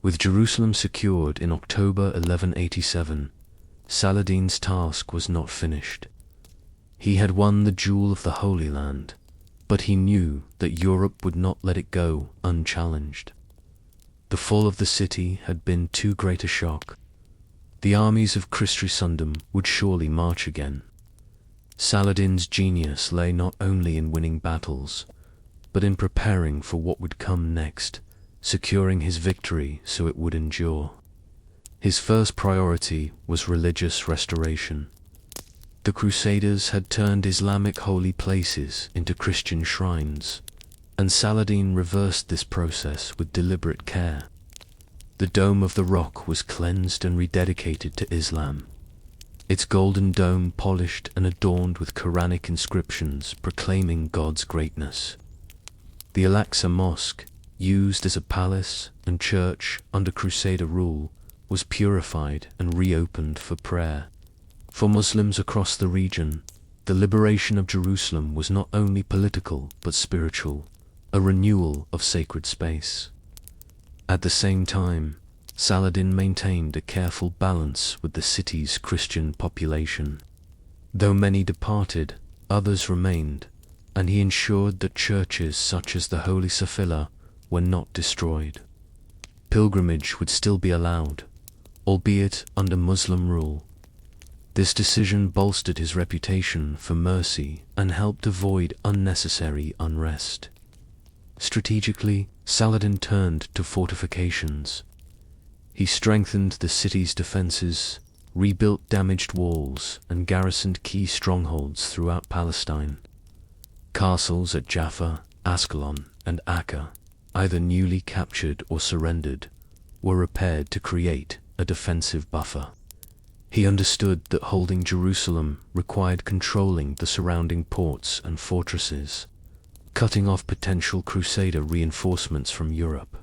With Jerusalem secured in October 1187, Saladin's task was not finished. He had won the jewel of the Holy Land, but he knew that Europe would not let it go unchallenged. The fall of the city had been too great a shock. The armies of Christendom would surely march again. Saladin's genius lay not only in winning battles, but in preparing for what would come next, securing his victory so it would endure. His first priority was religious restoration. The Crusaders had turned Islamic holy places into Christian shrines, and Saladin reversed this process with deliberate care. The Dome of the Rock was cleansed and rededicated to Islam, its golden dome polished and adorned with Quranic inscriptions proclaiming God's greatness. The Al-Aqsa Mosque, used as a palace and church under Crusader rule, was purified and reopened for prayer. For Muslims across the region, the liberation of Jerusalem was not only political but spiritual, a renewal of sacred space. At the same time, Saladin maintained a careful balance with the city's Christian population. Though many departed, others remained, and he ensured that churches such as the Holy Sepulchre were not destroyed. Pilgrimage would still be allowed, albeit under Muslim rule. This decision bolstered his reputation for mercy and helped avoid unnecessary unrest. Strategically, Saladin turned to fortifications. He strengthened the city's defenses, rebuilt damaged walls, and garrisoned key strongholds throughout Palestine. Castles at Jaffa, Ascalon, and Akka, either newly captured or surrendered, were repaired to create a defensive buffer. He understood that holding Jerusalem required controlling the surrounding ports and fortresses, cutting off potential Crusader reinforcements from Europe.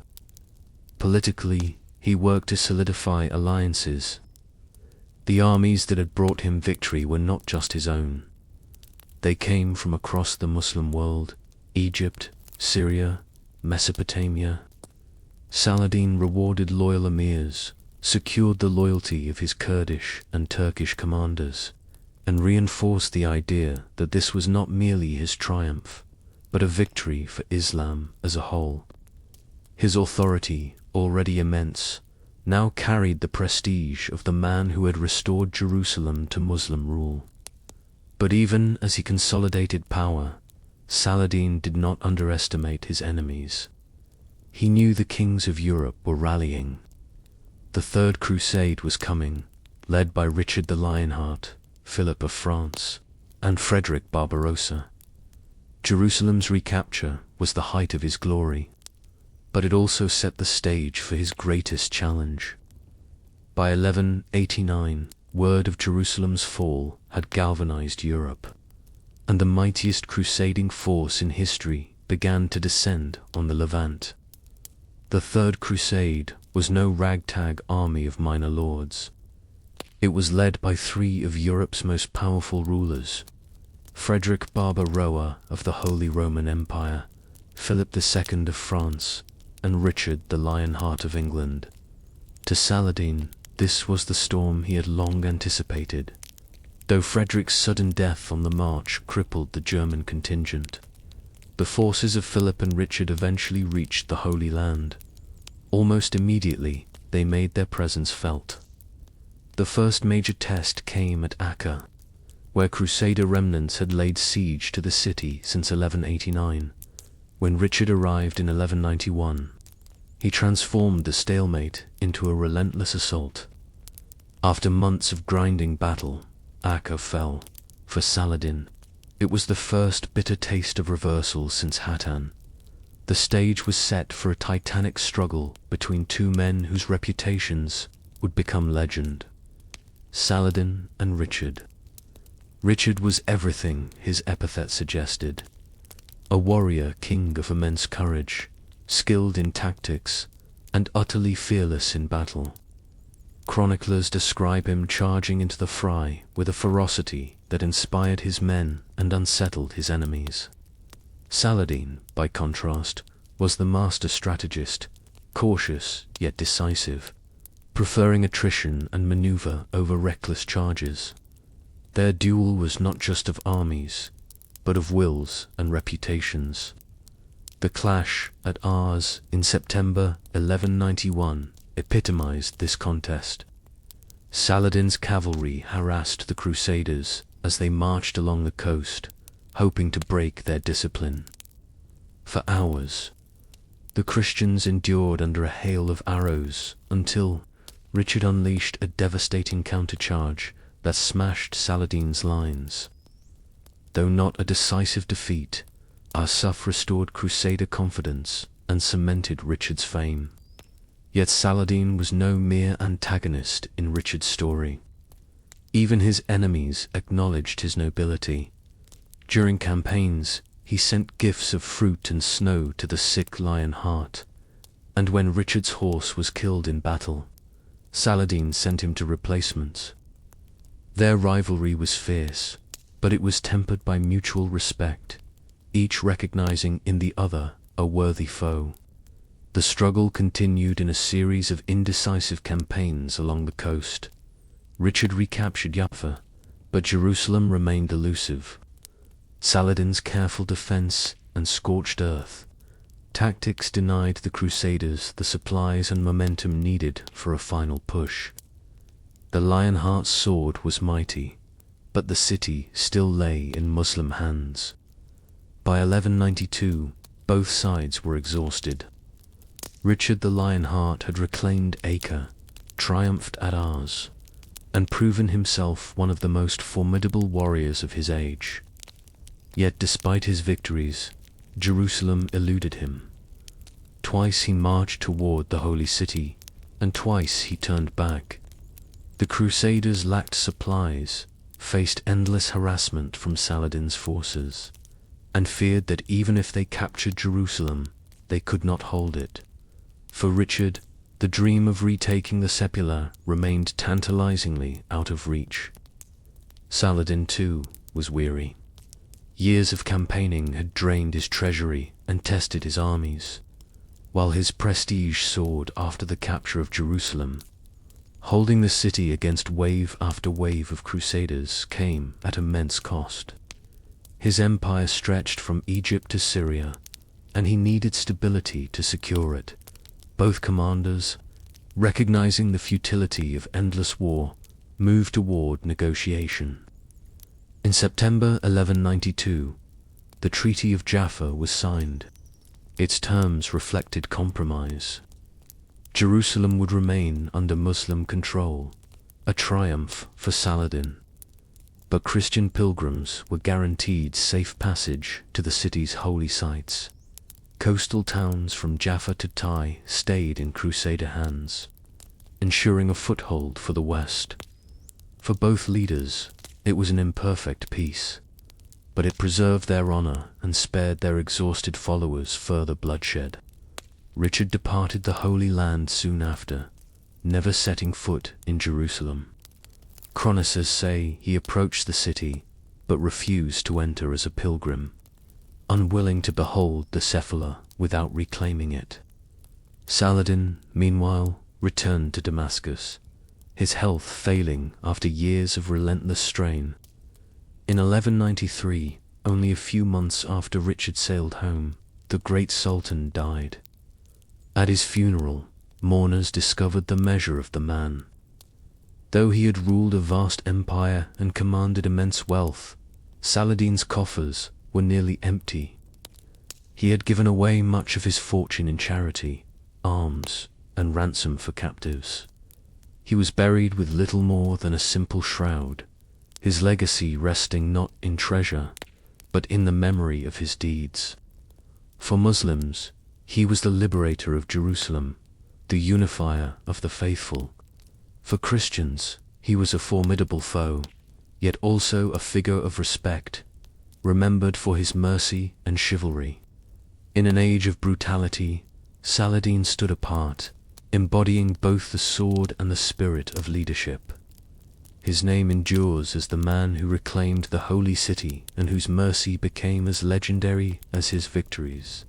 Politically, he worked to solidify alliances. The armies that had brought him victory were not just his own. They came from across the Muslim world: Egypt, Syria, Mesopotamia. Saladin rewarded loyal emirs, secured the loyalty of his Kurdish and Turkish commanders, and reinforced the idea that this was not merely his triumph, but a victory for Islam as a whole. His authority, already immense, now carried the prestige of the man who had restored Jerusalem to Muslim rule. But even as he consolidated power, Saladin did not underestimate his enemies. He knew the kings of Europe were rallying. The Third Crusade was coming, led by Richard the Lionheart, Philip of France, and Frederick Barbarossa. Jerusalem's recapture was the height of his glory, but it also set the stage for his greatest challenge. By 1189, word of Jerusalem's fall had galvanized Europe, and the mightiest crusading force in history began to descend on the Levant. The Third Crusade was no ragtag army of minor lords. It was led by three of Europe's most powerful rulers: Frederick Barbarossa of the Holy Roman Empire, Philip II of France, and Richard the Lionheart of England. To Saladin, this was the storm he had long anticipated, though Frederick's sudden death on the march crippled the German contingent. The forces of Philip and Richard eventually reached the Holy Land. Almost immediately, they made their presence felt. The first major test came at Akka, where Crusader remnants had laid siege to the city since 1189. When Richard arrived in 1191, he transformed the stalemate into a relentless assault. After months of grinding battle, Akka fell. For Saladin, it was the first bitter taste of reversal since Hattin. The stage was set for a titanic struggle between two men whose reputations would become legend: Saladin and Richard. Richard was everything his epithet suggested: a warrior king of immense courage, skilled in tactics, and utterly fearless in battle. Chroniclers describe him charging into the fray with a ferocity that inspired his men and unsettled his enemies. Saladin, by contrast, was the master strategist, cautious yet decisive, preferring attrition and maneuver over reckless charges. Their duel was not just of armies, but of wills and reputations. The clash at Ars in September 1191 epitomized this contest. Saladin's cavalry harassed the Crusaders as they marched along the coast, hoping to break their discipline. For hours, the Christians endured under a hail of arrows until Richard unleashed a devastating countercharge that smashed Saladin's lines. Though not a decisive defeat, Arsuf restored Crusader confidence and cemented Richard's fame. Yet Saladin was no mere antagonist in Richard's story. Even his enemies acknowledged his nobility. During campaigns, he sent gifts of fruit and snow to the sick Lionheart, and when Richard's horse was killed in battle, Saladin sent him to replacements. Their rivalry was fierce, but it was tempered by mutual respect, each recognizing in the other a worthy foe. The struggle continued in a series of indecisive campaigns along the coast. Richard recaptured Jaffa, but Jerusalem remained elusive. Saladin's careful defense and scorched earth tactics denied the Crusaders the supplies and momentum needed for a final push. The Lionheart's sword was mighty, but the city still lay in Muslim hands. By 1192, both sides were exhausted. Richard the Lionheart had reclaimed Acre, triumphed at Ars, and proven himself one of the most formidable warriors of his age. Yet despite his victories, Jerusalem eluded him. Twice he marched toward the holy city, and twice he turned back. The Crusaders lacked supplies, faced endless harassment from Saladin's forces, and feared that even if they captured Jerusalem, they could not hold it. For Richard, the dream of retaking the Sepulchre remained tantalizingly out of reach. Saladin, too, was weary. Years of campaigning had drained his treasury and tested his armies, while his prestige soared after the capture of Jerusalem. Holding the city against wave after wave of Crusaders came at immense cost. His empire stretched from Egypt to Syria, and he needed stability to secure it. Both commanders, recognizing the futility of endless war, moved toward negotiation. In September 1192, the Treaty of Jaffa was signed. Its terms reflected compromise. Jerusalem would remain under Muslim control, a triumph for Saladin. But Christian pilgrims were guaranteed safe passage to the city's holy sites. Coastal towns from Jaffa to Tai stayed in Crusader hands, ensuring a foothold for the West. For both leaders, it was an imperfect peace, but it preserved their honor and spared their exhausted followers further bloodshed. Richard departed the Holy Land soon after, never setting foot in Jerusalem. Chroniclers say he approached the city, but refused to enter as a pilgrim, unwilling to behold the Sepulchre without reclaiming it. Saladin, meanwhile, returned to Damascus, his health failing after years of relentless strain. In 1193, only a few months after Richard sailed home, the great Sultan died. At his funeral, mourners discovered the measure of the man. Though he had ruled a vast empire and commanded immense wealth, Saladin's coffers were nearly empty. He had given away much of his fortune in charity, alms, and ransom for captives. He was buried with little more than a simple shroud, his legacy resting not in treasure, but in the memory of his deeds. For Muslims, he was the liberator of Jerusalem, the unifier of the faithful. For Christians, he was a formidable foe, yet also a figure of respect, remembered for his mercy and chivalry. In an age of brutality, Saladin stood apart, embodying both the sword and the spirit of leadership. His name endures as the man who reclaimed the holy city and whose mercy became as legendary as his victories.